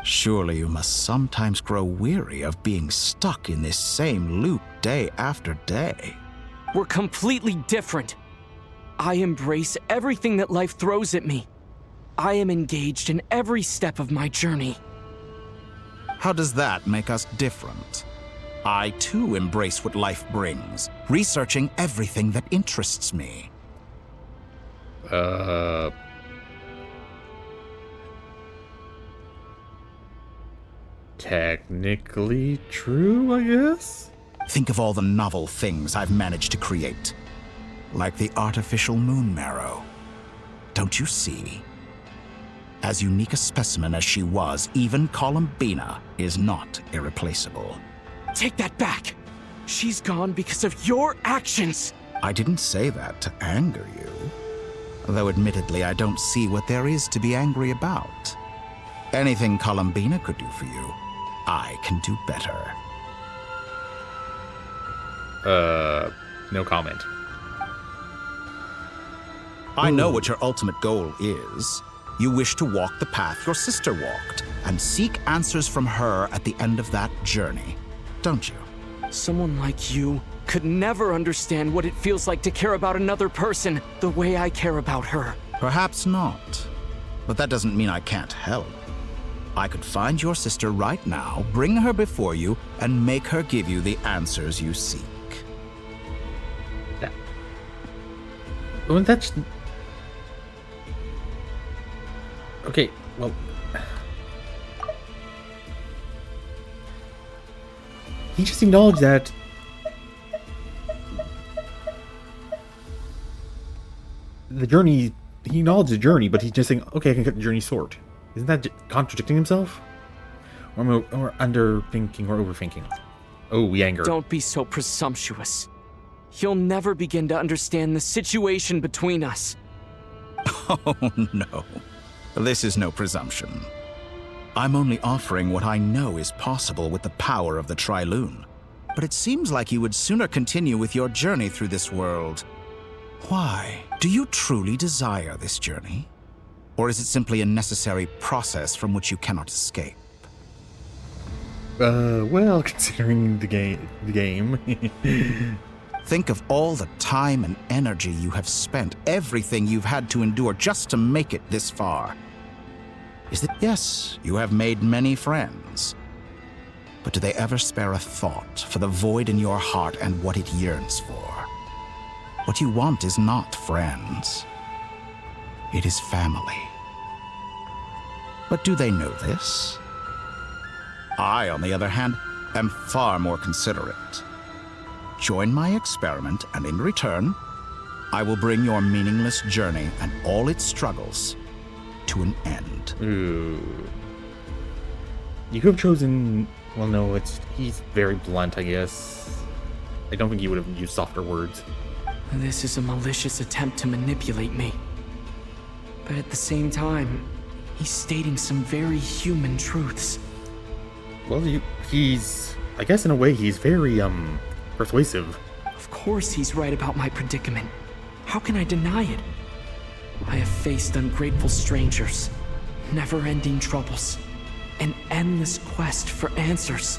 Surely you must sometimes grow weary of being stuck in this same loop day after day. We're completely different. I embrace everything that life throws at me. I am engaged in every step of my journey. How does that make us different? I too embrace what life brings, researching everything that interests me. Technically true, I guess? Think of all the novel things I've managed to create. Like the artificial moon marrow. Don't you see? As unique a specimen as she was, even Columbina is not irreplaceable. Take that back! She's gone because of your actions! I didn't say that to anger you. Though admittedly, I don't see what there is to be angry about. Anything Columbina could do for you, I can do better. No comment. I know what your ultimate goal is. You wish to walk the path your sister walked, and seek answers from her at the end of that journey, don't you? Someone like you could never understand what it feels like to care about another person the way I care about her. Perhaps not. But that doesn't mean I can't help. I could find your sister right now, bring her before you, and make her give you the answers you seek. Well, that's... Okay, well... He just acknowledged that... The journey... He acknowledged the journey, but he's just saying, okay, I can cut the journey short. Isn't that contradicting himself? Or underthinking or overthinking? Oh, we anger. Don't be so presumptuous. You'll never begin to understand the situation between us. Oh, no. This is no presumption. I'm only offering what I know is possible with the power of the Trilune. But it seems like you would sooner continue with your journey through this world. Why? Do you truly desire this journey? Or is it simply a necessary process from which you cannot escape? Well, considering the game. Think of all the time and energy you have spent, everything you've had to endure just to make it this far. Is it? Yes, you have made many friends. But do they ever spare a thought for the void in your heart and what it yearns for? What you want is not friends. It is family. But do they know this? I, on the other hand, am far more considerate. Join my experiment, and in return, I will bring your meaningless journey and all its struggles to an end. Ooh. You could have chosen... Well, no, he's very blunt, I guess. I don't think you would have used softer words. This is a malicious attempt to manipulate me. But at the same time, he's stating some very human truths. Well, he's... I guess in a way, he's very, persuasive. Of course he's right about my predicament. How can I deny it? I have faced ungrateful strangers, never-ending troubles, an endless quest for answers.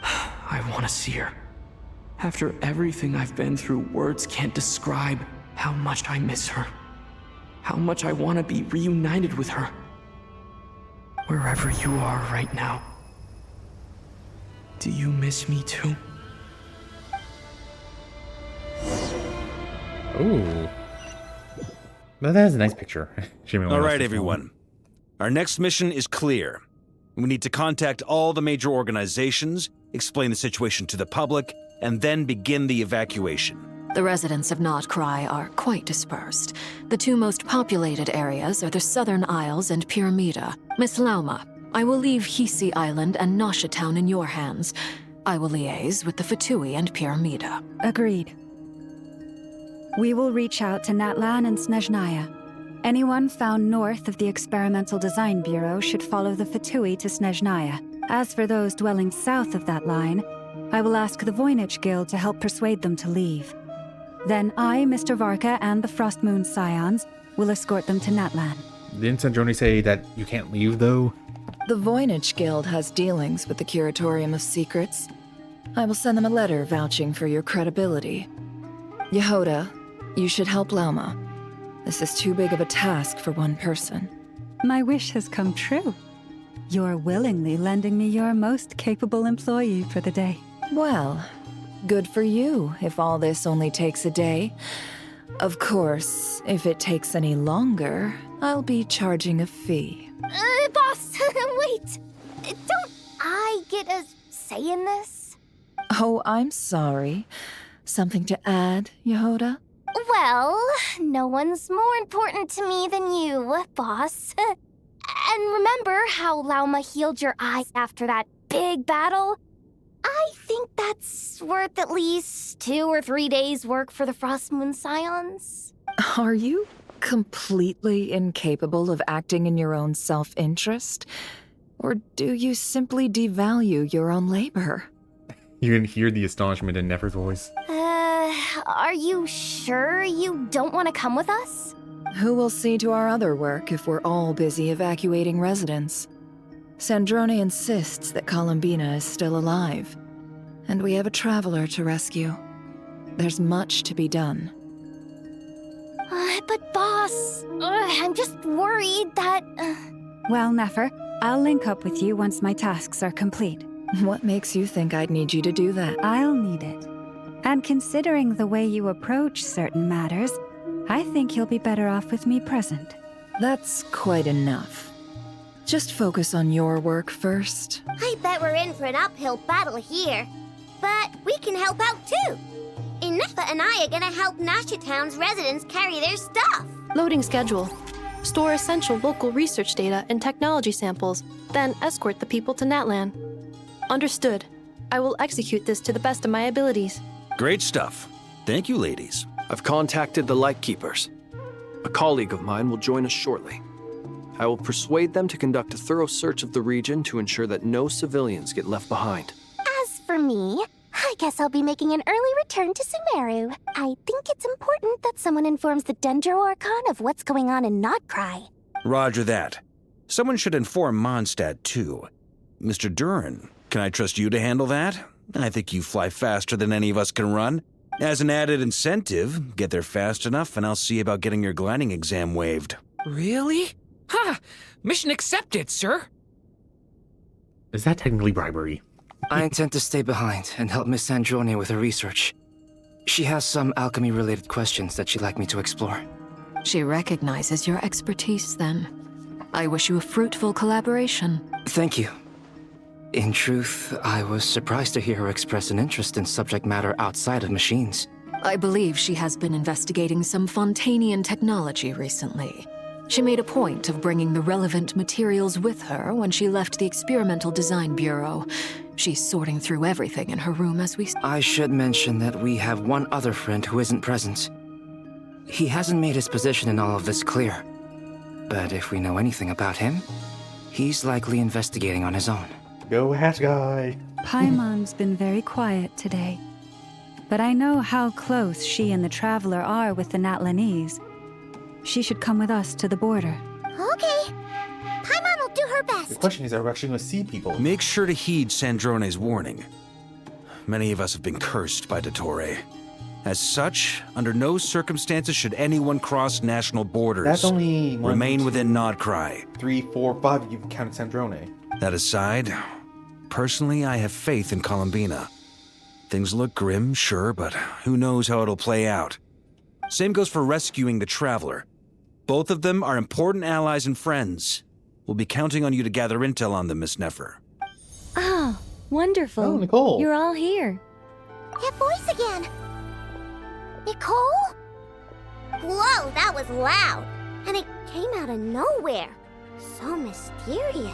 I want to see her. After everything I've been through, words can't describe how much I miss her. How much I want to be reunited with her. Wherever you are right now. Do you miss me too? Ooh. Well, that is a nice picture. All right, everyone. Our next mission is clear. We need to contact all the major organizations, explain the situation to the public, and then begin the evacuation. The residents of Not Cry are quite dispersed. The two most populated areas are the Southern Isles and Pyramida. Miss Lauma, I will leave Hisi Island and Nosha Town in your hands. I will liaise with the Fatui and Pyramida. Agreed. We will reach out to Natlan and Snezhnaya. Anyone found north of the Experimental Design Bureau should follow the Fatui to Snezhnaya. As for those dwelling south of that line, I will ask the Voynich Guild to help persuade them to leave. Then I, Mr. Varka, and the Frostmoon Scions will escort them to Natlan. Didn't Sanjoni say that you can't leave, though? The Voynich Guild has dealings with the Curatorium of Secrets. I will send them a letter vouching for your credibility. Yehoda, you should help Lauma. This is too big of a task for one person. My wish has come true. You're willingly lending me your most capable employee for the day. Well, good for you if all this only takes a day. Of course, if it takes any longer, I'll be charging a fee. Boss, wait! Don't I get a say in this? Oh, I'm sorry. Something to add, Yehoda? Well, no one's more important to me than you, boss. And remember how Lauma healed your eyes after that big battle? I think that's worth at least 2 or 3 days' work for the Frost Moon Scions. Are you completely incapable of acting in your own self-interest? Or do you simply devalue your own labor? You can hear the astonishment in Nefer's voice. Are you sure you don't want to come with us? Who will see to our other work if we're all busy evacuating residents? Sandrone insists that Columbina is still alive, and we have a traveler to rescue. There's much to be done. But boss, I'm just worried that... Well, Nefer, I'll link up with you once my tasks are complete. What makes you think I'd need you to do that? I'll need it. And considering the way you approach certain matters, I think you'll be better off with me present. That's quite enough. Just focus on your work first. I bet we're in for an uphill battle here. But we can help out too. Inefa and I are gonna help Nasha Town's residents carry their stuff. Loading schedule. Store essential local research data and technology samples, then escort the people to Natlan. Understood. I will execute this to the best of my abilities. Great stuff. Thank you, ladies. I've contacted the Lightkeepers. A colleague of mine will join us shortly. I will persuade them to conduct a thorough search of the region to ensure that no civilians get left behind. As for me, I guess I'll be making an early return to Sumeru. I think it's important that someone informs the Dendro Archon of what's going on in Notcry. Roger that. Someone should inform Mondstadt, too. Mr. Duran, can I trust you to handle that? I think you fly faster than any of us can run. As an added incentive, get there fast enough and I'll see about getting your gliding exam waived. Really? Ha! Mission accepted, sir. Is that technically bribery? I intend to stay behind and help Miss Sandrone with her research. She has some alchemy-related questions that she'd like me to explore. She recognizes your expertise, then. I wish you a fruitful collaboration. Thank you. In truth, I was surprised to hear her express an interest in subject matter outside of machines. I believe she has been investigating some Fontanian technology recently. She made a point of bringing the relevant materials with her when she left the Experimental Design Bureau. She's sorting through everything in her room as we... I should mention that we have one other friend who isn't present. He hasn't made his position in all of this clear. But if we know anything about him, he's likely investigating on his own. Go Hatch Guy! Paimon's been very quiet today. But I know how close she and the Traveler are with the Natlanese. She should come with us to the border. Okay. Paimon will do her best. The question is, are we actually going to see people? Make sure to heed Sandrone's warning. Many of us have been cursed by Dottore. As such, under no circumstances should anyone cross national borders. That's only one, remain within Nodcry. 3, 4, 5 if you count Sandrone. That aside, personally, I have faith in Columbina. Things look grim, sure, but who knows how it'll play out. Same goes for rescuing the Traveler. Both of them are important allies and friends. We'll be counting on you to gather intel on them, Miss Nefer. Oh, wonderful. Oh, Nicole. You're all here. That voice again. Nicole? Whoa, that was loud. And it came out of nowhere. So mysterious.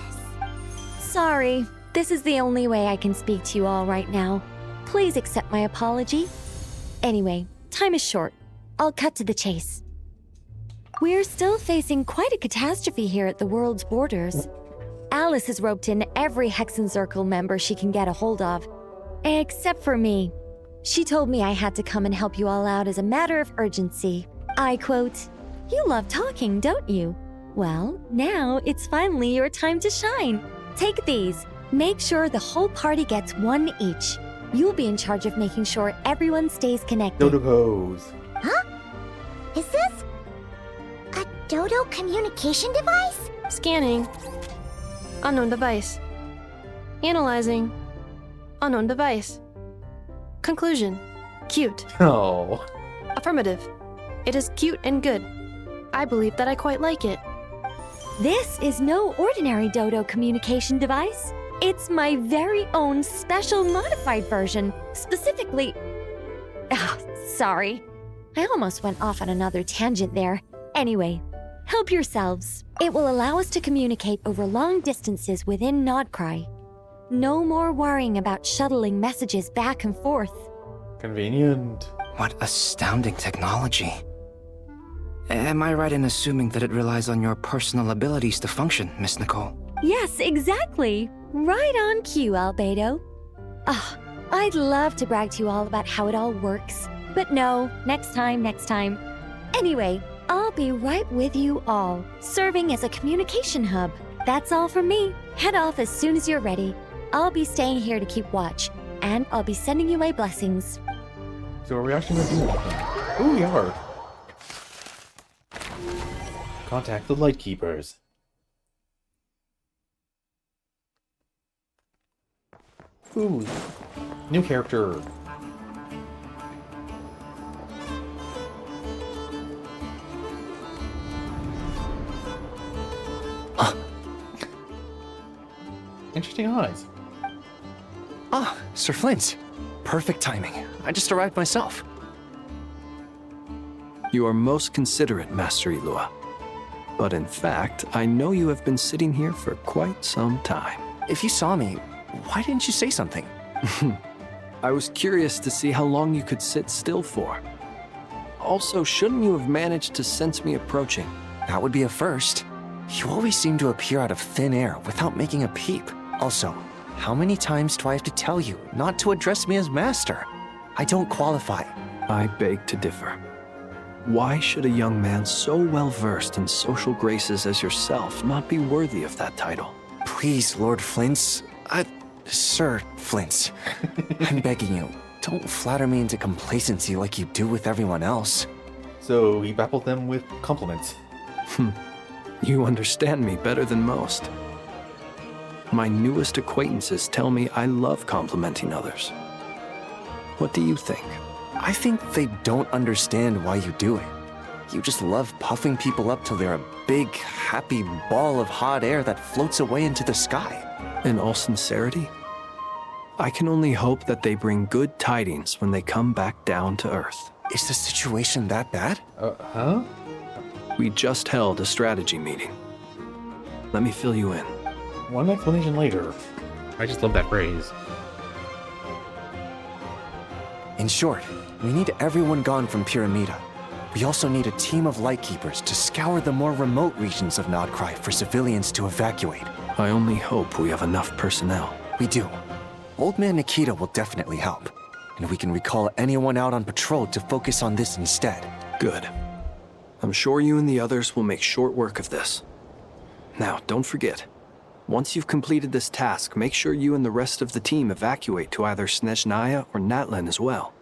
Sorry, this is the only way I can speak to you all right now. Please accept my apology. Anyway, time is short. I'll cut to the chase. We're still facing quite a catastrophe here at the world's borders. Alice has roped in every Hexen Circle member she can get a hold of. Except for me. She told me I had to come and help you all out as a matter of urgency. I quote, "You love talking, don't you? Well, now it's finally your time to shine. Take these. Make sure the whole party gets one each. You'll be in charge of making sure everyone stays connected." Dodo goes. Huh? Is this a Dodo communication device? Scanning. Unknown device. Analyzing. Unknown device. Conclusion. Cute. Oh. Affirmative. It is cute and good. I believe that I quite like it. This is no ordinary Dodo communication device. It's my very own special modified version, specifically... Ah, sorry. I almost went off on another tangent there. Anyway, help yourselves. It will allow us to communicate over long distances within Nodcry. No more worrying about shuttling messages back and forth. Convenient. What astounding technology. Am I right in assuming that it relies on your personal abilities to function, Miss Nicole? Yes, exactly. Right on cue, Albedo. Ah, I'd love to brag to you all about how it all works. But no, next time. Anyway, I'll be right with you all, serving as a communication hub. That's all from me. Head off as soon as you're ready. I'll be staying here to keep watch, and I'll be sending you away blessings. So are we actually going to do anything? Ooh, we are. Contact the Lightkeepers. Ooh, new character. Interesting eyes. Ah, Sir Flint. Perfect timing. I just arrived myself. You are most considerate, Master Ilua. But in fact, I know you have been sitting here for quite some time. If you saw me, why didn't you say something? I was curious to see how long you could sit still for. Also, shouldn't you have managed to sense me approaching? That would be a first. You always seem to appear out of thin air without making a peep. Also, how many times do I have to tell you not to address me as master? I don't qualify. I beg to differ. Why should a young man so well versed in social graces as yourself not be worthy of that title? Please, Lord Flint's. Sir Flint's. I'm begging you, don't flatter me into complacency like you do with everyone else. So he baffled them with compliments. You understand me better than most. My newest acquaintances tell me I love complimenting others. What do you think? I think they don't understand why you do it. You just love puffing people up till they're a big, happy ball of hot air that floats away into the sky. In all sincerity, I can only hope that they bring good tidings when they come back down to Earth. Is the situation that bad? Huh? We just held a strategy meeting. Let me fill you in. One explanation later. I just love that phrase. In short, we need everyone gone from Pyramida. We also need a team of Lightkeepers to scour the more remote regions of Nodcry for civilians to evacuate. I only hope we have enough personnel. We do. Old Man Nikita will definitely help. And we can recall anyone out on patrol to focus on this instead. Good. I'm sure you and the others will make short work of this. Now, don't forget. Once you've completed this task, make sure you and the rest of the team evacuate to either Snezhnaya or Natlan as well.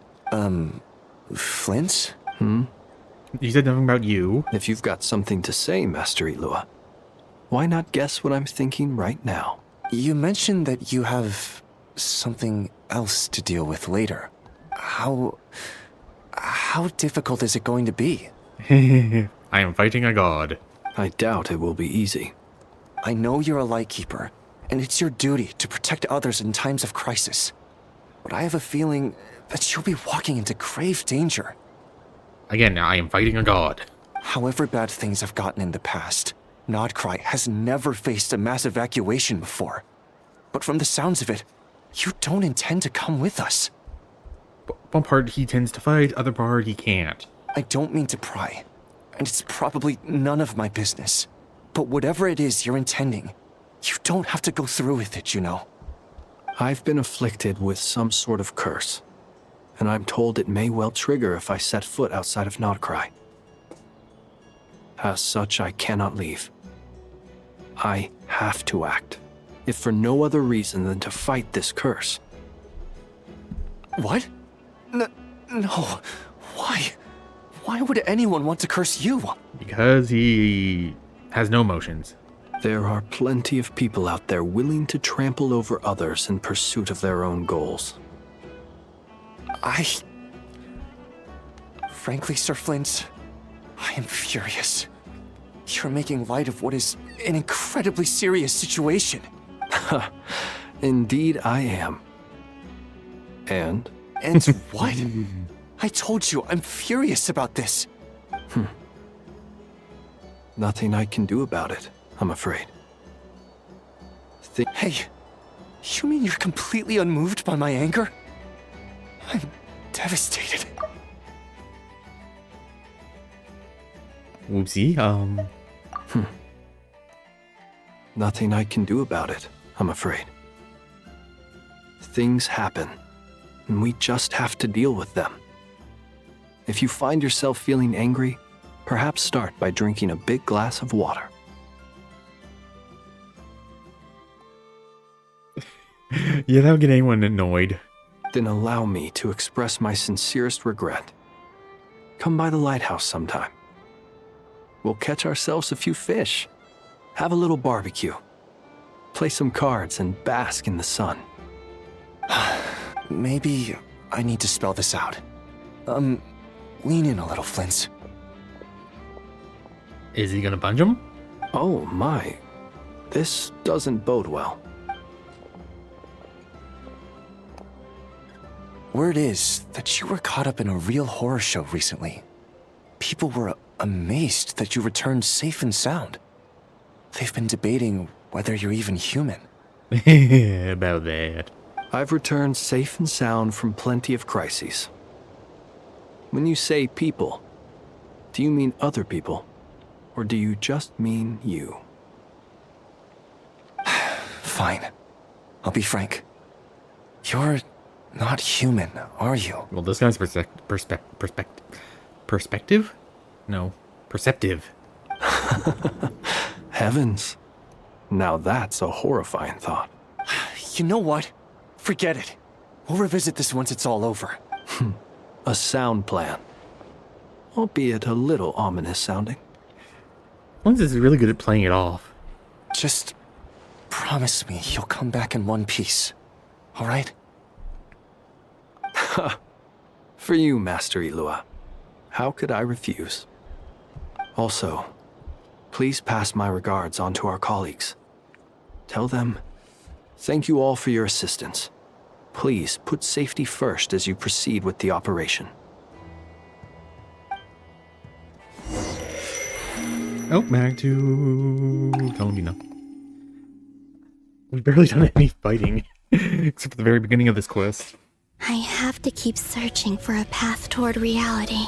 Flint? You said nothing about you. If you've got something to say, Master Ilua, why not guess what I'm thinking right now? You mentioned that you have something else to deal with later. How difficult is it going to be? I am fighting a god. I doubt it will be easy. I know you're a Lightkeeper, and it's your duty to protect others in times of crisis. But I have a feeling that you'll be walking into grave danger. Again, I am fighting a god. However bad things have gotten in the past, Nodcry has never faced a mass evacuation before. But from the sounds of it, you don't intend to come with us. One part he tends to fight, other part he can't. I don't mean to pry, and it's probably none of my business. But whatever it is you're intending, you don't have to go through with it, you know. I've been afflicted with some sort of curse, and I'm told it may well trigger if I set foot outside of Nodcry. As such, I cannot leave. I have to act, if for no other reason than to fight this curse. What? No. Why? Why would anyone want to curse you? Because he has no emotions. There are plenty of people out there willing to trample over others in pursuit of their own goals. Frankly, Sir Flint, I am furious. You're making light of what is an incredibly serious situation. Indeed I am. And? And what? I told you, I'm furious about this. Nothing I can do about it, I'm afraid. Hey, You mean you're completely unmoved by my anger? I'm devastated. Whoopsie, Nothing I can do about it, I'm afraid. Things happen, and we just have to deal with them. If you find yourself feeling angry, perhaps start by drinking a big glass of water. Yeah, that'll get anyone annoyed. Then allow me to express my sincerest regret. Come by the lighthouse sometime. We'll catch ourselves a few fish, have a little barbecue, play some cards, and bask in the sun. Maybe I need to spell this out. Lean in a little, Flint's. Is he gonna punch him? Oh my, this doesn't bode well. Word is that you were caught up in a real horror show recently. People were amazed that you returned safe and sound. They've been debating whether you're even human. About that. I've returned safe and sound from plenty of crises. When you say people, do you mean other people? Or do you just mean you? Fine. I'll be frank. You're not human, are you? Well, this guy's perspective? No, perceptive. Heavens. Now that's a horrifying thought. You know what? Forget it. We'll revisit this once it's all over. A sound plan. Albeit a little ominous sounding. Lens is really good at playing it off. Just promise me you'll come back in one piece, all right? For you, Master Ilua. How could I refuse? Also, please pass my regards on to our colleagues. Tell them, thank you all for your assistance. Please put safety first as you proceed with the operation. Oh, back to Columbina. We've barely done any fighting, except for the very beginning of this quest. I have to keep searching for a path toward reality.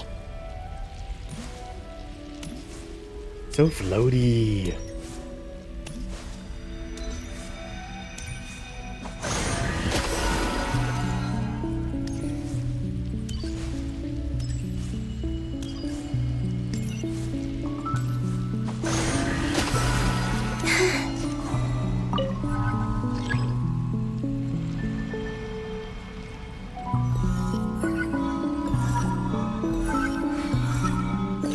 So floaty.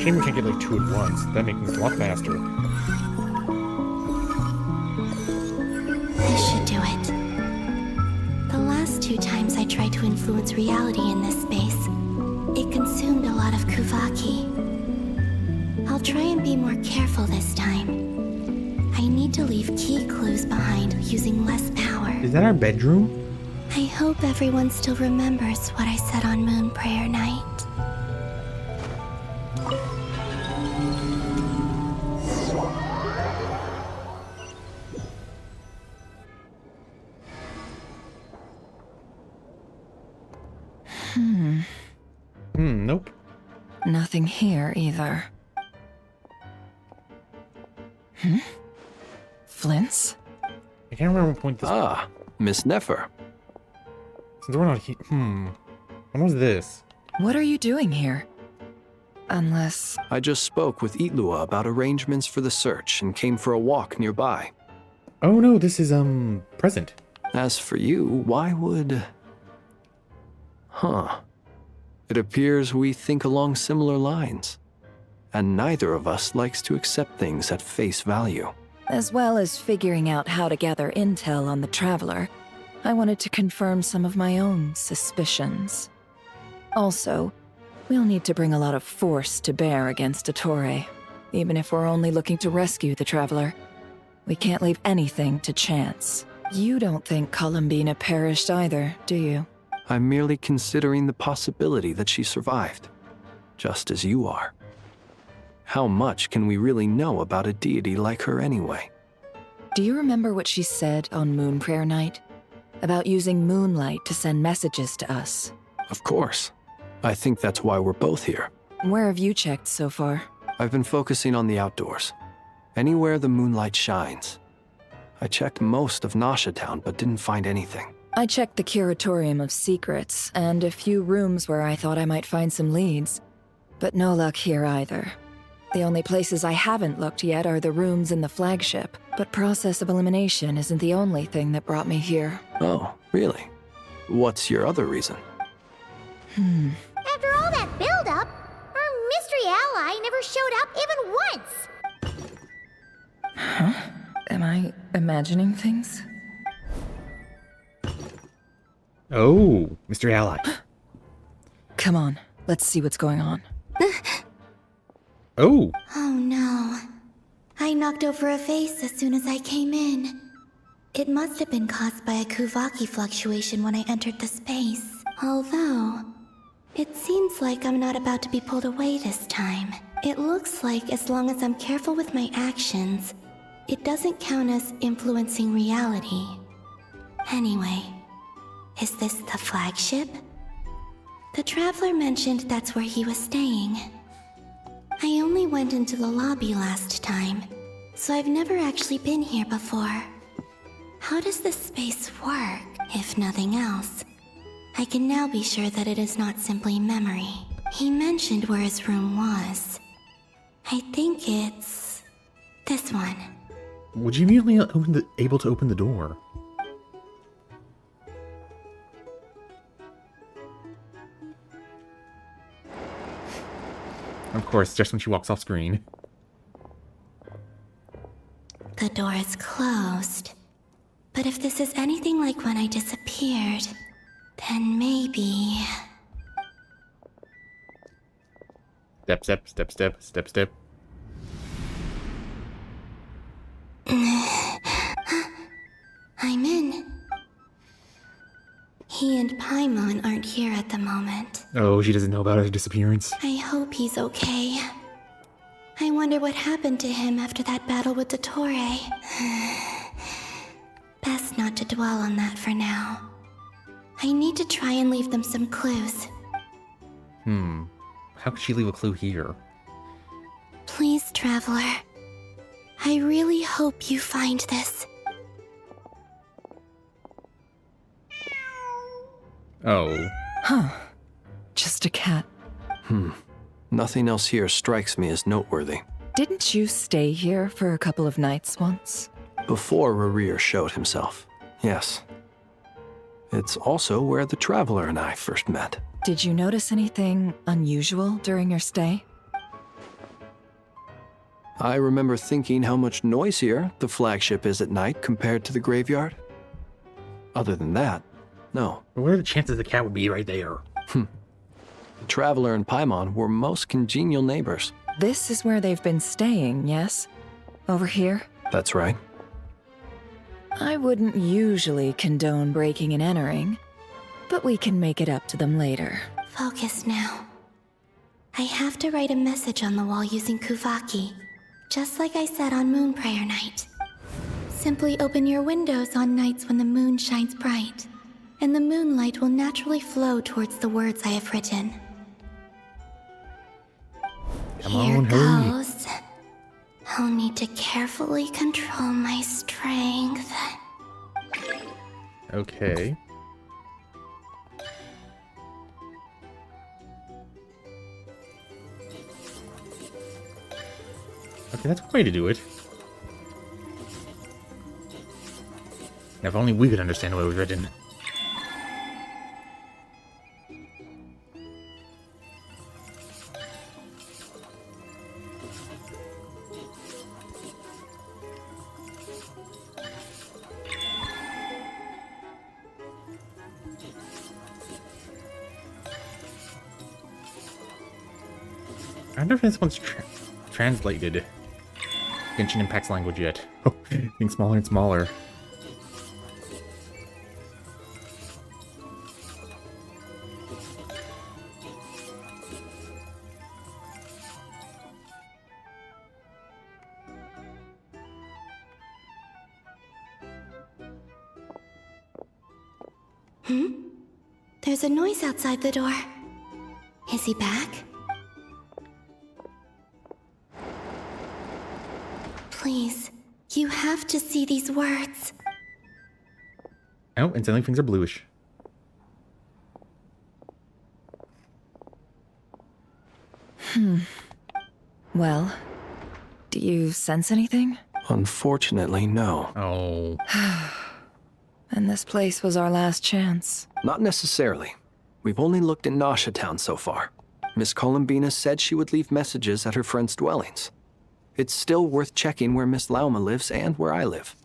Shame we can't get like two at once. That makes things a lot faster. This should do it. The last 2 times I tried to influence reality in this space, it consumed a lot of Kuvaki. I'll try and be more careful this time. I need to leave key clues behind using less power. Is that our bedroom? I hope everyone still remembers what I said on Moon Prayer Night. Nope. Nothing here either. Flint's? I can't remember what point this. Ah, Miss Nefer. Since we're not here. When was this? What are you doing here? Unless... I just spoke with Itlua about arrangements for the search and came for a walk nearby. Oh no, this is, present. As for you, why would... It appears we think along similar lines. And neither of us likes to accept things at face value. As well as figuring out how to gather intel on the Traveler, I wanted to confirm some of my own suspicions. Also, we'll need to bring a lot of force to bear against Ettore, even if we're only looking to rescue the Traveler. We can't leave anything to chance. You don't think Columbina perished either, do you? I'm merely considering the possibility that she survived, just as you are. How much can we really know about a deity like her anyway? Do you remember what she said on Moon Prayer Night? about using moonlight to send messages to us. Of course. I think that's why we're both here. Where have you checked so far? I've been focusing on the outdoors. Anywhere the moonlight shines. I checked most of Nasha Town, but didn't find anything. I checked the Curatorium of Secrets, and a few rooms where I thought I might find some leads. But no luck here either. The only places I haven't looked yet are the rooms in the flagship, but process of elimination isn't the only thing that brought me here. Oh, really? What's your other reason? After all that build-up, our mystery ally never showed up even once! Huh? Am I imagining things? Oh, Mr. Ally. Come on, let's see what's going on. Oh. Oh no. I knocked over a vase as soon as I came in. It must have been caused by a Kuvaki fluctuation when I entered the space. Although, it seems like I'm not about to be pulled away this time. It looks like as long as I'm careful with my actions, it doesn't count as influencing reality. Anyway, is this the flagship? The Traveler mentioned that's where he was staying. I only went into the lobby last time, so I've never actually been here before. How does this space work, if nothing else? I can now be sure that it is not simply memory. He mentioned where his room was. I think it's this one. Would you immediately able to open the door? Of course, just when she walks off screen. The door is closed. But if this is anything like when I disappeared, then maybe... Step, step, step, step, step, step. I'm in. He and Paimon aren't here at the moment. Oh, she doesn't know about her disappearance. I hope he's okay. I wonder what happened to him after that battle with Dottore. Best not to dwell on that for now. I need to try and leave them some clues. How could she leave a clue here? Please, Traveler. I really hope you find this. Oh. Huh. Just a cat. Nothing else here strikes me as noteworthy. Didn't you stay here for a couple of nights once? Before Rarir showed himself, yes. It's also where the Traveler and I first met. Did you notice anything unusual during your stay? I remember thinking how much noisier the flagship is at night compared to the graveyard. Other than that, no. What are the chances the cat would be right there? The Traveler and Paimon were most congenial neighbors. This is where they've been staying, yes? Over here? That's right. I wouldn't usually condone breaking and entering, but we can make it up to them later. Focus now. I have to write a message on the wall using Kuvaki, just like I said on Moon Prayer Night. Simply open your windows on nights when the moon shines bright, and the moonlight will naturally flow towards the words I have written. Come on, hurry. Goes. I'll need to carefully control my strength. Okay. Okay, that's one way to do it. Now, if only we could understand what was written. I wonder if this one's translated Genshin Impact's language yet. Oh, getting smaller and smaller. There's a noise outside the door. Is he back? Please, you have to see these words. Oh, and suddenly things are bluish. Well, do you sense anything? Unfortunately, no. Oh. And this place was our last chance. Not necessarily. We've only looked in Nasha Town so far. Miss Columbina said she would leave messages at her friends' dwellings. It's still worth checking where Miss Lauma lives and where I live.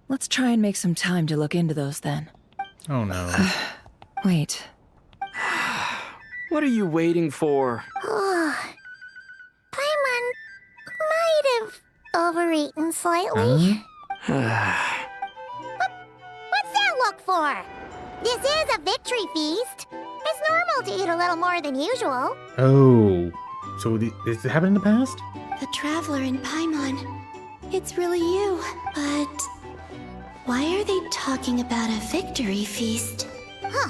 Let's try and make some time to look into those then. Oh no. Wait. What are you waiting for? Paimon might have overeaten slightly. What's that look for? This is a victory feast. It's normal to eat a little more than usual. Oh. So this happened in the past? The traveler in Paimon. It's really you. But why are they talking about a victory feast? Huh.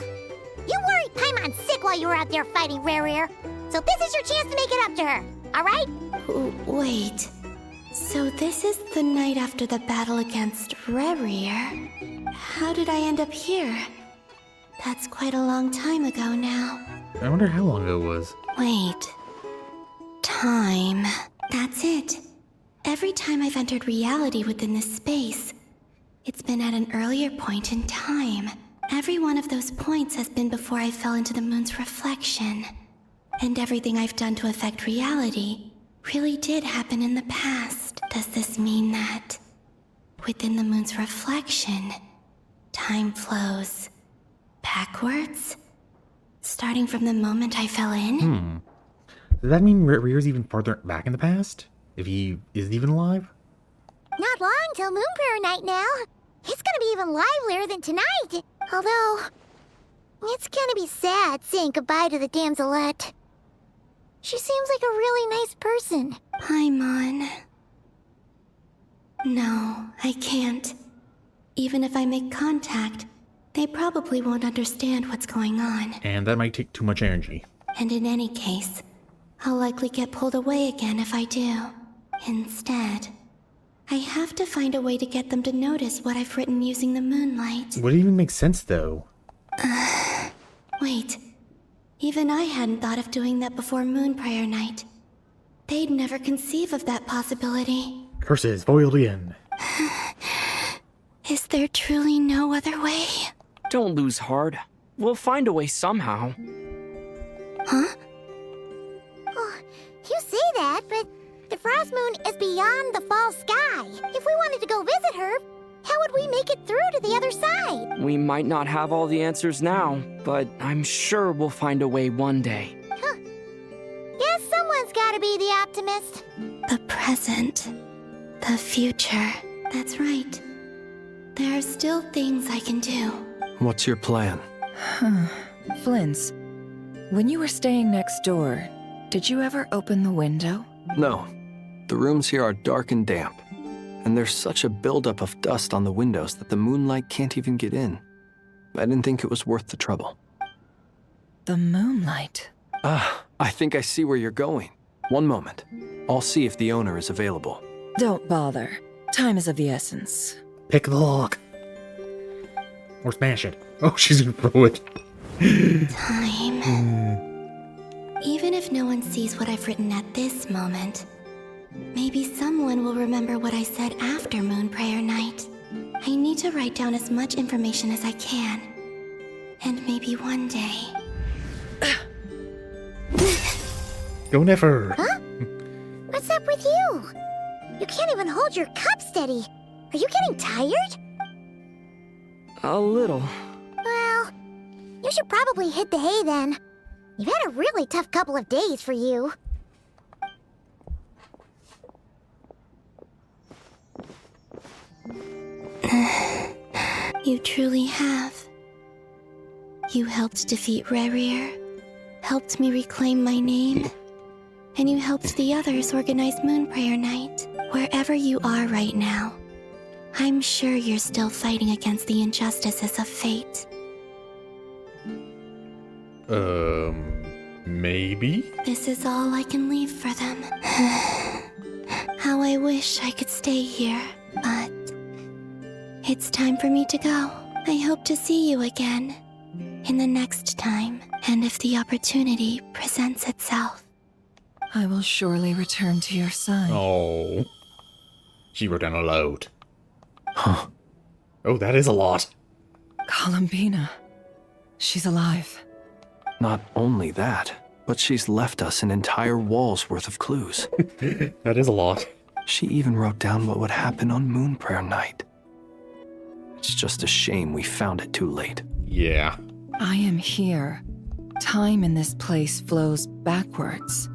You worried Paimon sick while you were out there fighting Rare. So this is your chance to make it up to her, alright? Wait. So this is the night after the battle against Rare. How did I end up here? That's quite a long time ago now. I wonder how long ago it was. Wait. Time. That's it. Every time I've entered reality within this space, it's been at an earlier point in time. Every one of those points has been before I fell into the moon's reflection. And everything I've done to affect reality really did happen in the past. Does this mean that within the moon's reflection, time flows backwards? Starting from the moment I fell in? Does that mean Rear's even farther back in the past? If he isn't even alive? Not long till Moon Prayer Night now. It's gonna be even livelier than tonight. Although, it's gonna be sad saying goodbye to the damselette. She seems like a really nice person. Paimon. No, I can't. Even if I make contact, they probably won't understand what's going on. And that might take too much energy. And in any case, I'll likely get pulled away again if I do. Instead, I have to find a way to get them to notice what I've written using the moonlight. Would it even make sense, though? Wait. Even I hadn't thought of doing that before Moon Prayer Night. They'd never conceive of that possibility. Curses foiled in. Is there truly no other way? Don't lose heart. We'll find a way somehow. Huh? Oh, you say that, but the Frost Moon is beyond the fall sky. If we wanted to go visit her, how would we make it through to the other side? We might not have all the answers now, but I'm sure we'll find a way one day. Huh. Guess someone's gotta be the optimist. The present. The future. That's right. There are still things I can do. What's your plan? Flint's, when you were staying next door, did you ever open the window? No. The rooms here are dark and damp. And there's such a buildup of dust on the windows that the moonlight can't even get in. I didn't think it was worth the trouble. The moonlight? I think I see where you're going. One moment. I'll see if the owner is available. Don't bother. Time is of the essence. Pick the lock. Or smash it. Oh, she's gonna throw it. Time. Even if no one sees what I've written at this moment, maybe someone will remember what I said after Moon Prayer Night. I need to write down as much information as I can. And maybe one day... Go never. Huh? What's up with you? You can't even hold your cup steady. Are you getting tired? A little. Well, you should probably hit the hay then. You've had a really tough couple of days for you. You truly have. You helped defeat Rare, helped me reclaim my name, and you helped the others organize Moon Prayer Night. Wherever you are right now, I'm sure you're still fighting against the injustices of fate. Maybe? This is all I can leave for them. How I wish I could stay here, but it's time for me to go. I hope to see you again in the next time, and if the opportunity presents itself. I will surely return to your side. Oh. She wrote down a load. Huh. Oh, that is a lot. Columbina. She's alive. Not only that, but she's left us an entire wall's worth of clues. That is a lot. She even wrote down what would happen on Moon Prayer Night. It's just a shame we found it too late. Yeah. I am here. Time in this place flows backwards.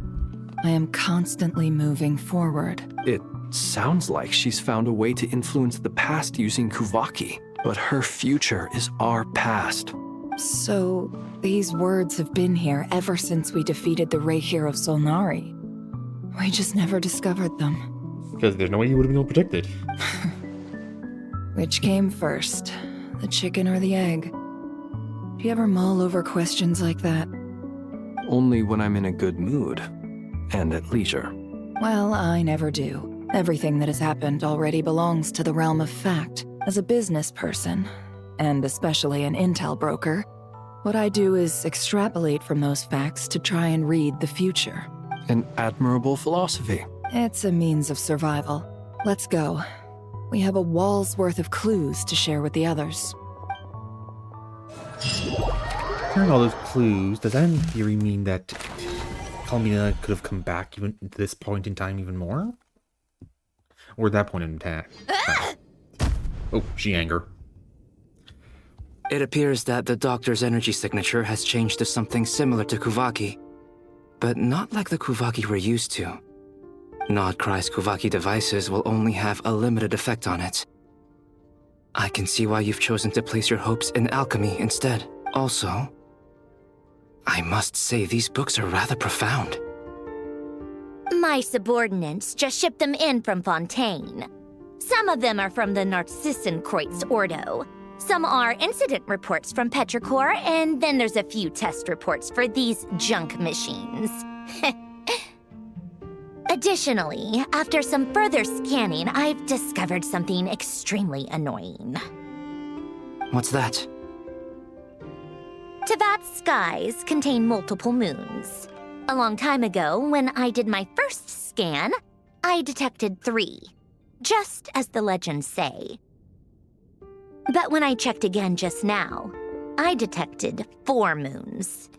I am constantly moving forward. It sounds like she's found a way to influence the past using Kuvaki, but her future is our past. So, these words have been here ever since we defeated the Ray Hero Solnari. We just never discovered them. Because there's no way you would have been able to predict it. Which came first, the chicken or the egg? Do you ever mull over questions like that? Only when I'm in a good mood, and at leisure. Well, I never do. Everything that has happened already belongs to the realm of fact. As a business person, and especially an intel broker, what I do is extrapolate from those facts to try and read the future. An admirable philosophy. It's a means of survival. Let's go. We have a wall's worth of clues to share with the others. Hearing all those clues, does that in theory mean that Columbina could have come back even at this point in time even more? Or at that point in time? Oh, she anger. It appears that the doctor's energy signature has changed to something similar to Kuvaki, but not like the Kuvaki we're used to. Nodcry's Kuvaki devices will only have a limited effect on it. I can see why you've chosen to place your hopes in alchemy instead. Also, I must say these books are rather profound. My subordinates just shipped them in from Fontaine. Some of them are from the Narcissenkreuz Ordo. Some are incident reports from Petrichor, and then there's a few test reports for these junk machines. Additionally, after some further scanning, I've discovered something extremely annoying. What's that? Tevat's skies contain multiple moons. A long time ago, when I did my first scan, I detected 3, just as the legends say. But when I checked again just now, I detected 4 moons.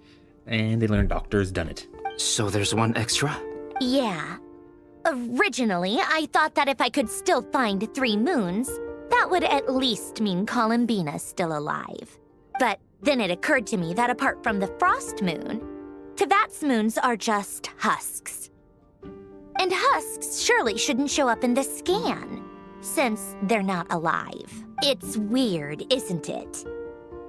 And they learned Doctor's done it. So there's 1 extra? Yeah. Originally, I thought that if I could still find 3 moons, that would at least mean Columbina's still alive. But then it occurred to me that apart from the frost moon, Tevat's moons are just husks. And husks surely shouldn't show up in the scan, since they're not alive. It's weird, isn't it?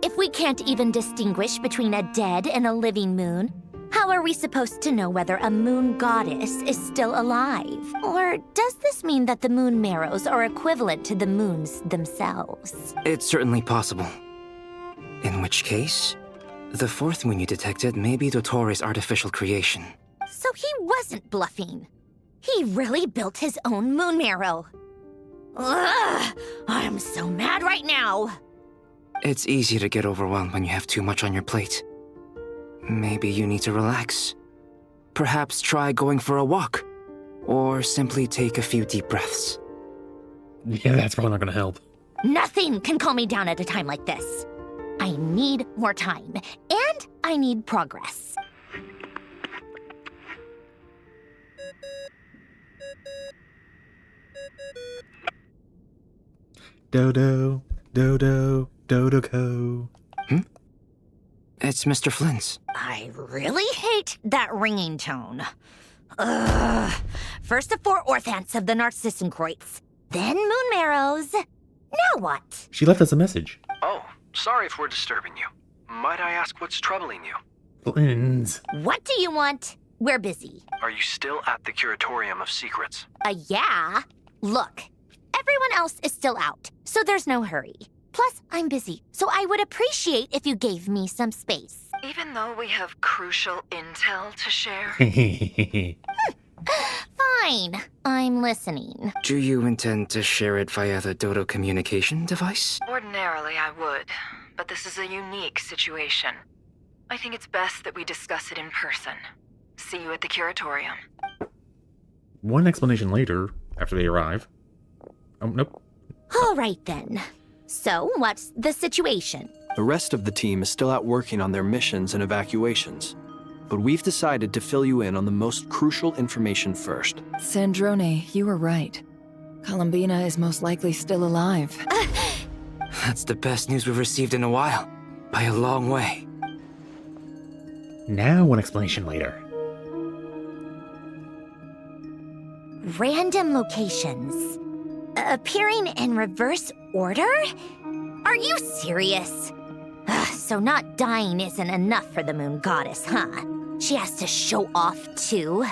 If we can't even distinguish between a dead and a living moon, how are we supposed to know whether a moon goddess is still alive? Or does this mean that the moon marrows are equivalent to the moons themselves? It's certainly possible. In which case, the 4th moon you detected may be Dottore's artificial creation. So he wasn't bluffing. He really built his own moon marrow. Ugh! I'm so mad right now! It's easy to get overwhelmed when you have too much on your plate. Maybe you need to relax. Perhaps try going for a walk. Or simply take a few deep breaths. Yeah, that's probably not gonna help. Nothing can calm me down at a time like this. I need more time, and I need progress. Dodo, Dodo, Dodoco. It's Mr. Flynn's. I really hate that ringing tone. Ugh. First the 4 orthants of the Narcissenkreuz, then moon marrows. Now what? She left us a message. Oh, sorry if we're disturbing you. Might I ask what's troubling you? Flynn's. What do you want? We're busy. Are you still at the Curatorium of Secrets? Yeah. Look, Everyone else is still out, so there's no hurry. Plus, I'm busy, so I would appreciate if you gave me some space. Even though we have crucial intel to share? Fine, I'm listening. Do you intend to share it via the Dodo communication device? Ordinarily, I would, but this is a unique situation. I think it's best that we discuss it in person. See you at the curatorium. One explanation later, after they arrive. Oh, nope. All right then. So, what's the situation? The rest of the team is still out working on their missions and evacuations. But we've decided to fill you in on the most crucial information first. Sandrone, you were right. Columbina is most likely still alive. That's the best news we've received in a while. By a long way. Now one explanation later. Random locations. Appearing in reverse order? Are you serious? So not dying isn't enough for the moon goddess, huh? She has to show off too.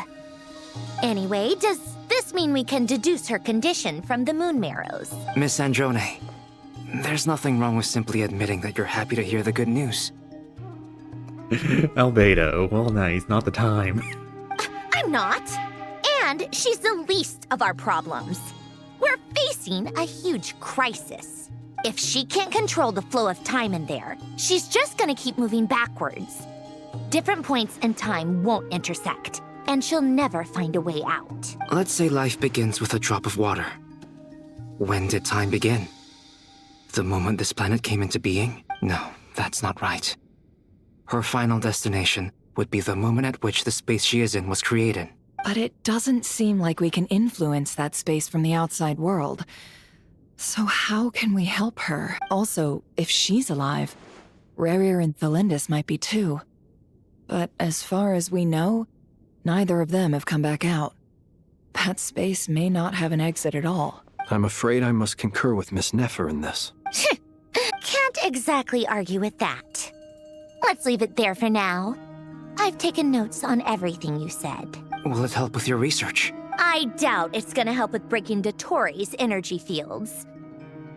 Anyway, does this mean we can deduce her condition from the moon marrows? Miss Androne, there's nothing wrong with simply admitting that you're happy to hear the good news. Albedo, well nice, not the time. I'm not. And she's the least of our problems. We're facing a huge crisis. If she can't control the flow of time in there, she's just gonna keep moving backwards. Different points in time won't intersect, and she'll never find a way out. Let's say life begins with a drop of water. When did time begin? The moment this planet came into being? No, that's not right. Her final destination would be the moment at which the space she is in was created. But it doesn't seem like we can influence that space from the outside world. So how can we help her? Also, if she's alive, Rerir and Thalindus might be too. But as far as we know, neither of them have come back out. That space may not have an exit at all. I'm afraid I must concur with Miss Nefer in this. Can't exactly argue with that. Let's leave it there for now. I've taken notes on everything you said. Will it help with your research? I doubt it's gonna help with breaking Dotori's energy fields.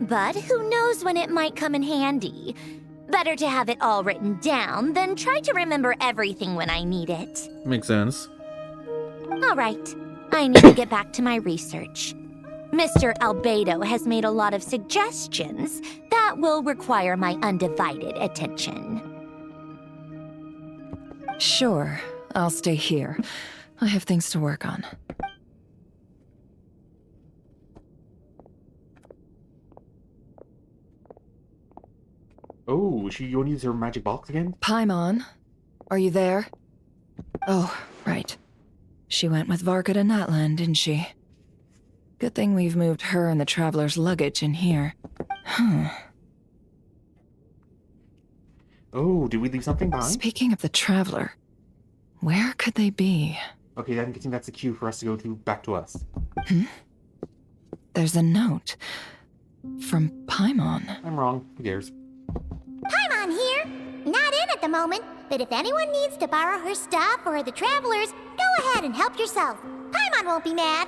But who knows when it might come in handy. Better to have it all written down than try to remember everything when I need it. Makes sense. All right, I need to get back to my research. Mr. Albedo has made a lot of suggestions that will require my undivided attention. Sure, I'll stay here. I have things to work on. Oh, she gonna use her magic box again? Paimon, are you there? Oh, right. She went with Varka to Natlan, didn't she? Good thing we've moved her and the Traveler's luggage in here. Oh, did we leave something behind? Speaking of the Traveler, where could they be? Okay, I'm guessing that's a cue for us to go back to us. There's a note. From Paimon. I'm wrong. Who cares? Paimon here. Not in at the moment, but if anyone needs to borrow her stuff or the Travelers, go ahead and help yourself. Paimon won't be mad.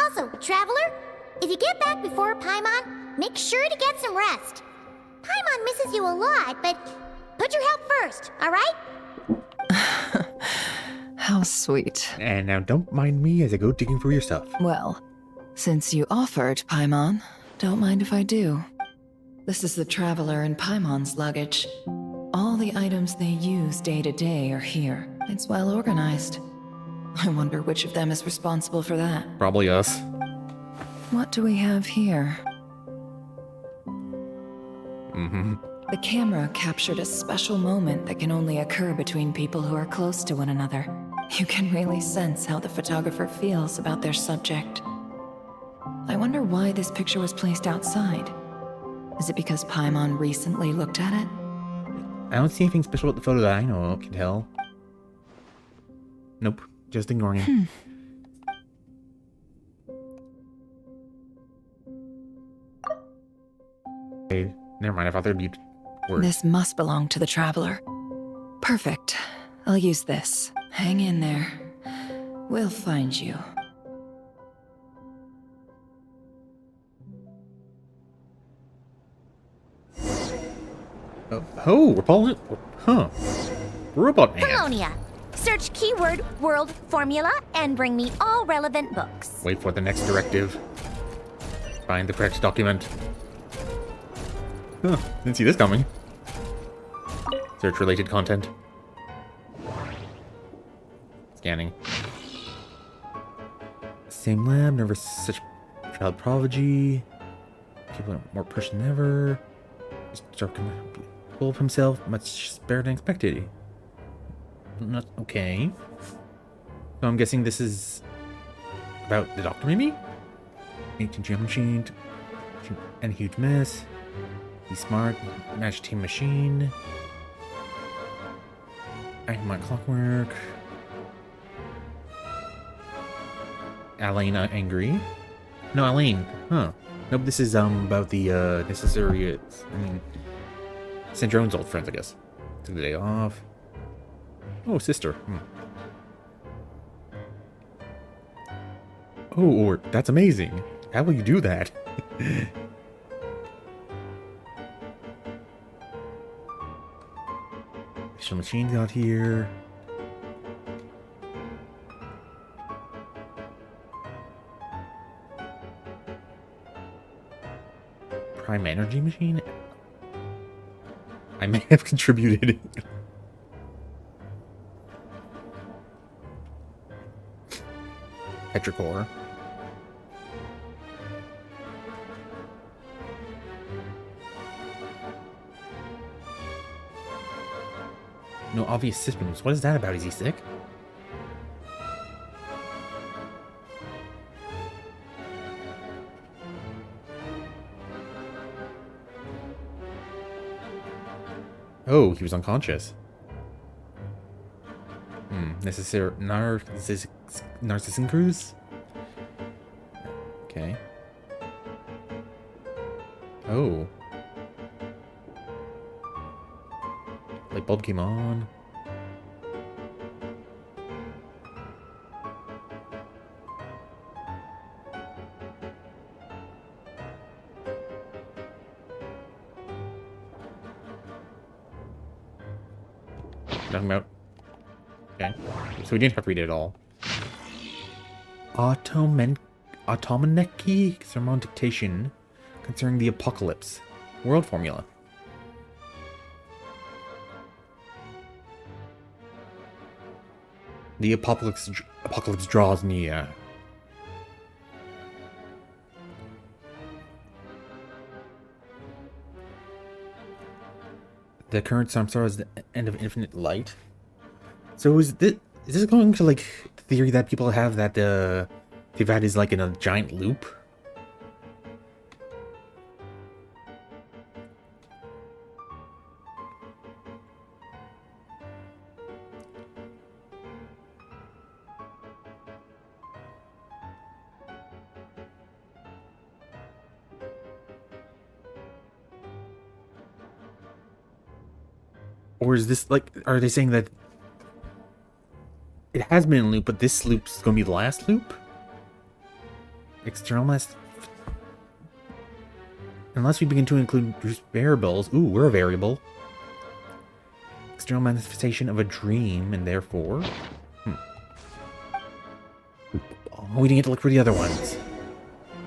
Also, Traveler, if you get back before Paimon, make sure to get some rest. Paimon misses you a lot, but put your health first, all right? How sweet. And now don't mind me as I go digging for your stuff. Well, since you offered, Paimon, don't mind if I do. This is the Traveler and Paimon's luggage. All the items they use day to day are here. It's well organized. I wonder which of them is responsible for that. Probably us. What do we have here? The camera captured a special moment that can only occur between people who are close to one another. You can really sense how the photographer feels about their subject. I wonder why this picture was placed outside. Is it because Paimon recently looked at it? I don't see anything special about the photo that I know of, can tell. Nope, just ignoring it. Okay, never mind, I thought there'd be words. This must belong to the Traveler. Perfect. I'll use this. Hang in there. We'll find you. Oh, we're calling it. Huh. Robot man. Colonia. Search keyword world formula and bring me all relevant books. Wait for the next directive. Find the correct document. Huh. Didn't see this coming. Search related content. Scanning. Same lab, never such child prodigy. People are more person than ever. Full of himself, much better than expected. Not okay. So I'm guessing this is about the doctor, maybe? 18 gem machine and a huge mess. He's smart. Match team machine. Acting like clockwork. Alain angry. No, Alain. Huh. Nope, this is about the necessary. I mean, Sandrone's old friends, I guess. Took the day off. Oh, sister. Oh, or that's amazing. How will you do that? Additional machines out here. Prime energy machine? I may have contributed. Petrichor. No obvious systems. What is that about? Is he sick? Oh, he was unconscious. Necessary narcissism cruise? Okay. Oh. Light bulb came on. Nothing about. Okay. So we didn't have to read it all. Automaneki sermon dictation concerning the apocalypse. World formula. The apocalypse draws near. The current samsara is the end of infinite light. So is this going to like the theory that people have that they've had is like in a giant loop? Or is this like, are they saying that it has been a loop, but this loop's gonna be the last loop? External unless we begin to include variables. Ooh, we're a variable. External manifestation of a dream, and therefore... Oh, we didn't get to look for the other ones.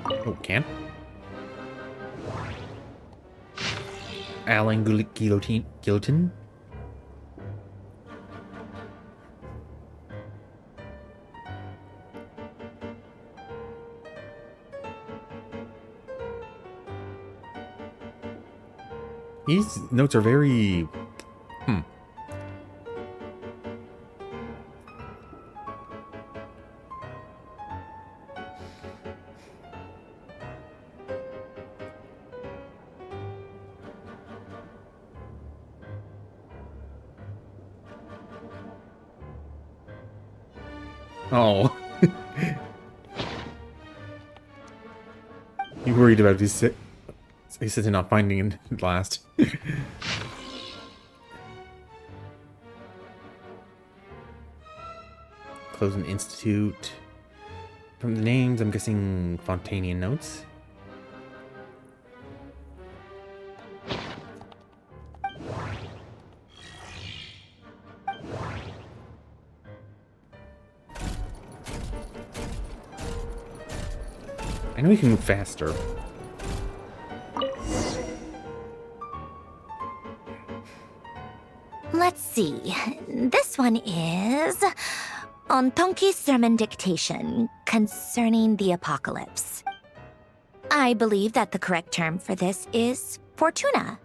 Oh, can't? Alan Guillotine? These notes are very... Oh. You worried about his not finding it last. Close an institute. From the names, I'm guessing Fontanian notes. I know we can move faster. Let's see. This one is on Tonki's sermon dictation concerning the apocalypse. I believe that the correct term for this is Fortuna.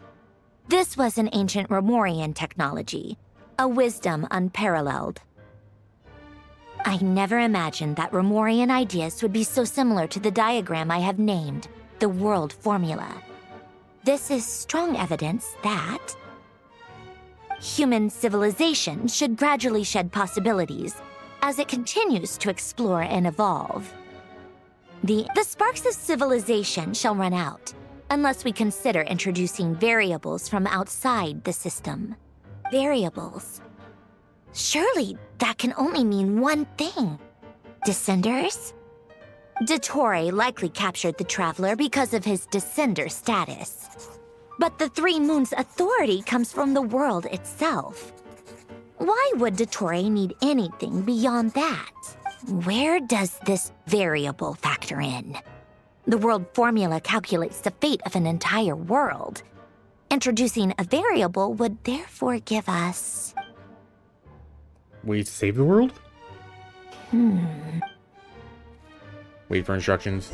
This was an ancient Romorian technology, a wisdom unparalleled. I never imagined that Romorian ideas would be so similar to the diagram I have named, the World Formula. This is strong evidence that human civilization should gradually shed possibilities as it continues to explore and evolve. The sparks of civilization shall run out unless we consider introducing variables from outside the system. Variables. Surely that can only mean one thing. Descenders? Dottore likely captured the Traveler because of his descender status. But the Three Moons' authority comes from the world itself. Why would Dottore need anything beyond that? Where does this variable factor in? The world formula calculates the fate of an entire world. Introducing a variable would therefore give us... Ways to save the world? Wait for instructions.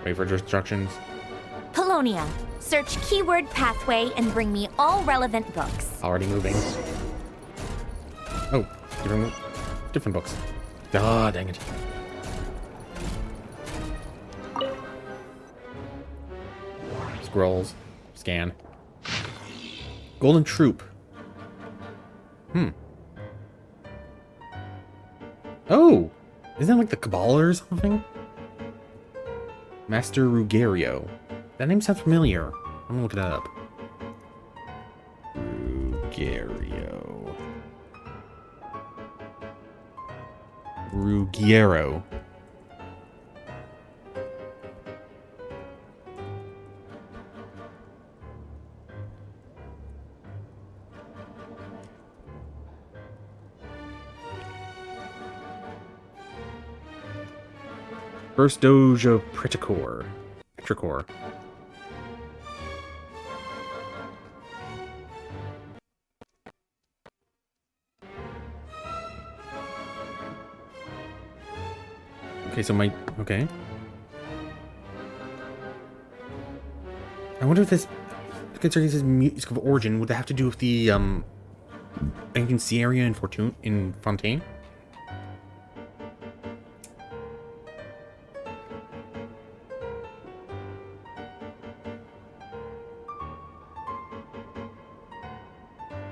Wait for instructions. Polonia, search keyword pathway and bring me all relevant books. Already moving. Oh, different books. Ah, dang it. Scrolls. Scan. Golden Troop. Oh! Isn't that like the Cabal or something? Master Ruggiero. That name sounds familiar. I'm gonna look it up. Ruggiero. Ruggiero. First Doge of Preticor. Okay, so okay. I wonder if this, considering this is music of origin, would that have to do with the, ancient sea area in Fontaine?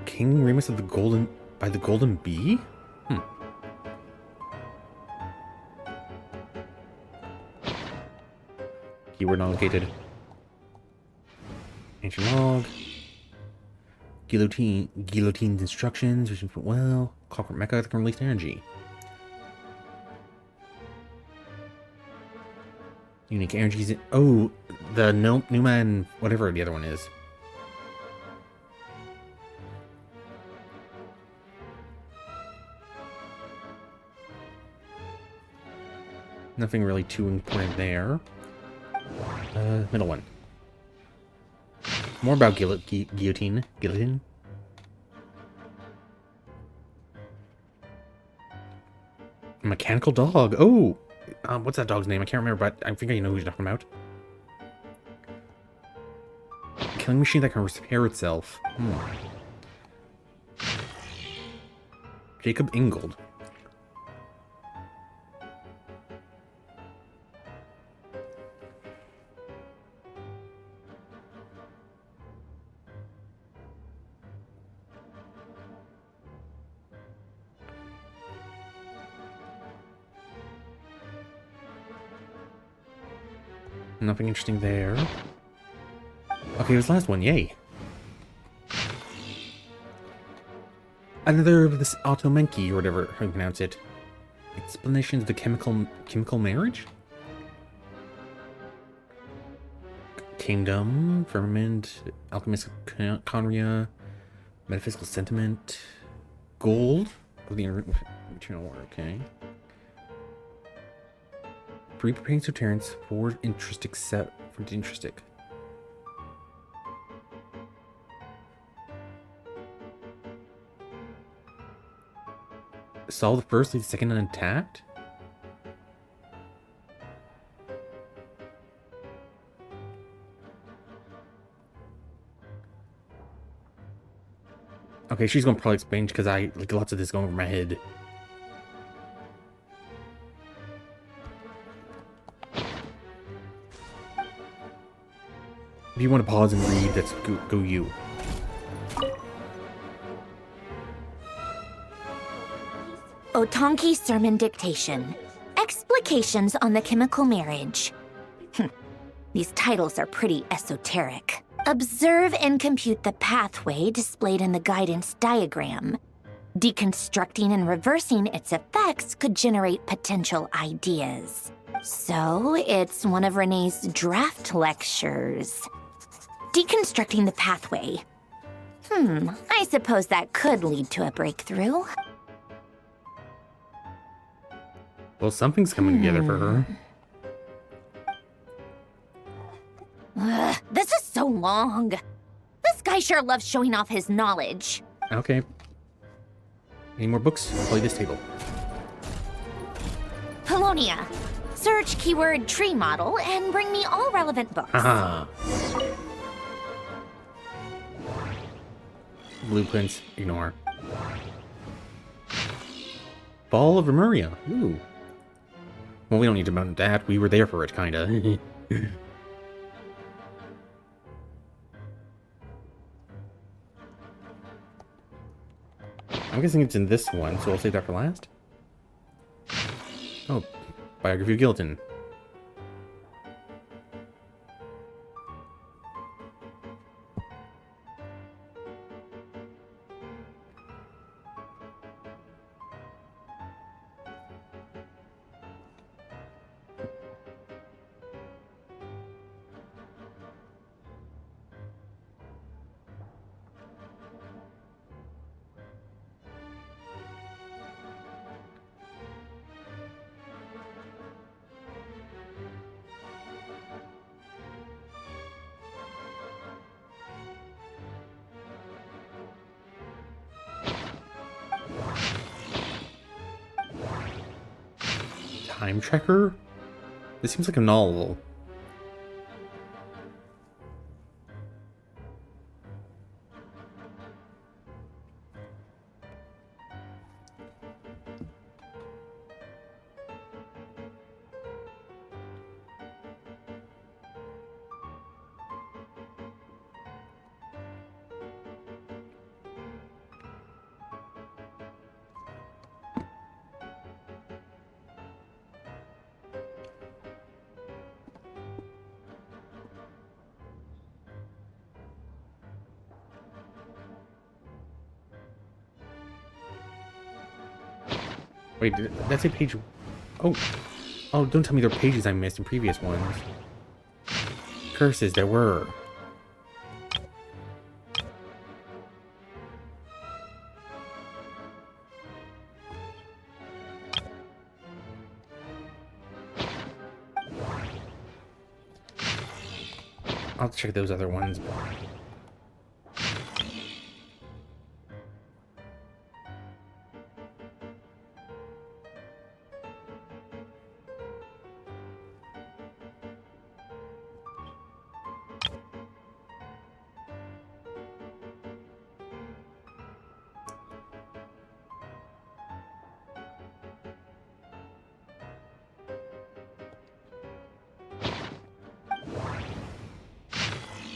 King Remus of the Golden, by the Golden Bee? Keyword not located. Ancient log. Guillotine's instructions. Vision for well. Clockwork mecha that can release energy. Unique energies. Oh, the Numa and whatever the other one is. Nothing really too important there. Middle one. More about guillotine. Mechanical dog. Oh, what's that dog's name? I can't remember, but I think I know who you're talking about. Killing machine that can repair itself. Jacob Ingold. Nothing interesting there. Okay, this last one, yay. Another of this Automenki, or whatever how you pronounce it. Explanations of the chemical marriage? Kingdom, firmament, alchemist Conria, metaphysical sentiment, gold of the eternal war, okay. Pre-preparing Soterrans for intrinsic set for the intrinsic. Solve the first, leave the second intact? Okay, she's gonna probably explain because I like lots of this going over my head. If you want to pause and read, that's go you. Otonki Sermon Dictation. Explications on the Chemical Marriage. These titles are pretty esoteric. Observe and compute the pathway displayed in the guidance diagram. Deconstructing and reversing its effects could generate potential ideas. So, it's one of Renee's draft lectures. Deconstructing the pathway. I suppose that could lead to a breakthrough. Well, something's coming together for her. This is so long. This guy sure loves showing off his knowledge. Okay. Any more books? Play this table. Polonia. Search keyword tree model and bring me all relevant books. Haha. Blueprints, ignore. Fall of Remuria. Ooh. Well, we don't need to about that. We were there for it, kinda. I'm guessing it's in this one, so I'll save that for last. Oh, Biography of Gilton. Time Tracker? This seems like a novel. Wait, did that say page? Oh, don't tell me there are pages I missed in previous ones. Curses, there were. I'll check those other ones.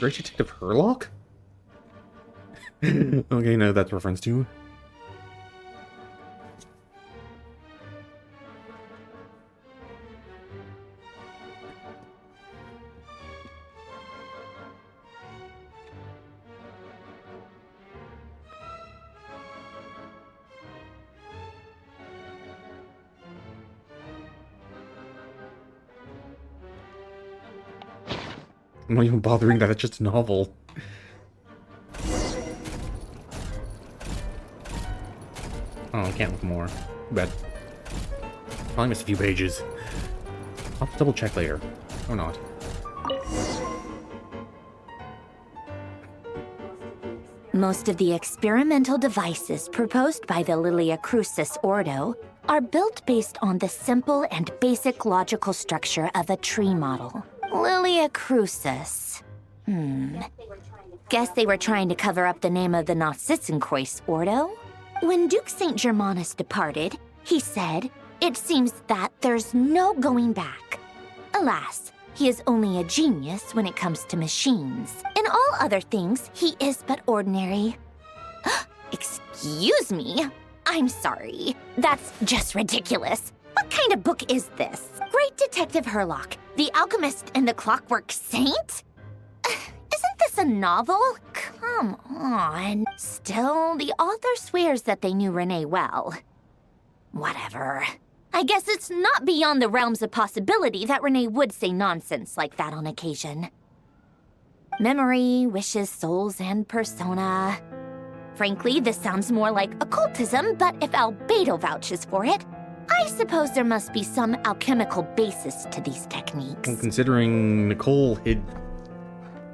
Great Detective Herlock? Okay, no, that's reference to. I'm not even bothering that, it's just a novel. Oh, I can't look more. But probably missed a few pages. I'll have to double check later. Or not. Most of the experimental devices proposed by the Lilia Crucis Ordo are built based on the simple and basic logical structure of a tree model. Lilia Crucis. Guess they were trying to cover up the name of the Nausitzenkreuz Ordo? When Duke St. Germanus departed, he said, "It seems that there's no going back." Alas, he is only a genius when it comes to machines. In all other things, he is but ordinary. Excuse me? I'm sorry. That's just ridiculous. What kind of book is this? Great Detective Herlock, The Alchemist and the Clockwork Saint? Isn't this a novel? Come on. Still, the author swears that they knew Renee well. Whatever. I guess it's not beyond the realms of possibility that Renee would say nonsense like that on occasion. Memory, wishes, souls, and persona. Frankly, this sounds more like occultism, but if Albedo vouches for it, I suppose there must be some alchemical basis to these techniques. Well, considering Nicole hid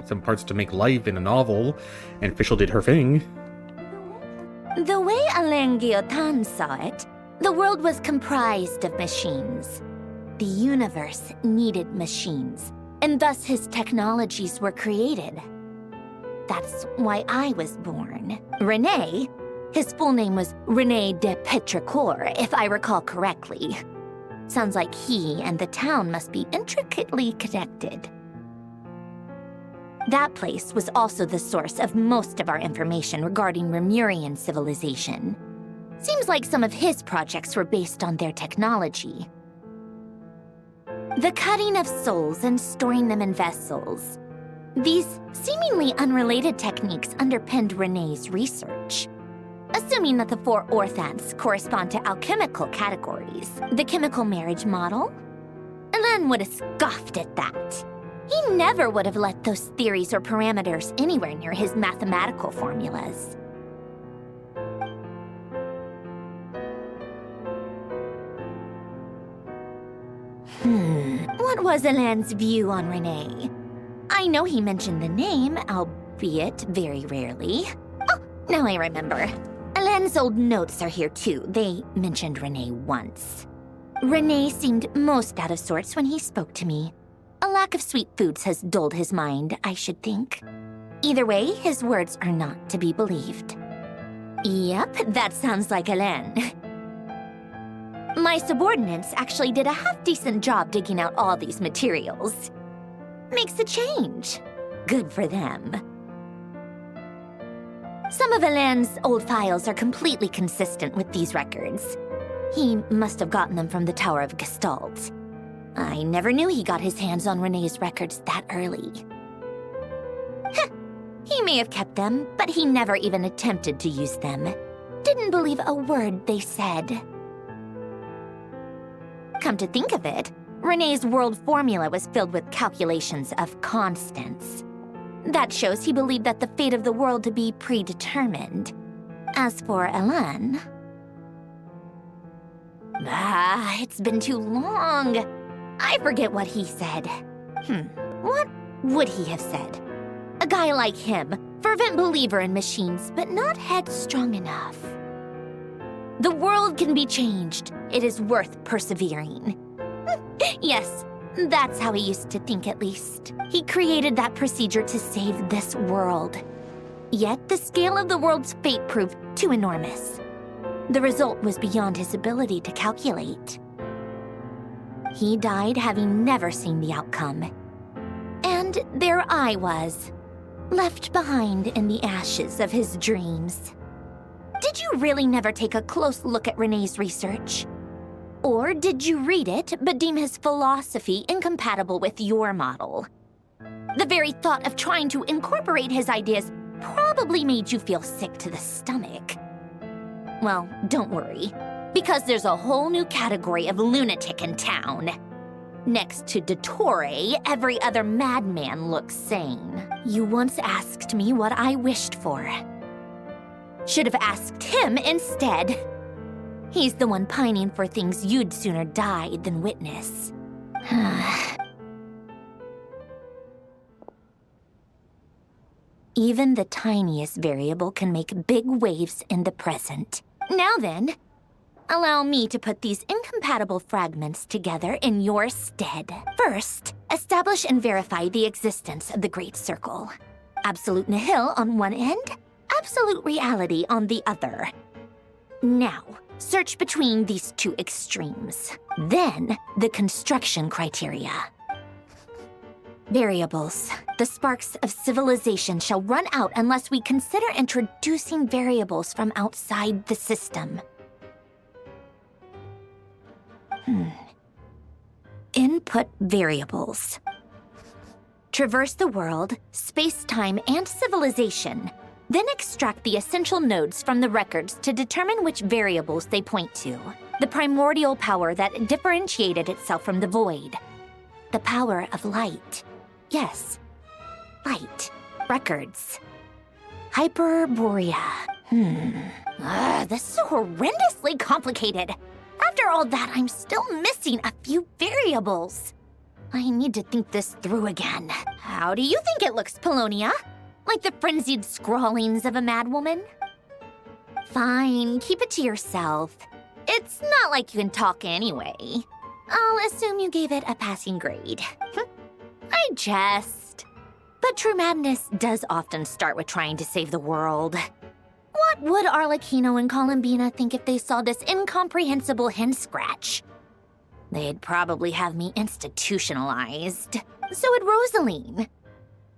some parts to make life in a novel, and Fischl did her thing. The way Alain Guillotin saw it, the world was comprised of machines. The universe needed machines, and thus his technologies were created. That's why I was born. René, his full name was René de Petrichor, if I recall correctly. Sounds like he and the town must be intricately connected. That place was also the source of most of our information regarding Remurian civilization. Seems like some of his projects were based on their technology. The cutting of souls and storing them in vessels. These seemingly unrelated techniques underpinned René's research. Assuming that the 4 orthants correspond to alchemical categories, the chemical marriage model? Alain would have scoffed at that. He never would have let those theories or parameters anywhere near his mathematical formulas. What was Alain's view on René? I know he mentioned the name, albeit very rarely. Oh, now I remember. Alain's old notes are here too. They mentioned René once. René seemed most out of sorts when he spoke to me. A lack of sweet foods has dulled his mind, I should think. Either way, his words are not to be believed. Yep, that sounds like Alain. My subordinates actually did a half-decent job digging out all these materials. Makes a change. Good for them. Some of Alain's old files are completely consistent with these records. He must have gotten them from the Tower of Gestalt. I never knew he got his hands on René's records that early. He may have kept them, but he never even attempted to use them. Didn't believe a word they said. Come to think of it, René's world formula was filled with calculations of constants. That shows he believed that the fate of the world to be predetermined. As for Alain... it's been too long. I forget what he said. What would he have said? A guy like him, fervent believer in machines, but not headstrong enough. The world can be changed. It is worth persevering. Yes, that's how he used to think at least. He created that procedure to save this world. Yet the scale of the world's fate proved too enormous. The result was beyond his ability to calculate. He died having never seen the outcome. And there I was, left behind in the ashes of his dreams. Did you really never take a close look at René's research? Or did you read it but deem his philosophy incompatible with your model? The very thought of trying to incorporate his ideas probably made you feel sick to the stomach. Well, don't worry, because there's a whole new category of lunatic in town. Next to Dottore, every other madman looks sane. You once asked me what I wished for. Should have asked him instead. He's the one pining for things you'd sooner die than witness. Even the tiniest variable can make big waves in the present. Now then, allow me to put these incompatible fragments together in your stead. First, establish and verify the existence of the Great Circle. Absolute nihil on one end, absolute reality on the other. Now, search between these two extremes. Then, the construction criteria. Variables. The sparks of civilization shall run out unless we consider introducing variables from outside the system. Input variables. Traverse the world, space-time, and civilization. Then extract the essential nodes from the records to determine which variables they point to. The primordial power that differentiated itself from the void. The power of light. Yes, light. Records. Hyperborea. This is horrendously complicated. After all that, I'm still missing a few variables. I need to think this through again. How do you think it looks, Polonia? Like the frenzied scrawlings of a madwoman? Fine, keep it to yourself. It's not like you can talk anyway. I'll assume you gave it a passing grade. I jest. But true madness does often start with trying to save the world. What would Arlecchino and Columbina think if they saw this incomprehensible hen scratch? They'd probably have me institutionalized. So would Rosaline.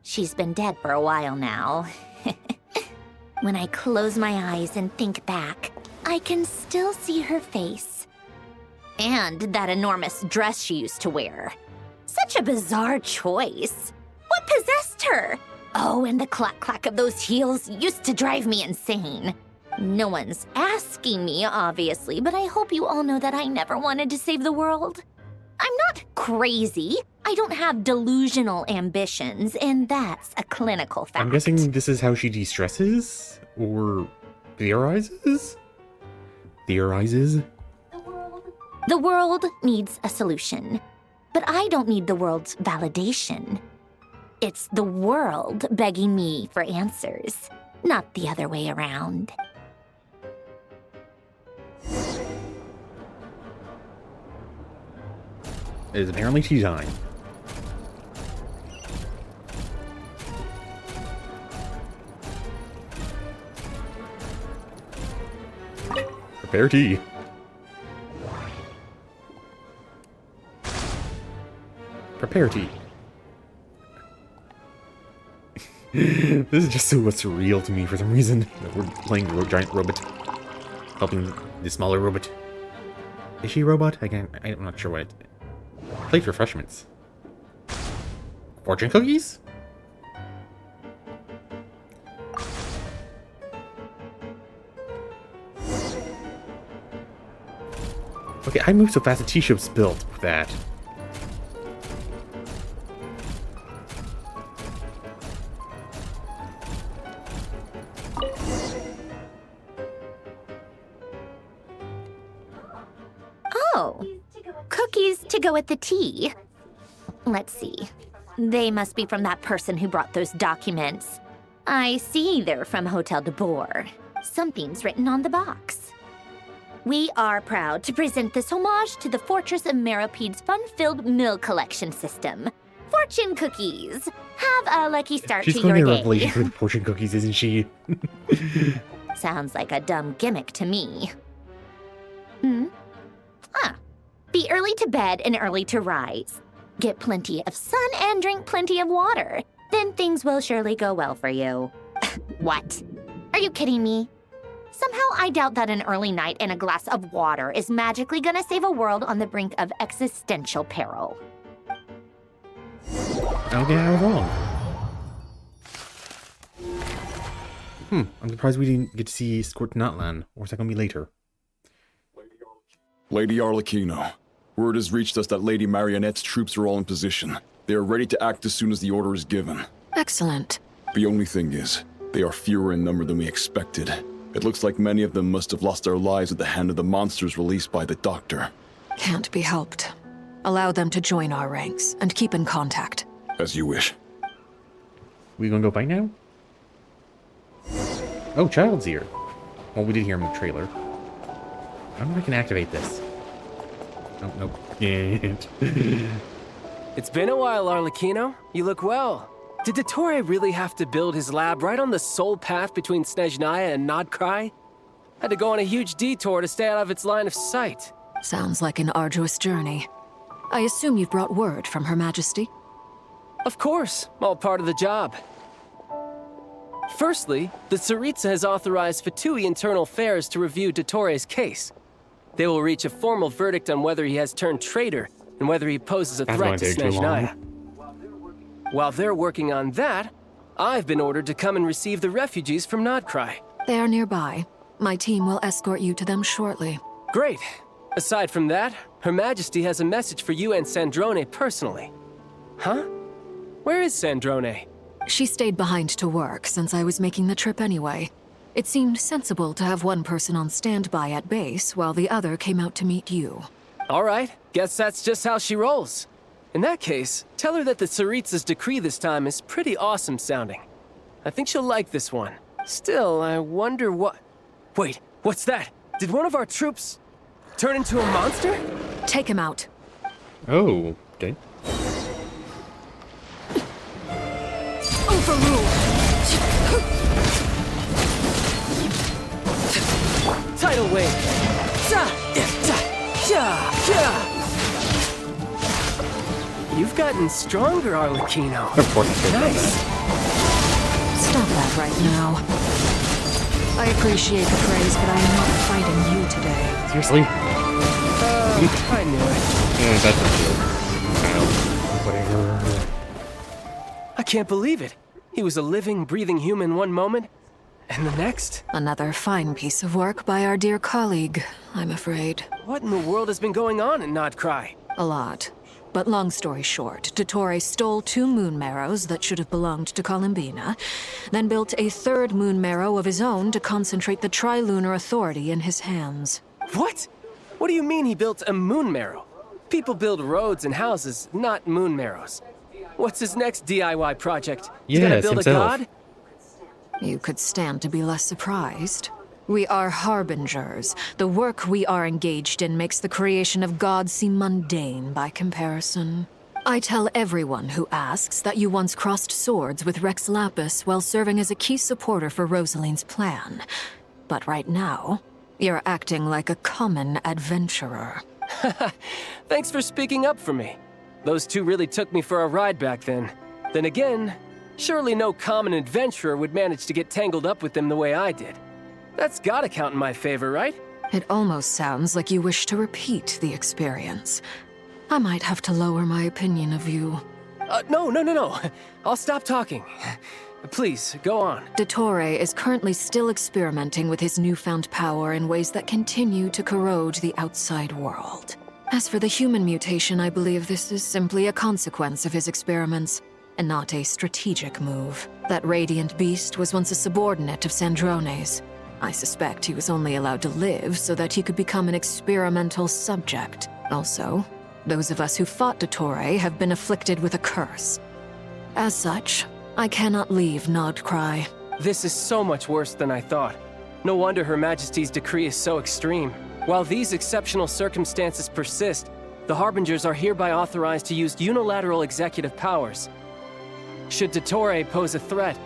She's been dead for a while now. When I close my eyes and think back, I can still see her face. And that enormous dress she used to wear. Such a bizarre choice. What possessed her? Oh, and the clack-clack of those heels used to drive me insane. No one's asking me, obviously, but I hope you all know that I never wanted to save the world. I'm not crazy. I don't have delusional ambitions, and that's a clinical fact. I'm guessing this is how she de-stresses? Or theorizes? Theorizes? The world needs a solution, but I don't need the world's validation. It's the world begging me for answers, not the other way around. It is apparently tea time. Prepare tea. Prepare tea. This is just so surreal to me for some reason. We're playing the giant robot, helping the smaller robot. Is she a robot? I'm not sure what. Plate refreshments. Fortune cookies? Okay, I moved so fast the tea shop spilled with that. Oh, cookies to go with the tea. Let's see. They must be from that person who brought those documents. I see they're from Hotel de Boer. Something's written on the box. We are proud to present this homage to the Fortress of Meropede's fun-filled mill collection system. Fortune cookies. Have a lucky start She's to going your to day. revelation with fortune cookies, isn't she? Sounds like a dumb gimmick to me. Be early to bed and early to rise. Get plenty of sun and drink plenty of water. Then things will surely go well for you. What? Are you kidding me? Somehow I doubt that an early night and a glass of water is magically gonna save a world on the brink of existential peril. Okay, I was wrong. I'm surprised we didn't get to see Squirt Notland, or is that gonna be later? Lady Arlecchino, word has reached us that Lady Marionette's troops are all in position. They are ready to act as soon as the order is given. Excellent. The only thing is, they are fewer in number than we expected. It looks like many of them must have lost their lives at the hand of the monsters released by the Doctor. Can't be helped. Allow them to join our ranks and keep in contact. As you wish. We gonna go fight now? Oh, Child's here. Well, we did hear him in the trailer. I don't know if I can activate this. Oh, nope. Can't. It's been a while, Arlecchino. You look well. Did Dottore really have to build his lab right on the sole path between Snezhnaya and Nodkrai? Had to go on a huge detour to stay out of its line of sight. Sounds like an arduous journey. I assume you've brought word from Her Majesty? Of course, all part of the job. Firstly, the Tsaritsa has authorized Fatui Internal Affairs to review Dottore's case. They will reach a formal verdict on whether he has turned traitor and whether he poses a threat to Snezhnaya. While they're working on that, I've been ordered to come and receive the refugees from Nodkrai. They are nearby. My team will escort you to them shortly. Great. Aside from that, Her Majesty has a message for you and Sandrone personally. Huh? Where is Sandrone? She stayed behind to work since I was making the trip anyway. It seemed sensible to have one person on standby at base while the other came out to meet you. All right, guess that's just how she rolls. In that case, tell her that the Tsaritsa's decree this time is pretty awesome sounding. I think she'll like this one. Still, I wonder what... Wait, what's that? Did one of our troops turn into a monster? Take him out. Oh, okay. Overruled! Tidal wave! You've gotten stronger, Arlecchino. Of course. Nice. Stop that right now. I appreciate the praise, but I am not fighting you today. Seriously? I knew it. Yeah, that's not true. Whatever. I can't believe it. He was a living, breathing human one moment, and the next? Another fine piece of work by our dear colleague, I'm afraid. What in the world has been going on in Nodkrai? A lot. But long story short, Dottore stole 2 moon marrows that should have belonged to Columbina, then built a 3rd moon marrow of his own to concentrate the Trilunar Authority in his hands. What? What do you mean he built a moon marrow? People build roads and houses, not moon marrows. What's his next DIY project? He's gonna build himself. a god? You could stand to be less surprised. We are harbingers. The work we are engaged in makes the creation of gods seem mundane by comparison. I tell everyone who asks that you once crossed swords with Rex Lapis while serving as a key supporter for Rosaline's plan. But right now, you're acting like a common adventurer. Thanks for speaking up for me. Those 2 really took me for a ride back then. Then again, surely no common adventurer would manage to get tangled up with them the way I did. That's gotta count in my favor, right? It almost sounds like you wish to repeat the experience. I might have to lower my opinion of you. No. I'll stop talking. Please, go on. Dottore is currently still experimenting with his newfound power in ways that continue to corrode the outside world. As for the human mutation, I believe this is simply a consequence of his experiments, and not a strategic move. That radiant beast was once a subordinate of Sandrone's. I suspect he was only allowed to live so that he could become an experimental subject. Also, those of us who fought Dottore have been afflicted with a curse. As such, I cannot leave Nodkrai. This is so much worse than I thought. No wonder Her Majesty's decree is so extreme. While these exceptional circumstances persist, the Harbingers are hereby authorized to use unilateral executive powers. Should Dottore pose a threat,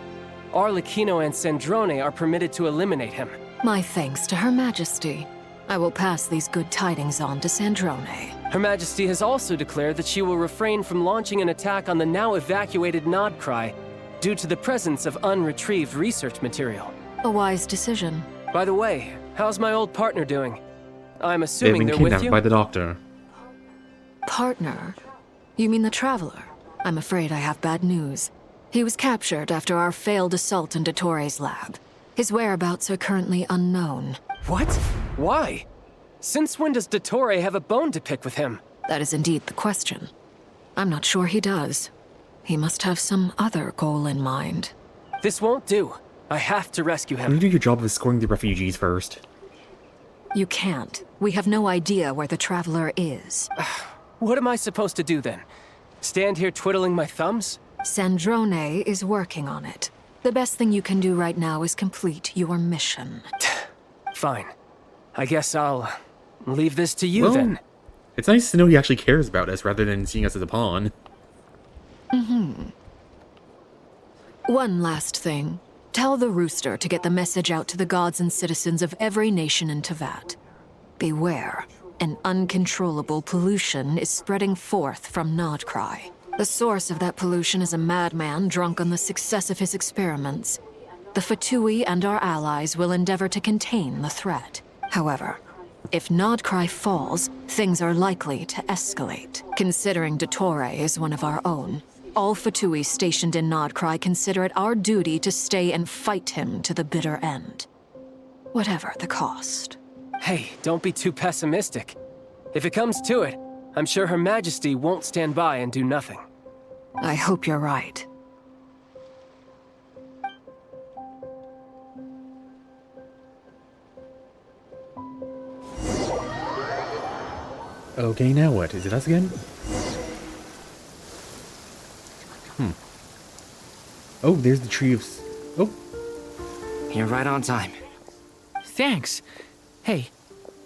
Arlecchino and Sandrone are permitted to eliminate him. My thanks to Her Majesty. I will pass these good tidings on to Sandrone. Her Majesty has also declared that she will refrain from launching an attack on the now evacuated Nodkrai due to the presence of unretrieved research material. A wise decision. By the way, how's my old partner doing? I'm They've assuming been they're with kidnapped you? by the doctor. Partner? You mean the Traveler? I'm afraid I have bad news. He was captured after our failed assault in Dottore's lab. His whereabouts are currently unknown. What? Why? Since when does Dottore have a bone to pick with him? That is indeed the question. I'm not sure he does. He must have some other goal in mind. This won't do. I have to rescue Can him. you do your job of escorting the refugees first? You can't. We have no idea where the Traveler is. What am I supposed to do then? Stand here twiddling my thumbs? Sandrone is working on it. The best thing you can do right now is complete your mission. Fine. I guess I'll leave this to you Well, then. It's nice to know he actually cares about us rather than seeing us as a pawn. One last thing. Tell the rooster to get the message out to the gods and citizens of every nation in Tevat. Beware. An uncontrollable pollution is spreading forth from Nodcry. The source of that pollution is a madman drunk on the success of his experiments. The Fatui and our allies will endeavor to contain the threat. However, if Nodcry falls, things are likely to escalate. Considering Dottore is one of our own, all Fatui stationed in Nodcry consider it our duty to stay and fight him to the bitter end. Whatever the cost. Hey, don't be too pessimistic. If it comes to it, I'm sure Her Majesty won't stand by and do nothing. I hope you're right. Okay, now what? Is it us again? Oh, there's the tree of... Oh. You're right on time. Thanks. Hey,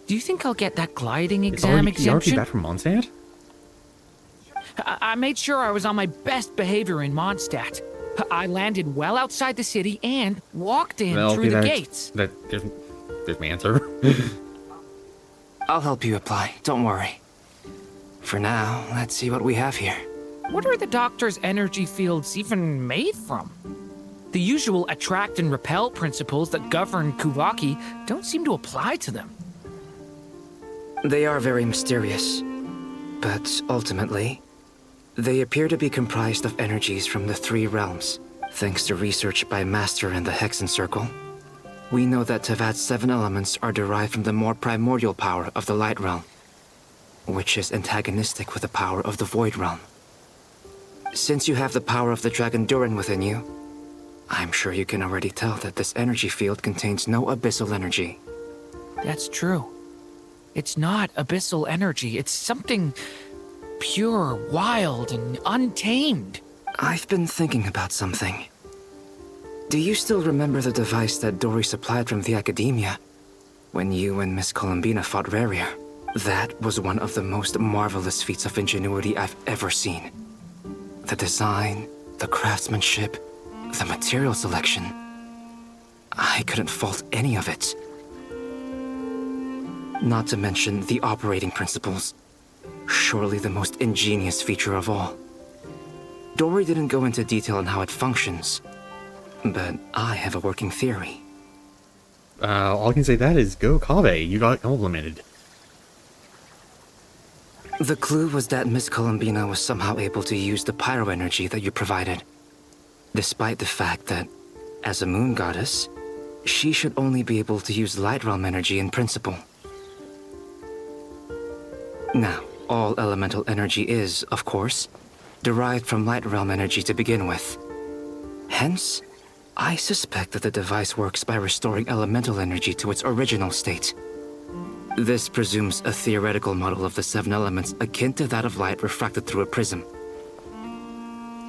do you think I'll get that gliding It's exam already exemption? back from Mondstadt? I made sure I was on my best behavior in Mondstadt. I landed well outside the city and walked in Well, through okay, the that's- gates. There's my answer. I'll help you apply, don't worry. For now, let's see what we have here. What are the doctor's energy fields even made from? The usual attract and repel principles that govern Kuvaki don't seem to apply to them. They are very mysterious, but ultimately, they appear to be comprised of energies from the three realms. Thanks to research by Master in the Hexen Circle, we know that Tevat's 7 elements are derived from the more primordial power of the Light Realm, which is antagonistic with the power of the Void Realm. Since you have the power of the Dragon Durin within you, I'm sure you can already tell that this energy field contains no abyssal energy. That's true. It's not abyssal energy. It's something pure, wild, and untamed. I've been thinking about something. Do you still remember the device that Dory supplied from the Academia when you and Miss Columbina fought Rarier? That was one of the most marvelous feats of ingenuity I've ever seen. The design, the craftsmanship, the material selection. I couldn't fault any of it. Not to mention the operating principles. Surely the most ingenious feature of all. Dory didn't go into detail on how it functions, but I have a working theory. All I can say that is go Kaveh. You got complimented. The clue was that Miss Columbina was somehow able to use the pyro energy that you provided, despite the fact that, as a moon goddess, she should only be able to use light realm energy in principle. Now, all elemental energy is, of course, derived from light realm energy to begin with. Hence, I suspect that the device works by restoring elemental energy to its original state. This presumes a theoretical model of the 7 elements akin to that of light refracted through a prism.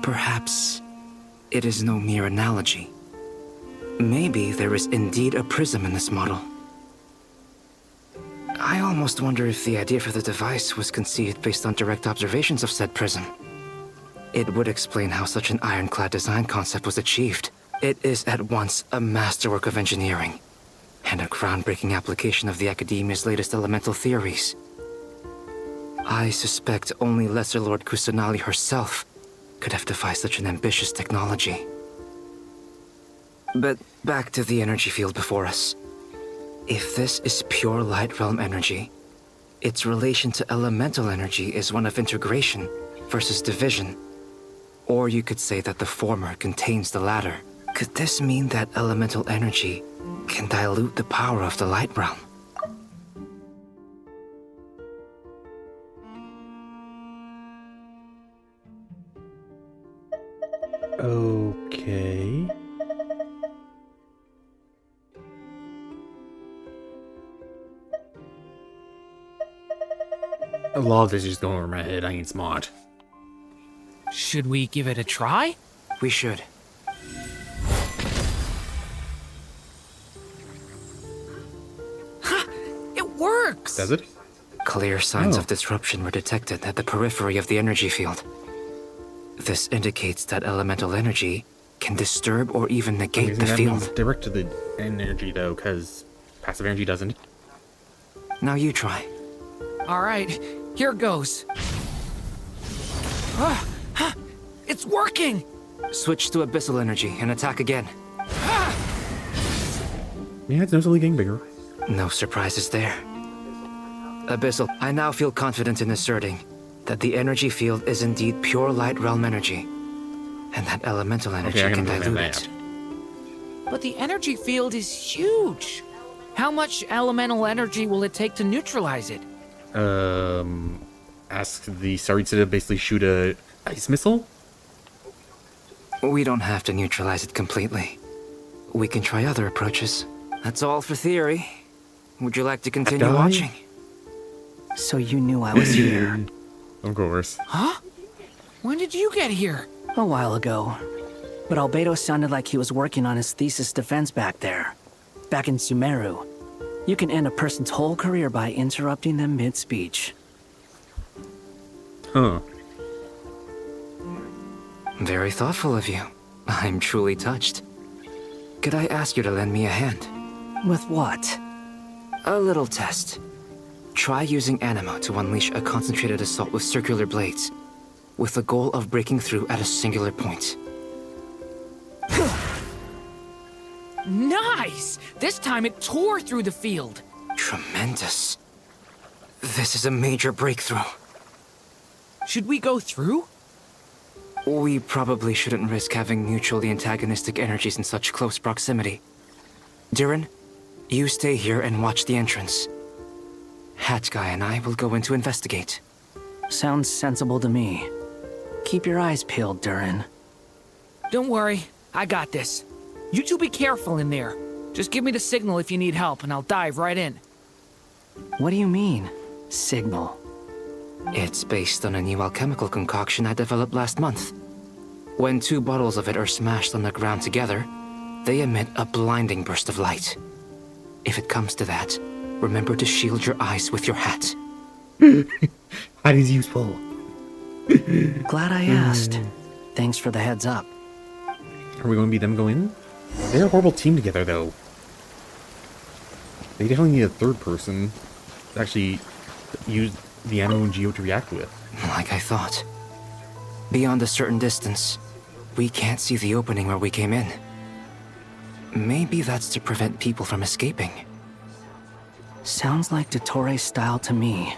Perhaps it is no mere analogy. Maybe there is indeed a prism in this model. I almost wonder if the idea for the device was conceived based on direct observations of said prism. It would explain how such an ironclad design concept was achieved. It is at once a masterwork of engineering and a groundbreaking application of the Academia's latest elemental theories. I suspect only Lesser Lord Kusanali herself could have devised such an ambitious technology. But back to the energy field before us. If this is pure light realm energy, its relation to elemental energy is one of integration versus division. Or you could say that the former contains the latter. Could this mean that elemental energy can dilute the power of the light realm? Okay. A lot of this is just going over my head. I ain't smart. Should we give it a try? We should. It works! Does it? Clear signs Oh. of disruption were detected at the periphery of the energy field. This indicates that elemental energy can disturb or even negate the that field. means direct to the energy, though, because passive energy doesn't. Now you try. Alright, here goes. It's working! Switch to abyssal energy and attack again. Yeah, it's noticeably getting bigger. No surprises there. Abyssal, I now feel confident in asserting that the energy field is indeed pure light realm energy, and that elemental energy I can can dilute that. it. But the energy field is huge. How much elemental energy will it take to neutralize it? Ask the Saritsa to basically shoot a ice missile? We don't have to neutralize it completely. We can try other approaches. That's all for theory. Would you like to continue guy? watching? So you knew I was here. Of course. Huh? When did you get here? A while ago. But Albedo sounded like he was working on his thesis defense back there. Back in Sumeru. You can end a person's whole career by interrupting them mid-speech. Huh. Very thoughtful of you. I'm truly touched. Could I ask you to lend me a hand? With what? A little test. Try using Animo to unleash a concentrated assault with circular blades, with the goal of breaking through at a singular point. Nice! This time it tore through the field. Tremendous. This is a major breakthrough. Should we go through? We probably shouldn't risk having mutually antagonistic energies in such close proximity. Durin, you stay here and watch the entrance. Hat Guy and I will go in to investigate. Sounds sensible to me. Keep your eyes peeled, Durin. Don't worry, I got this. You two be careful in there. Just give me the signal if you need help, and I'll dive right in. What do you mean, signal? It's based on a new alchemical concoction I developed last month. When 2 bottles of it are smashed on the ground together, they emit a blinding burst of light. If it comes to that, remember to shield your eyes with your hat. Hat is useful. Glad I asked. Thanks for the heads up. Are we going to be them go in? They're a horrible team together, though. They definitely need a third person to actually use the Animo and Geo to react with. Like I thought. Beyond a certain distance, we can't see the opening where we came in. Maybe that's to prevent people from escaping. Sounds like Dottore style to me.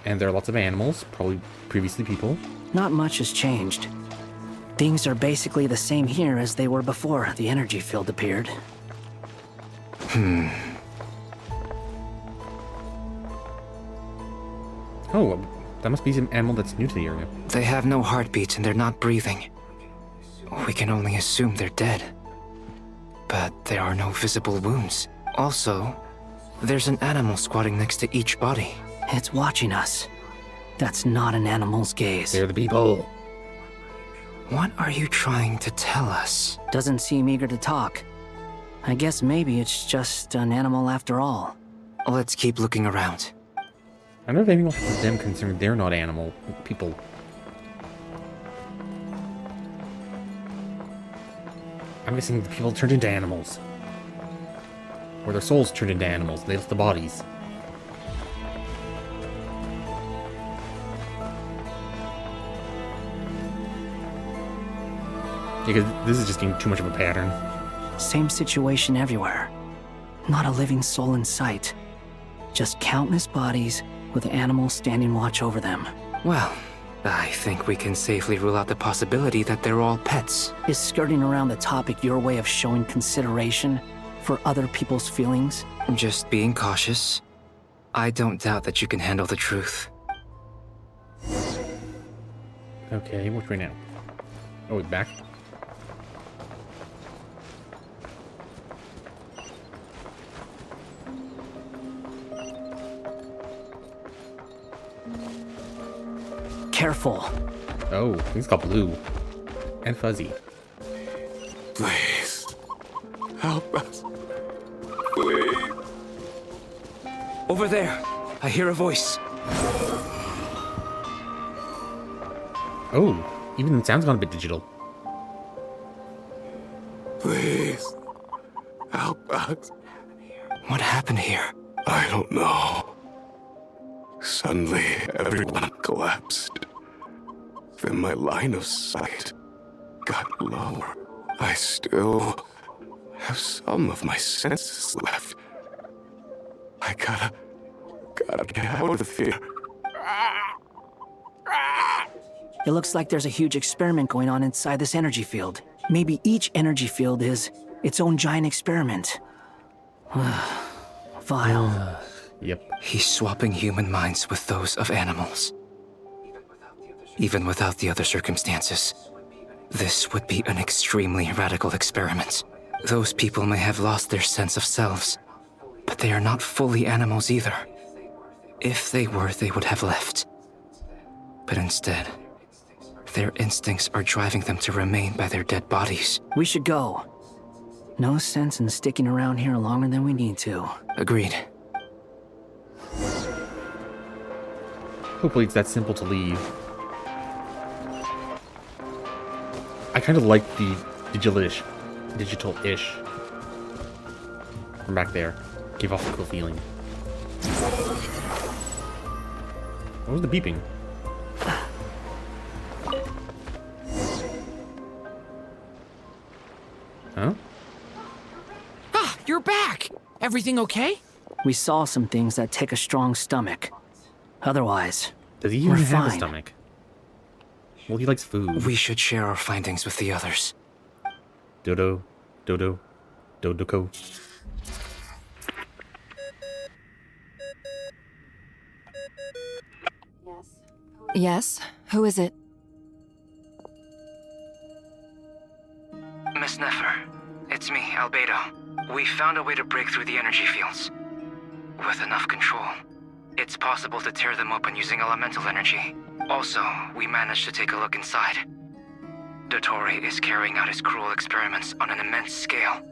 And there are lots of animals, probably previously people. Not much has changed. Things are basically the same here as they were before the energy field appeared. Oh, that must be some animal that's new to the area. They have no heartbeat and they're not breathing. We can only assume they're dead. But there are no visible wounds. Also, there's an animal squatting next to each body. It's watching us. That's not an animal's gaze. They're the people. What are you trying to tell us? Doesn't seem eager to talk. I guess maybe it's just an animal after all. Let's keep looking around. I don't know if anyone has them considering they're not animal people. I'm guessing the people turned into animals. Or their souls turned into animals. They left the bodies. Because this is just getting too much of a pattern. Same situation everywhere. Not a living soul in sight. Just countless bodies with animals standing watch over them. Well, I think we can safely rule out the possibility that they're all pets. Is skirting around the topic your way of showing consideration for other people's feelings? Just being cautious. I don't doubt that you can handle the truth. Okay, which way now? Oh, wait, back? careful. Oh, he's got blue. And fuzzy. Please. Help us. Please. Over there. I hear a voice. Oh, even the sound's gone a bit digital. Please. Help us. What happened here? I don't know. Suddenly, everyone collapsed. Then my line of sight got lower. I still have some of my senses left. I gotta get out of here. It looks like there's a huge experiment going on inside this energy field. Maybe each energy field is its own giant experiment. Vile. Yep. He's swapping human minds with those of animals. Even without the other circumstances, this would be an extremely radical experiment. Those people may have lost their sense of selves, but they are not fully animals either. If they were, they would have left. But instead, their instincts are driving them to remain by their dead bodies. We should go. No sense in sticking around here longer than we need to. Agreed. Hopefully it's that simple to leave. I kind of like the digital-ish from back there. Gave off a cool feeling. What was the beeping? Huh? Ah, you're back! Everything okay? We saw some things that take a strong stomach. Otherwise, does he even we're have fine. a stomach? Well, he likes food. We should share our findings with the others. Dodo. Dodoko. Yes? Who is it? Miss Nefer, it's me, Albedo. We found a way to break through the energy fields. With enough control, it's possible to tear them open using elemental energy. Also, we managed to take a look inside. Dottore is carrying out his cruel experiments on an immense scale.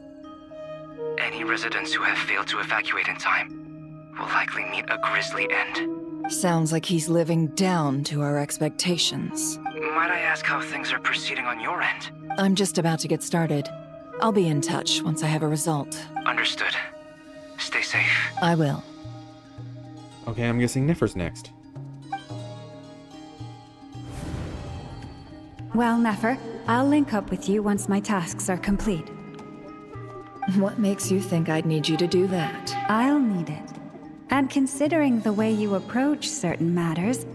Any residents who have failed to evacuate in time will likely meet a grisly end. Sounds like he's living down to our expectations. Might I ask how things are proceeding on your end? I'm just about to get started. I'll be in touch once I have a result. Understood. Stay safe. I will. Okay, I'm guessing Nefer's next. Well, Nefer, I'll link up with you once my tasks are complete. What makes you think I'd need you to do that? I'll need it. And considering the way you approach certain matters,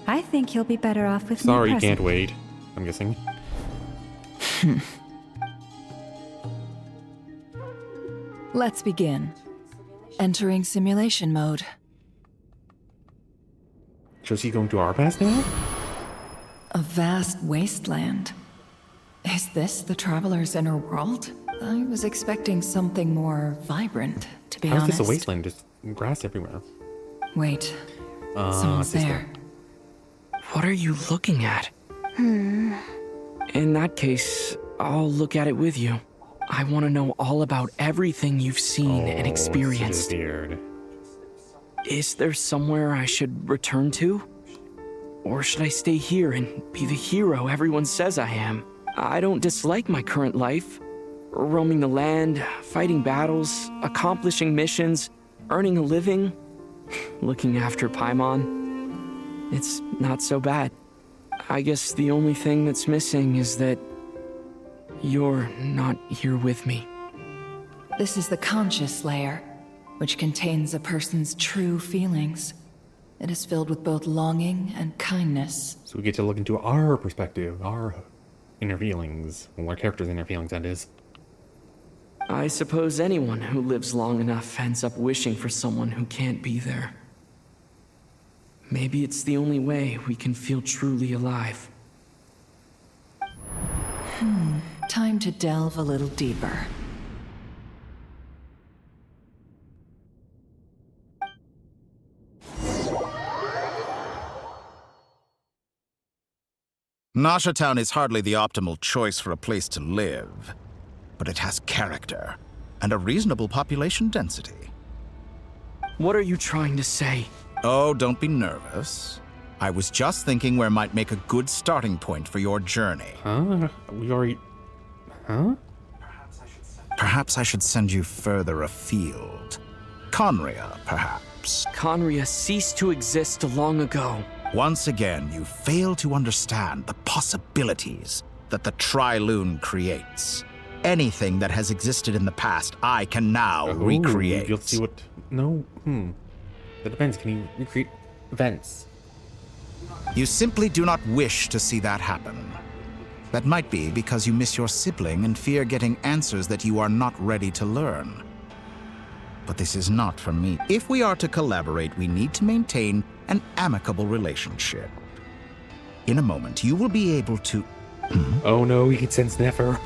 I think you'll be better off with me Sorry, present. can't wait. I'm guessing. Let's begin. Entering simulation mode. So is he going to our past now? A vast wasteland. Is this the Traveler's inner world? I was expecting something more vibrant, to be How's honest. this a wasteland? Just grass everywhere. Wait. Someone's it's this there. What are you looking at? In that case, I'll look at it with you. I want to know all about everything you've seen and experienced. Is there somewhere I should return to? Or should I stay here and be the hero everyone says I am? I don't dislike my current life. Roaming the land, fighting battles, accomplishing missions, earning a living, looking after Paimon. It's not so bad. I guess the only thing that's missing is that you're not here with me. This is the conscious layer, which contains a person's true feelings. It is filled with both longing and kindness. So we get to look into our perspective, our inner feelings. Well, our character's inner feelings, that is. I suppose anyone who lives long enough ends up wishing for someone who can't be there. Maybe it's the only way we can feel truly alive. Time to delve a little deeper. Nasha Town is hardly the optimal choice for a place to live, but it has character and a reasonable population density. What are you trying to say? Oh, don't be nervous. I was just thinking where might make a good starting point for your journey. Huh? We already... Huh? Perhaps I should send you further afield. Conria, perhaps. Conria ceased to exist long ago. Once again, you fail to understand the possibilities that the Tri-Lune creates. Anything that has existed in the past, I can now recreate. You'll see what... No, That depends. Can you recreate events? You simply do not wish to see that happen. That might be because you miss your sibling and fear getting answers that you are not ready to learn. But this is not for me. If we are to collaborate, we need to maintain an amicable relationship. In a moment, you will be able to... Oh no, he can sense Nefer.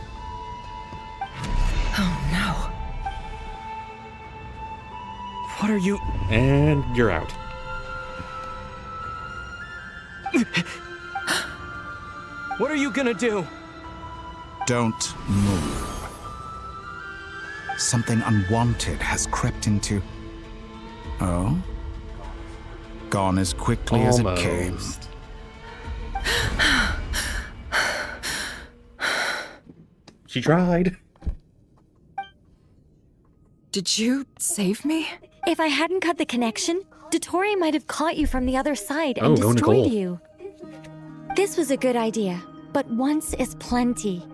Oh no. What are you... And you're out. What are you gonna do? Don't move. Something unwanted has crept into... Oh? Gone as quickly as it came. She tried. Did you save me? If I hadn't cut the connection, Dottore might have caught you from the other side Oh, and go destroyed Nicole. you. This was a good idea, but once is plenty.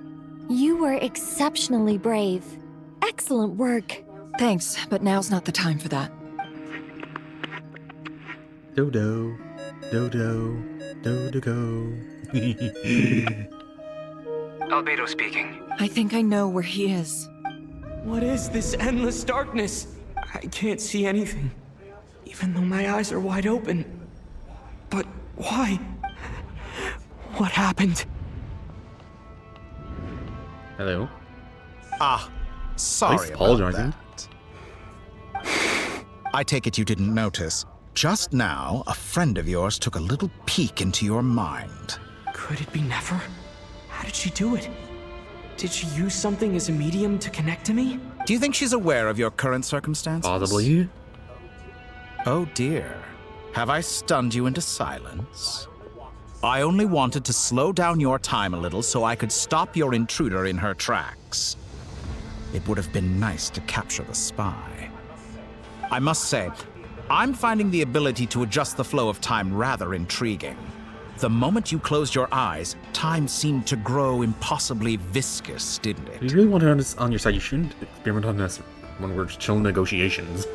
You were exceptionally brave. Excellent work. Thanks, but now's not the time for that. Dodo. Dodo. Dodo. Albedo speaking. I think I know where he is. What is this endless darkness? I can't see anything, even though my eyes are wide open. But why? What happened? Hello. Sorry Nice about apologizing. that. I take it you didn't notice. Just now, a friend of yours took a little peek into your mind. Could it be Nefer? How did she do it? Did she use something as a medium to connect to me? Do you think she's aware of your current circumstances? Possibly. Oh dear. Have I stunned you into silence? I only wanted to slow down your time a little so I could stop your intruder in her tracks. It would have been nice to capture the spy. I must say, I'm finding the ability to adjust the flow of time rather intriguing. The moment you closed your eyes, time seemed to grow impossibly viscous, didn't it? If you really want to on your side, you shouldn't experiment on this when we're still in negotiations.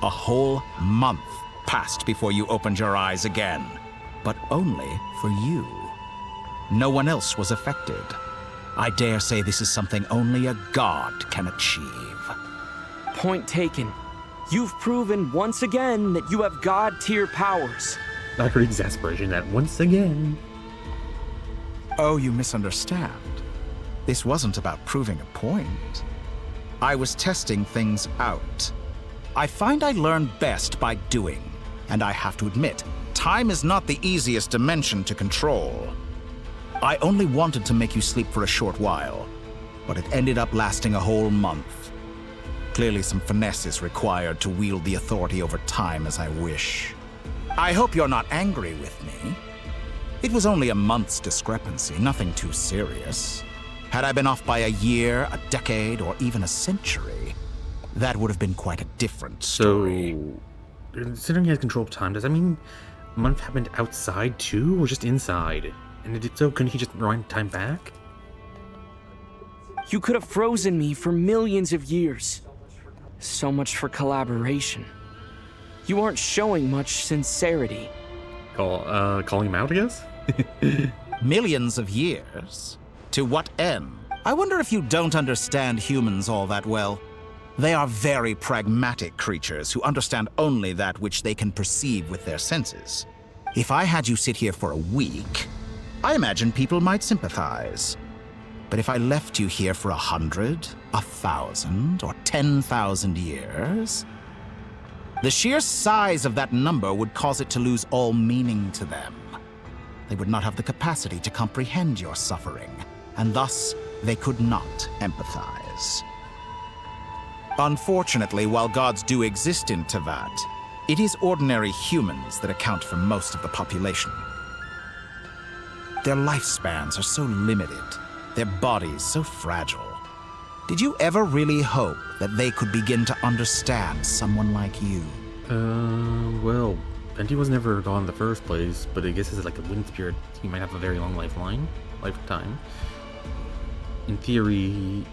A whole month passed before you opened your eyes again, but only for you. No one else was affected. I dare say this is something only a god can achieve. Point taken. You've proven once again that you have god-tier powers. I heard exasperation that once again. Oh, you misunderstand. This wasn't about proving a point. I was testing things out. I find I learn best by doing, and I have to admit, time is not the easiest dimension to control. I only wanted to make you sleep for a short while, but it ended up lasting a whole month. Clearly some finesse is required to wield the authority over time as I wish. I hope you're not angry with me. It was only a month's discrepancy, nothing too serious. Had I been off by a year, a decade, or even a century, that would have been quite a different story. So, considering he has control of time, does that mean a month happened outside too, or just inside? And if so, couldn't he just rewind time back? You could have frozen me for millions of years. So much for collaboration. You aren't showing much sincerity. Calling him out, I guess? Millions of years? To what end? I wonder if you don't understand humans all that well. They are very pragmatic creatures who understand only that which they can perceive with their senses. If I had you sit here for a week, I imagine people might sympathize. But if I left you here for 100, 1,000, or 10,000 years, the sheer size of that number would cause it to lose all meaning to them. They would not have the capacity to comprehend your suffering, and thus they could not empathize. Unfortunately, while gods do exist in Tevat, it is ordinary humans that account for most of the population. Their lifespans are so limited, their bodies so fragile. Did you ever really hope that they could begin to understand someone like you? Well, Venti was never gone in the first place, but I guess as like a wind spirit, he might have a very long lifetime. In theory,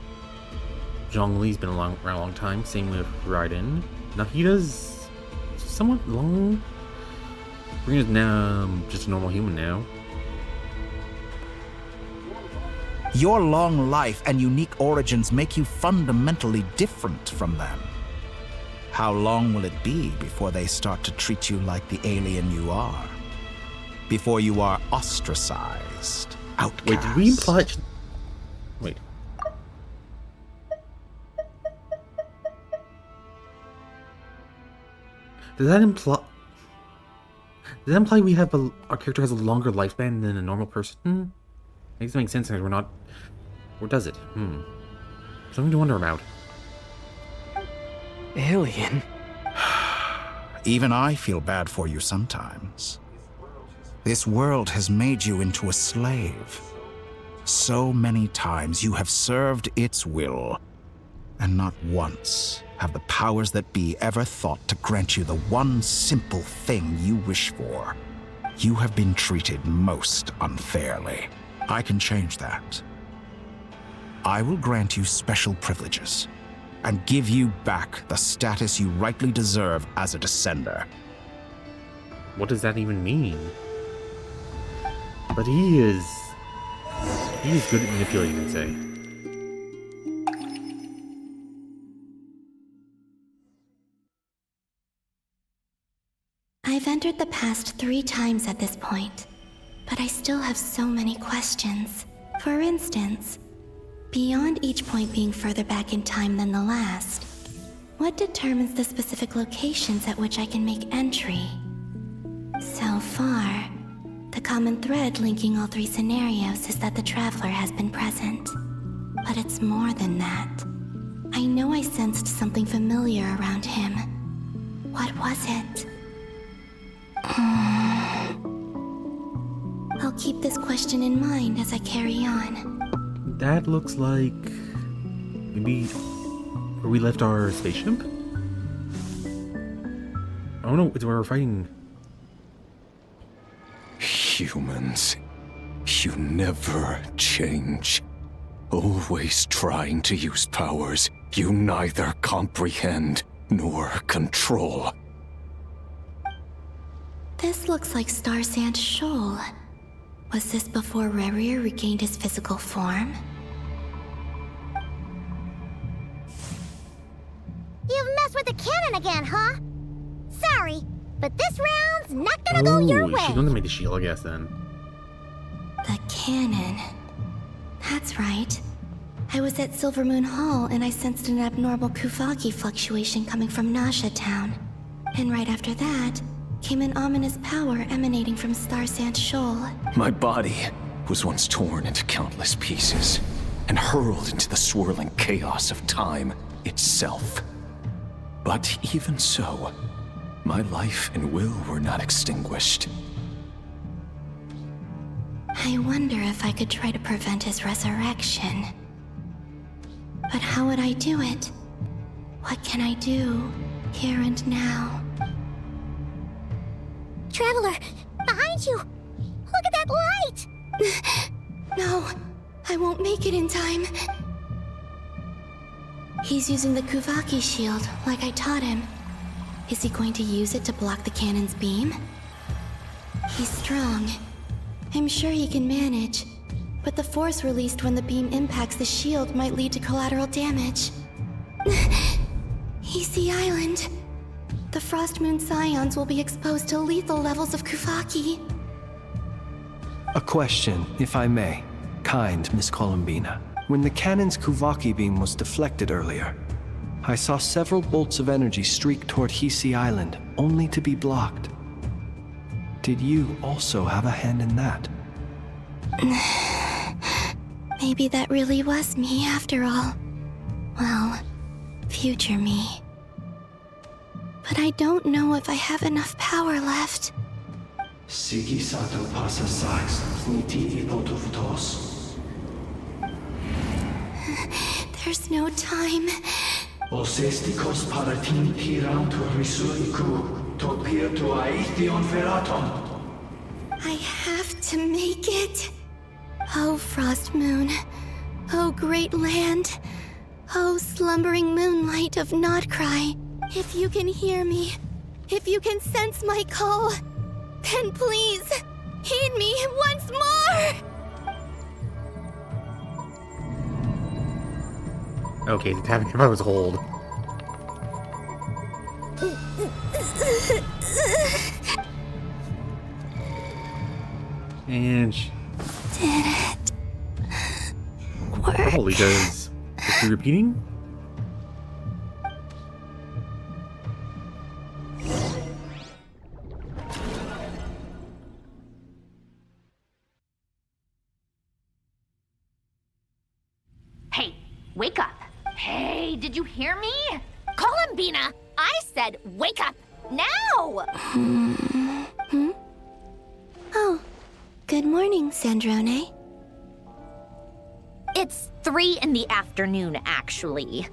Zhongli's been around a long time, same with Raiden. Nahida's somewhat long. Rina's now just a normal human now. Your long life and unique origins make you fundamentally different from them. How long will it be before they start to treat you like the alien you are? Before you are ostracized, outcast? Wait, did we imply... Wait. Does that imply we have our character has a longer lifespan than a normal person? Makes it make sense because we're not... Or does it? Something to wonder about. Alien? Even I feel bad for you sometimes. This world has made you into a slave. So many times you have served its will, and not once have the powers that be ever thought to grant you the one simple thing you wish for. You have been treated most unfairly. I can change that. I will grant you special privileges and give you back the status you rightly deserve as a descender. What does that even mean? But he is good at manipulating, I'd say. I've entered the past 3 times at this point, but I still have so many questions. For instance, beyond each point being further back in time than the last, what determines the specific locations at which I can make entry? So far, the common thread linking all 3 scenarios is that the Traveler has been present. But it's more than that. I know I sensed something familiar around him. What was it? I'll keep this question in mind as I carry on. That looks like... maybe... where we left our spaceship? Oh no, it's where we're fighting... Humans, you never change. Always trying to use powers you neither comprehend nor control. This looks like Star Sand Shoal. Was this before Rerir regained his physical form? You've messed with the cannon again, huh? Sorry, but this round's not gonna go your way. She's gonna make the shield, I guess, then. The cannon. That's right. I was at Silvermoon Hall and I sensed an abnormal Kuvaki fluctuation coming from Nasha Town. And right after that, came an ominous power emanating from Star Sand Shoal. My body was once torn into countless pieces and hurled into the swirling chaos of time itself. But even so, my life and will were not extinguished. I wonder if I could try to prevent his resurrection. But how would I do it? What can I do, here and now? Traveler, behind you! Look at that light! No, I won't make it in time. He's using the Kuvaki shield, like I taught him. Is he going to use it to block the cannon's beam? He's strong. I'm sure he can manage. But the force released when the beam impacts the shield might lead to collateral damage. Easy Island. The Frost Moon Scions will be exposed to lethal levels of Kuvaki. A question, if I may. Kind Miss Columbina. When the cannon's Kuvaki beam was deflected earlier, I saw several bolts of energy streak toward Hisi Island, only to be blocked. did you also have a hand in that? Maybe that really was me after all. Well, future me. But I don't know if I have enough power left. There's no time. I have to make it. Oh, Frost Moon. Oh, great land. Oh, slumbering moonlight of Nodcry. If you can hear me, if you can sense my call, then please, heed me once more! Okay, the tapping if I was hold. And she... Did it work? Holy does. Is she repeating? Hey, wake up. Hey, did you hear me? Columbina, I said wake up now! Oh, good morning, Sandrone. It's 3 in the afternoon, actually.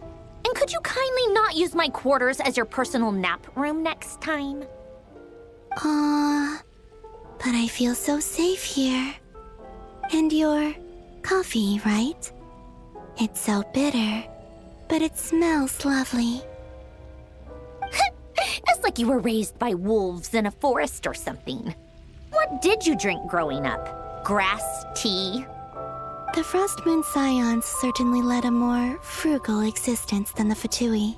And could you kindly not use my quarters as your personal nap room next time? But I feel so safe here. And your coffee, right? It's so bitter, but it smells lovely. It's like you were raised by wolves in a forest or something. What did you drink growing up? Grass tea? The Frost Moon Scions certainly led a more frugal existence than the Fatui.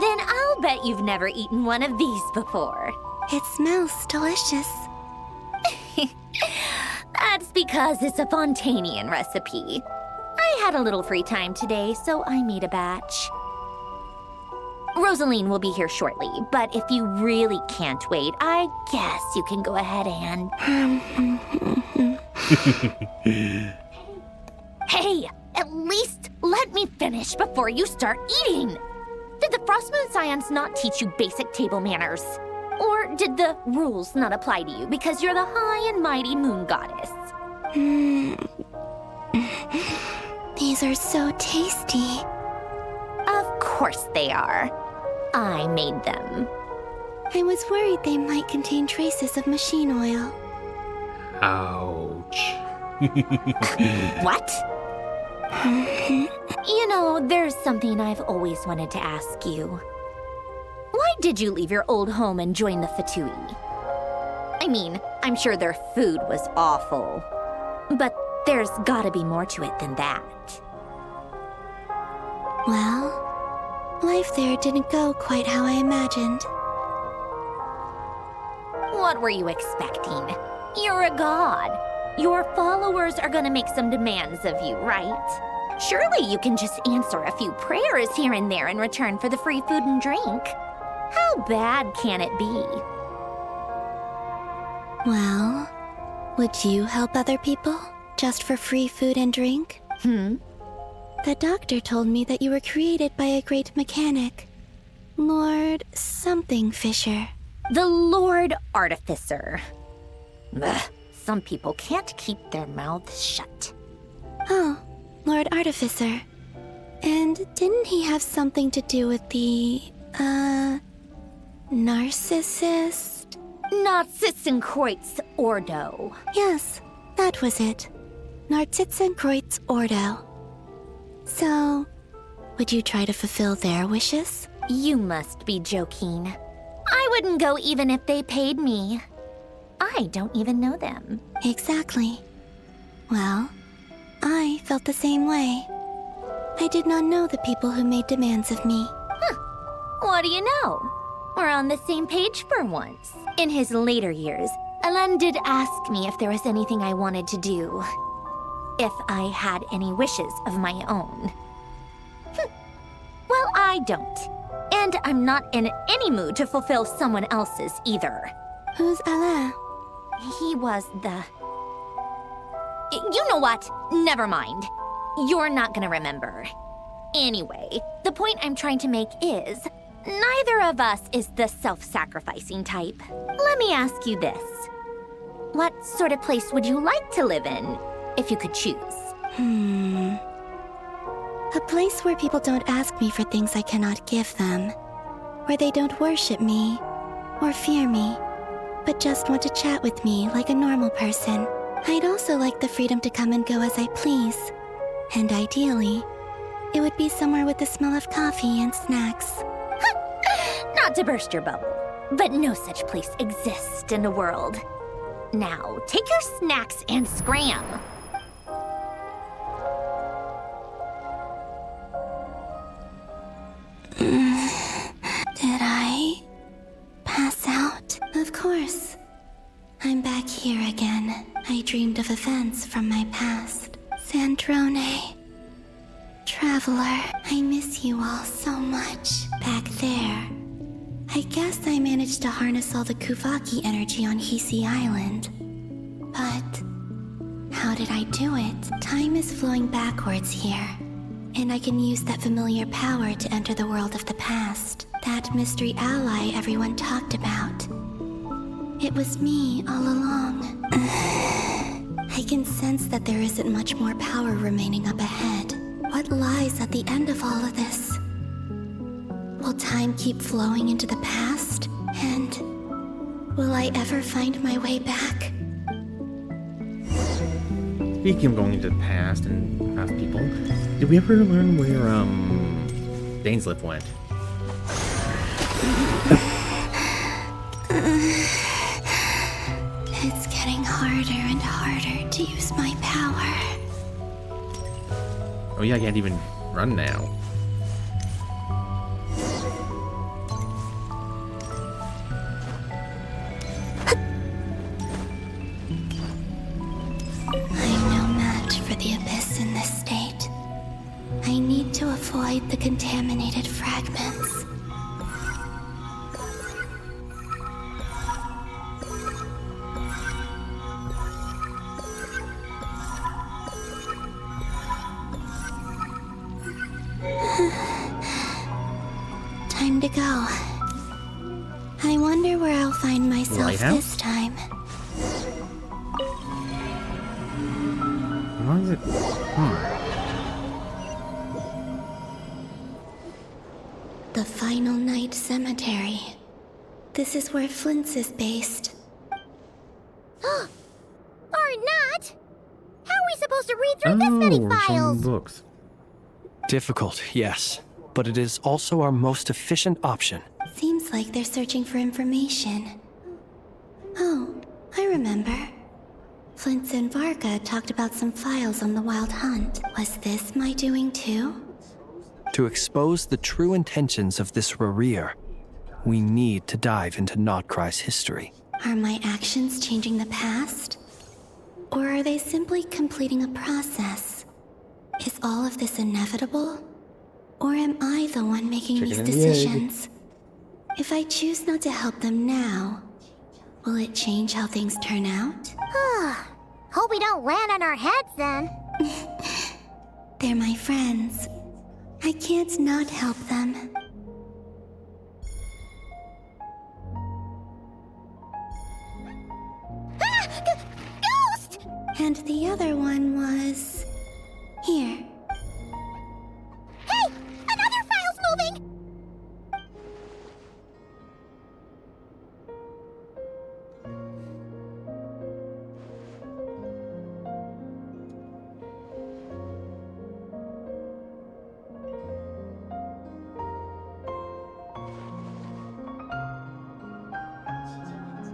Then I'll bet you've never eaten one of these before. It smells delicious. That's because it's a Fontanian recipe. I had a little free time today, so I made a batch. Rosaline will be here shortly, but if you really can't wait, I guess you can go ahead and... Hey, at least let me finish before you start eating! Did the Frost Moon Scions not teach you basic table manners? Or did the rules not apply to you because you're the high and mighty moon goddess? These are so tasty. Of course they are. I made them. I was worried they might contain traces of machine oil. Ouch. What? You know, there's something I've always wanted to ask you. Why did you leave your old home and join the Fatui? I mean, I'm sure their food was awful. But there's gotta be more to it than that. Well, life there didn't go quite how I imagined. What were you expecting? You're a god. Your followers are gonna make some demands of you, right? Surely you can just answer a few prayers here and there in return for the free food and drink. How bad can it be? Well, would you help other people just for free food and drink? The doctor told me that you were created by a great mechanic, Lord something Fisher. The Lord Artificer. Ugh, some people can't keep their mouths shut. Oh, Lord Artificer. And didn't he have something to do with the, narcissist? Narcissenkreuz Ordo. Yes, that was it. Narcissenkreuz Ordo. So, would you try to fulfill their wishes? You must be joking. I wouldn't go even if they paid me. I don't even know them. Exactly. Well, I felt the same way. I did not know the people who made demands of me. What do you know? We're on the same page for once. In his later years, Alan did ask me if there was anything I wanted to do. If I had any wishes of my own. Well, I don't. And I'm not in any mood to fulfill someone else's either. Who's Alain? He was the... You know what? Never mind. You're not gonna remember. Anyway, the point I'm trying to make is, neither of us is the self-sacrificing type. Let me ask you this. What sort of place would you like to live in, if you could choose? A place where people don't ask me for things I cannot give them. Where they don't worship me, or fear me, but just want to chat with me like a normal person. I'd also like the freedom to come and go as I please. And ideally, it would be somewhere with the smell of coffee and snacks. Not to burst your bubble, but no such place exists in the world. Now, take your snacks and scram. Did I pass out? Of course. I'm back here again. I dreamed of events from my past. Sandrone. Traveler, I miss you all so much. Back there. I guess I managed to harness all the Kuvaki energy on Hisi Island. But how did I do it? Time is flowing backwards here. And I can use that familiar power to enter the world of the past. That mystery ally everyone talked about. It was me all along. I can sense that there isn't much more power remaining up ahead. What lies at the end of all of this? Will time keep flowing into the past? And will I ever find my way back? Speaking of going into the past and past people, did we ever learn where, Dainsliff went? It's getting harder and harder to use my power. Oh yeah, I can't even run now. I'm no match for the Abyss in this state. I need to avoid the contaminated fragments. Time to go. I wonder where I'll find myself Lighthouse? this time. Why is it? The Final Night Cemetery. This is where Flint's is based. Or not? How are we supposed to read through this many we're showing files? books. Difficult, yes, but it is also our most efficient option. Seems like they're searching for information. Oh, I remember. Flint's and Varga talked about some files on the Wild Hunt. Was this my doing too? To expose the true intentions of this Rereer, we need to dive into Notcry's history. Are my actions changing the past? Or are they simply completing a process? Is all of this inevitable? Or am I the one making Chicken these and the egg. decisions? If I choose not to help them now, will it change how things turn out? Hope we don't land on our heads then. They're my friends. I can't not help them. Ghost! And the other one was... here. Hey! Another file's moving!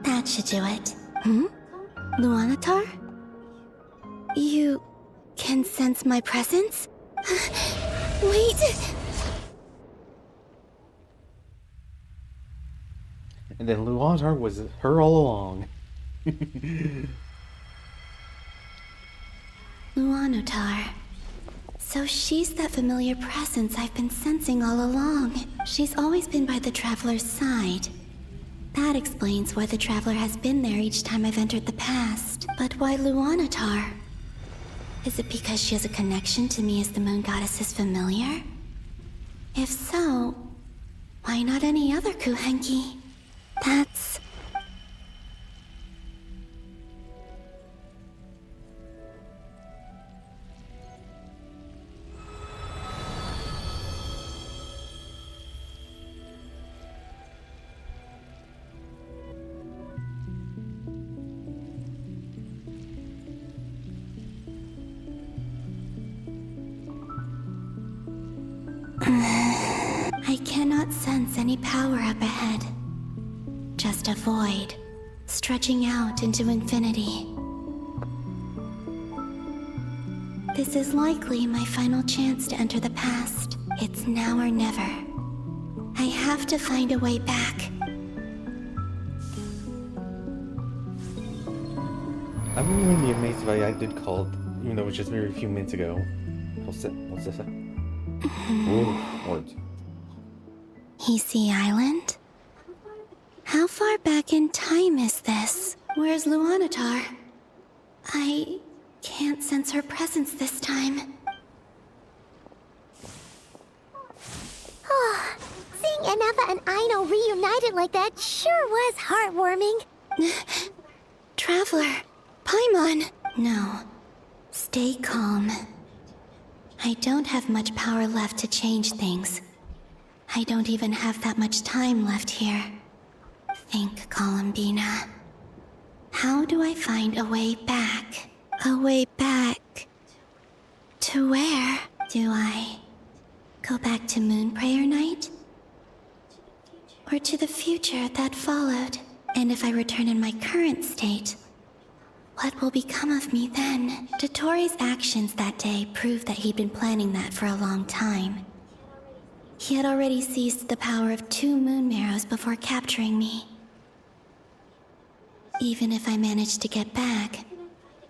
That should do it. Luanatar? You can sense my presence? Wait! And then Luanatar was her all along. Luanatar. So she's that familiar presence I've been sensing all along. She's always been by the Traveler's side. That explains why the Traveler has been there each time I've entered the past. But why Luanatar? Is it because she has a connection to me as the Moon Goddess's familiar? If so, why not any other Kuhenki? That's... I cannot sense any power up ahead. Just a void, stretching out into infinity. This is likely my final chance to enter the past. It's now or never. I have to find a way back. I'm really amazed if I did call, even though it was just maybe a few minutes ago. What's this? Ooh, words. Hisi Island? How far back in time is this? Where's Luanatar? I can't sense her presence this time. Oh, seeing Enefa and Aino reunited like that sure was heartwarming. Traveler, Paimon! No. Stay calm. I don't have much power left to change things. I don't even have that much time left here. Think, Columbina. How do I find a way back? A way back... to where? Do I go back to Moon Prayer Night? Or to the future that followed? And if I return in my current state, what will become of me then? Dotori's actions that day proved that he'd been planning that for a long time. He had already seized the power of 2 moon marrows before capturing me. Even if I manage to get back,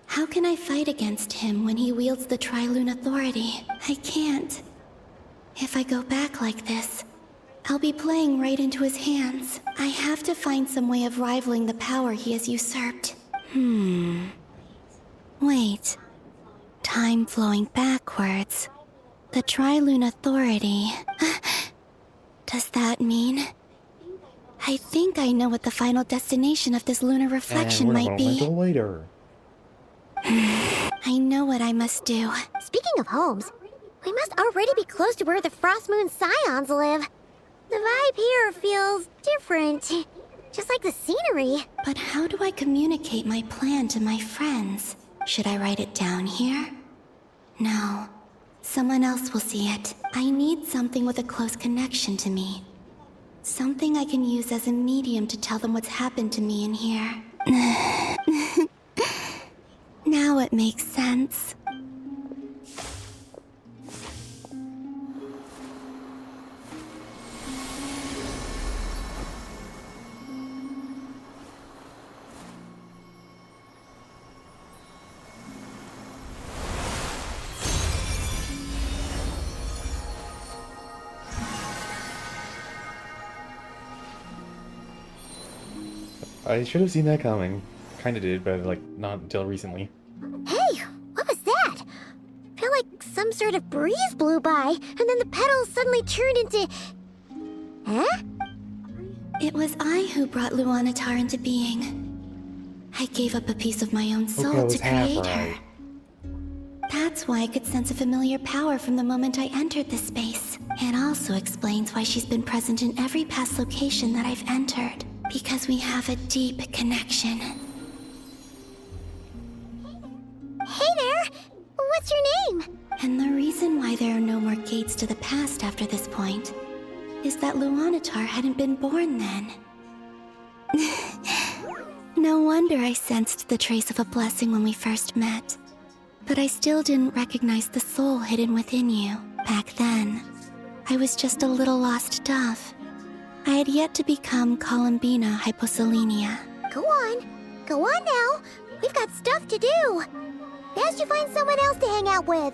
how can I fight against him when he wields the Tri-Lune Authority? I can't. If I go back like this, I'll be playing right into his hands. I have to find some way of rivaling the power he has usurped. Wait. Time flowing backwards. The Tri-Lune Authority. Does that mean... I think I know what the final destination of this lunar reflection might be. Later. I know what I must do. Speaking of homes, we must already be close to where the Frost Moon Scions live. The vibe here feels different. Just like the scenery. But how do I communicate my plan to my friends? Should I write it down here? No. Someone else will see it. I need something with a close connection to me. Something I can use as a medium to tell them what's happened to me in here. Now it makes sense. I should have seen that coming. Kinda did, but like not until recently. Hey, what was that? I feel like some sort of breeze blew by, and then the petals suddenly turned into... Huh? It was I who brought Luanatar into being. I gave up a piece of my own soul to create her. That's why I could sense a familiar power from the moment I entered this space. It also explains why she's been present in every past location that I've entered. Because we have a deep connection. Hey there! What's your name? And the reason why there are no more gates to the past after this point is that Luanatar hadn't been born then. No wonder I sensed the trace of a blessing when we first met. But I still didn't recognize the soul hidden within you. Back then, I was just a little lost dove. I had yet to become Columbina Hyposelenia. Go on now. We've got stuff to do. Best you find someone else to hang out with.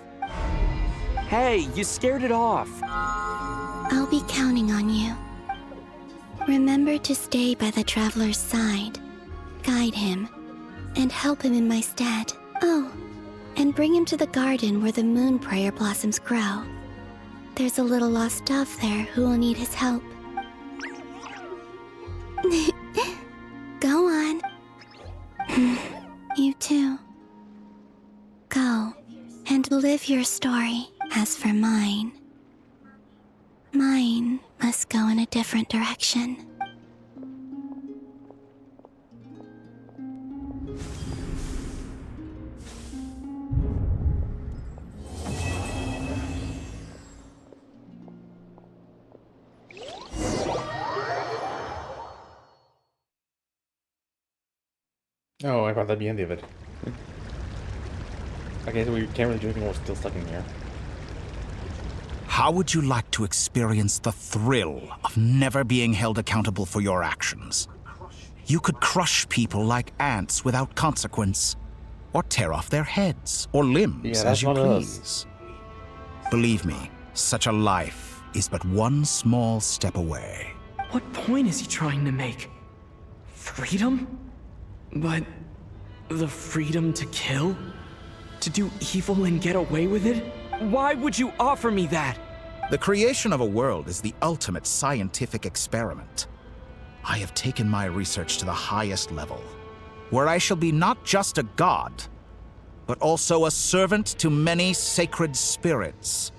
Hey, you scared it off. I'll be counting on you. Remember to stay by the traveler's side, guide him, and help him in my stead. Oh, and bring him to the garden where the moon prayer blossoms grow. There's a little lost dove there who will need his help. Go on. You too. Go and live your story. As for mine must go in a different direction. Oh, I thought that'd be the end of it. Okay, so we can't really do anything while we're still stuck in here. How would you like to experience the thrill of never being held accountable for your actions? You could crush people like ants without consequence, or tear off their heads or limbs as you please. Believe me, such a life is but one small step away. What point is he trying to make? Freedom? But the freedom to kill? To do evil and get away with it? Why would you offer me that? The creation of a world is the ultimate scientific experiment. I have taken my research to the highest level, where I shall be not just a god, but also a servant to many sacred spirits.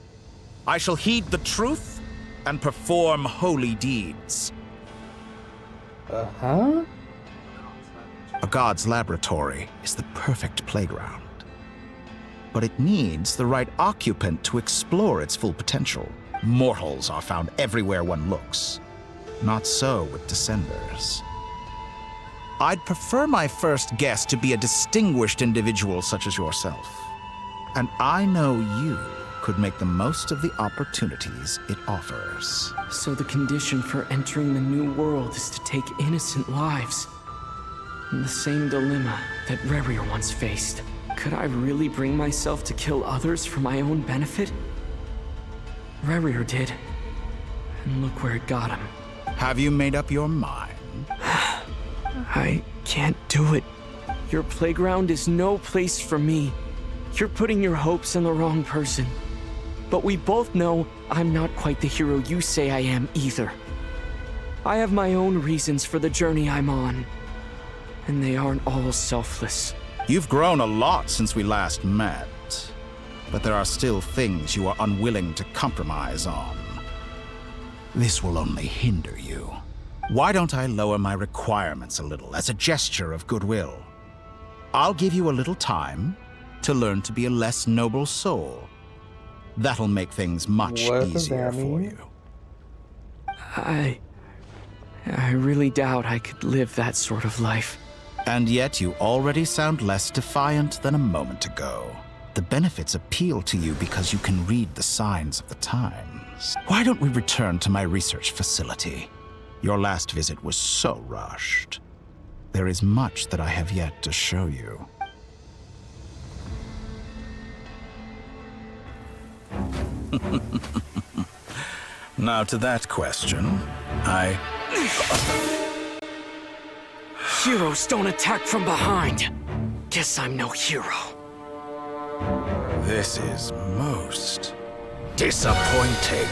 I shall heed the truth and perform holy deeds. Uh-huh? A god's laboratory is the perfect playground. But it needs the right occupant to explore its full potential. Mortals are found everywhere one looks. Not so with Descenders. I'd prefer my first guest to be a distinguished individual such as yourself. And I know you could make the most of the opportunities it offers. So the condition for entering the new world is to take innocent lives. The same dilemma that Rerir once faced. Could I really bring myself to kill others for my own benefit? Rerir did. And look where it got him. Have you made up your mind? I can't do it. Your playground is no place for me. You're putting your hopes in the wrong person. But we both know I'm not quite the hero you say I am either. I have my own reasons for the journey I'm on. And they aren't all selfless. You've grown a lot since we last met, but there are still things you are unwilling to compromise on. This will only hinder you. Why don't I lower my requirements a little as a gesture of goodwill? I'll give you a little time to learn to be a less noble soul. That'll make things much easier for you. I really doubt I could live that sort of life. And yet you already sound less defiant than a moment ago. The benefits appeal to you because you can read the signs of the times. Why don't we return to my research facility? Your last visit was so rushed. There is much that I have yet to show you. Now to that question, Heroes don't attack from behind. Guess I'm no hero. This is most disappointing.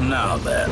Now then.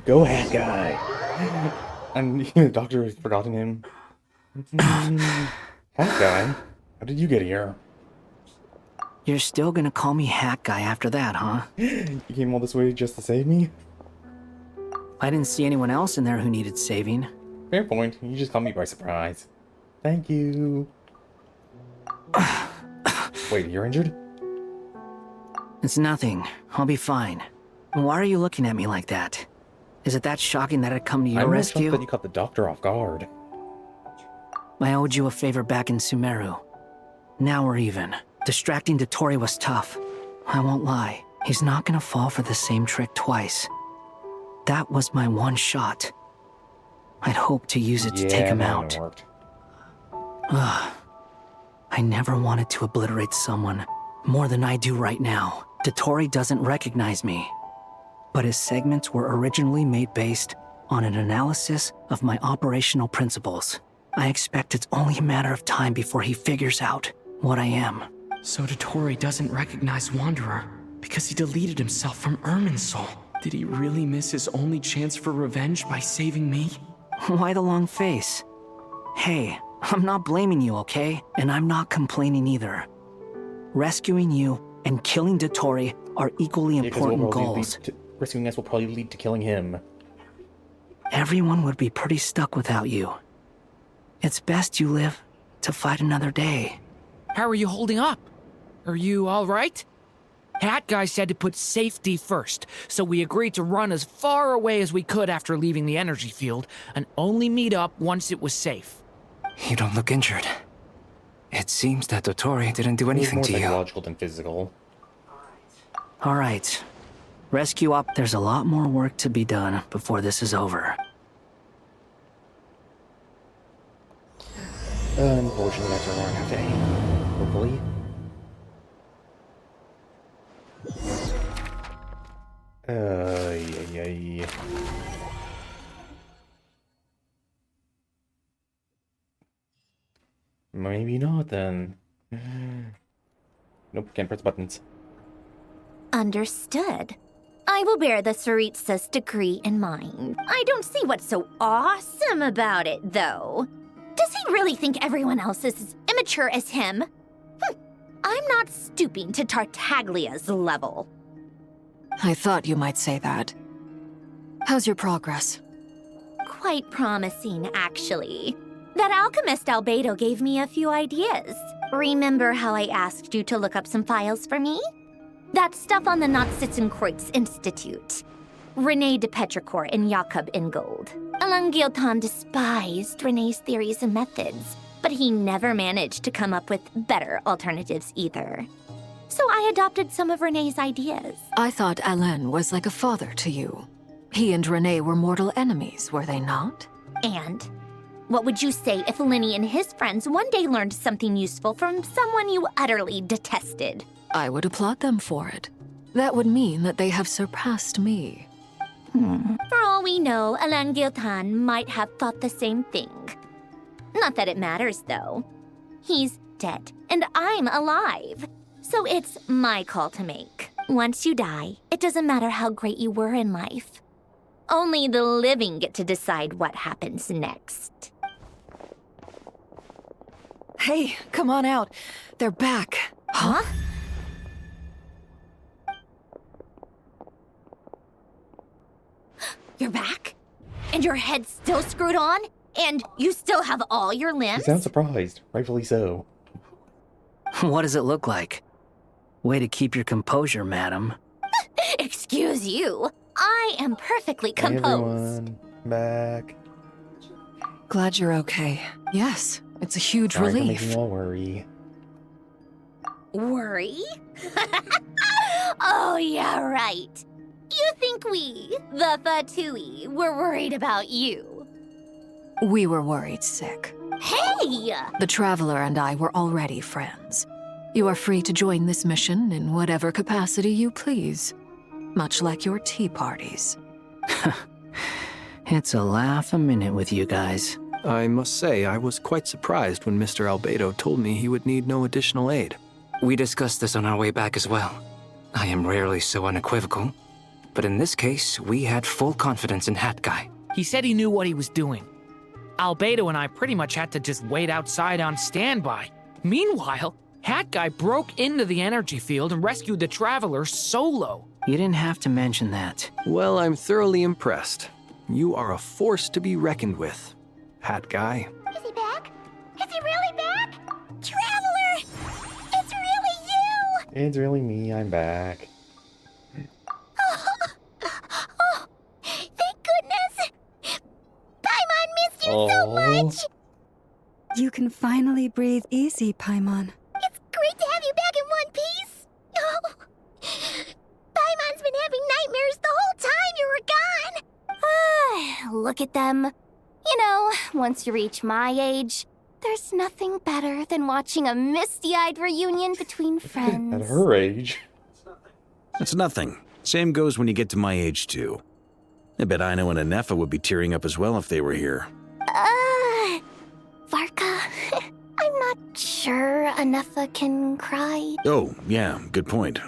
Go ahead, guy. And the doctor has forgotten him. Hat guy, how did you get here? You're still gonna call me Hat Guy after that, huh? You came all this way just to save me? I didn't see anyone else in there who needed saving. Fair point. You just caught me by surprise. Thank you. Wait, you're injured? It's nothing. I'll be fine. Why are you looking at me like that? Is it that shocking that I'd come to your I'm rescue? shocked that you caught the doctor off guard. I owed you a favor back in Sumeru. Now we're even. Distracting Dotori was tough. I won't lie. He's not gonna fall for the same trick twice. That was my one shot. I'd hoped to use it to take him out. Ugh. I never wanted to obliterate someone more than I do right now. Dotori doesn't recognize me. But his segments were originally made based on an analysis of my operational principles. I expect it's only a matter of time before he figures out what I am. So Dotori doesn't recognize Wanderer because he deleted himself from Irminsul. Did he really miss his only chance for revenge by saving me? Why the long face? Hey, I'm not blaming you, okay? And I'm not complaining either. Rescuing you and killing Dotori are equally important goals. Rescuing us will probably lead to killing him. Everyone would be pretty stuck without you. It's best you live to fight another day. How are you holding up? Are you all right? Hat Guy said to put safety first, so we agreed to run as far away as we could after leaving the energy field, and only meet up once it was safe. You don't look injured. It seems that Dotori didn't do anything to you. More psychological than physical. All right. Rescue up. There's a lot more work to be done before this is over. Unfortunately, that's where we're going to have to hopefully. Yeah. Maybe not then. Nope, can't press buttons. Understood. I will bear the Tsaritsa's decree in mind. I don't see what's so awesome about it, though. Does he really think everyone else is as immature as him? I'm not stooping to Tartaglia's level. I thought you might say that. How's your progress? Quite promising, actually. That alchemist Albedo gave me a few ideas. Remember how I asked you to look up some files for me? That stuff on the Nazi-Kreuz Institute. René de Petrichor and Jakob Ingold. Alain Guillotin despised René's theories and methods, but he never managed to come up with better alternatives either. So I adopted some of René's ideas. I thought Alain was like a father to you. He and René were mortal enemies, were they not? And what would you say if Lenny and his friends one day learned something useful from someone you utterly detested? I would applaud them for it. That would mean that they have surpassed me. For all we know, Alain Guillotin might have thought the same thing. Not that it matters, though. He's dead, and I'm alive. So it's my call to make. Once you die, it doesn't matter how great you were in life. Only the living get to decide what happens next. Hey, come on out. They're back. Huh? You're back? And your head's still screwed on? And you still have all your You limbs? sound surprised, rightfully so. What does it look like? Way to keep your composure, madam. Excuse you. I am perfectly Hey, composed. everyone, back. Glad you're okay. Yes, it's a huge Sorry for relief. making you all worry. Worry? Oh, yeah, right. You think we, the Fatui, were worried about you? We were worried sick. Hey! The Traveler and I were already friends. You are free to join this mission in whatever capacity you please. Much like your tea parties. It's a laugh a minute with you guys. I must say, I was quite surprised when Mr. Albedo told me he would need no additional aid. We discussed this on our way back as well. I am rarely so unequivocal. but in this case, we had full confidence in Hat Guy. He said he knew what he was doing. Albedo and I pretty much had to just wait outside on standby. Meanwhile, Hat Guy broke into the energy field and rescued the Traveler solo. You didn't have to mention that. Well, I'm thoroughly impressed. You are a force to be reckoned with, Hat Guy. Is he back? Is he really back? Traveler! It's really you! It's really me, I'm back. Oh, thank goodness! Paimon missed you so much! You can finally breathe easy, Paimon. It's great to have you back in one piece! Oh, Paimon's been having nightmares the whole time you were gone! Look at them. You know, once you reach my age, there's nothing better than watching a misty-eyed reunion between friends. At her age. That's nothing. Same goes when you get to my age, too. I bet Ino and Anefa would be tearing up as well if they were here. Varka, I'm not sure Anefa can cry. Oh, yeah, good point.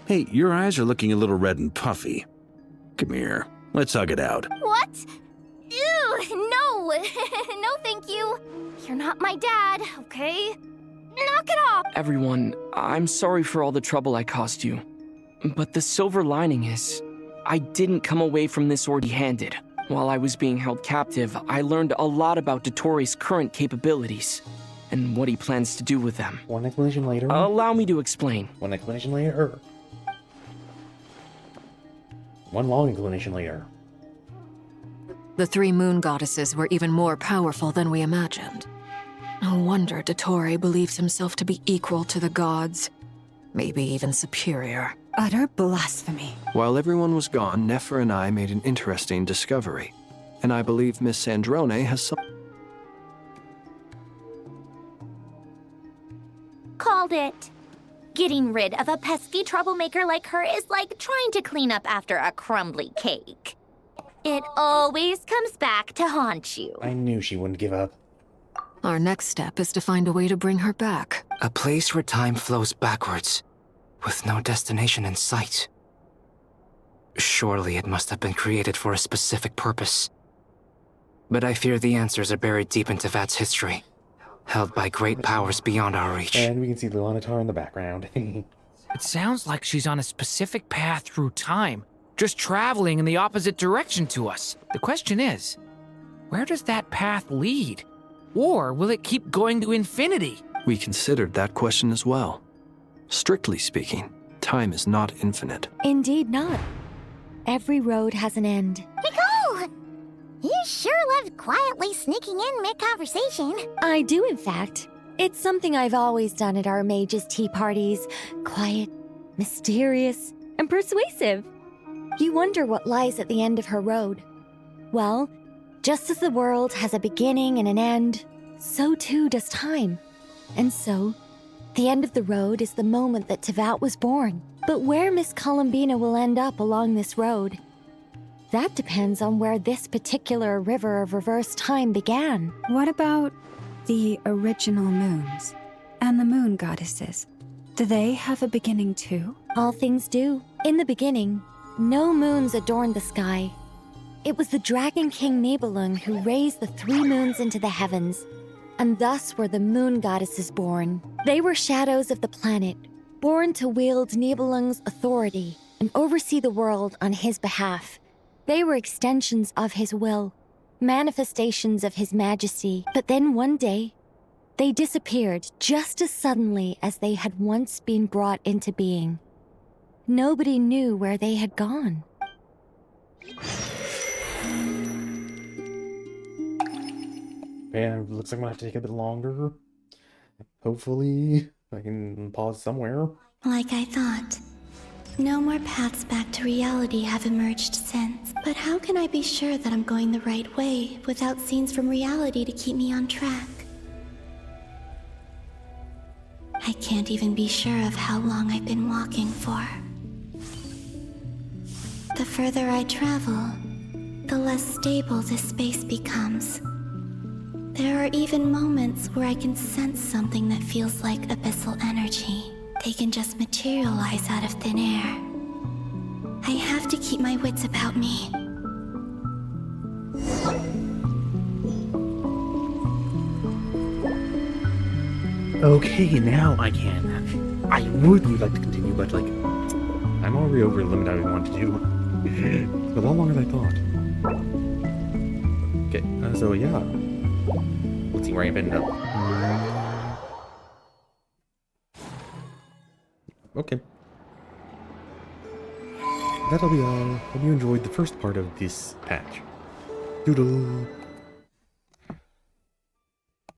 Hey, your eyes are looking a little red and puffy. Come here, let's hug it out. What? Ew, no. No, thank you. You're not my dad, okay? Knock it off. Everyone, I'm sorry for all the trouble I caused you. But the silver lining is, I didn't come away from this empty-handed. While I was being held captive, I learned a lot about Dotori's current capabilities, and what he plans to do with them. One explanation later. Allow me to explain. One explanation later. One long explanation later. The 3 moon goddesses were even more powerful than we imagined. No wonder Dotori believes himself to be equal to the gods. Maybe even superior. Utter blasphemy. While everyone was gone, Nefer and I made an interesting discovery. And I believe Miss Sandrone has some... Called it. Getting rid of a pesky troublemaker like her is like trying to clean up after a crumbly cake. It always comes back to haunt you. I knew she wouldn't give up. Our next step is to find a way to bring her back. A place where time flows backwards, with no destination in sight. Surely it must have been created for a specific purpose. But I fear the answers are buried deep into Vat's history, held by great powers beyond our reach. And we can see the Lanatar in the background. It sounds like she's on a specific path through time, just traveling in the opposite direction to us. The question is, where does that path lead? Or will it keep going to infinity? We considered that question as well. Strictly speaking, time is not infinite. Indeed not. Every road has an end. Nicole! You sure love quietly sneaking in mid-conversation. I do, in fact. It's something I've always done at our mages' tea parties. Quiet, mysterious, and persuasive. You wonder what lies at the end of her road. Well, just as the world has a beginning and an end, so too does time. And so, the end of the road is the moment that Tevat was born. But where Miss Columbina will end up along this road, that depends on where this particular river of reverse time began. What about the original moons and the moon goddesses? Do they have a beginning too? All things do. In the beginning, no moons adorned the sky. It was the Dragon King Nibelung who raised the 3 moons into the heavens, and thus were the moon goddesses born. They were shadows of the planet, born to wield Nibelung's authority and oversee the world on his behalf. They were extensions of his will, manifestations of his majesty. But then one day, they disappeared just as suddenly as they had once been brought into being. Nobody knew where they had gone. Yeah, looks like I'm gonna have to take a bit longer. Hopefully, I can pause somewhere. Like I thought. No more paths back to reality have emerged since. But how can I be sure that I'm going the right way without scenes from reality to keep me on track? I can't even be sure of how long I've been walking for. The further I travel, the less stable this space becomes. There are even moments where I can sense something that feels like abyssal energy. They can just materialize out of thin air. I have to keep my wits about me. Okay, now I can. I would like to continue, but like, I'm already over the limit I want to do. It's a lot longer than I thought. Okay, so yeah. Let's see where I ended up. Okay. That'll be all. Hope you enjoyed the first part of this patch. Doodle!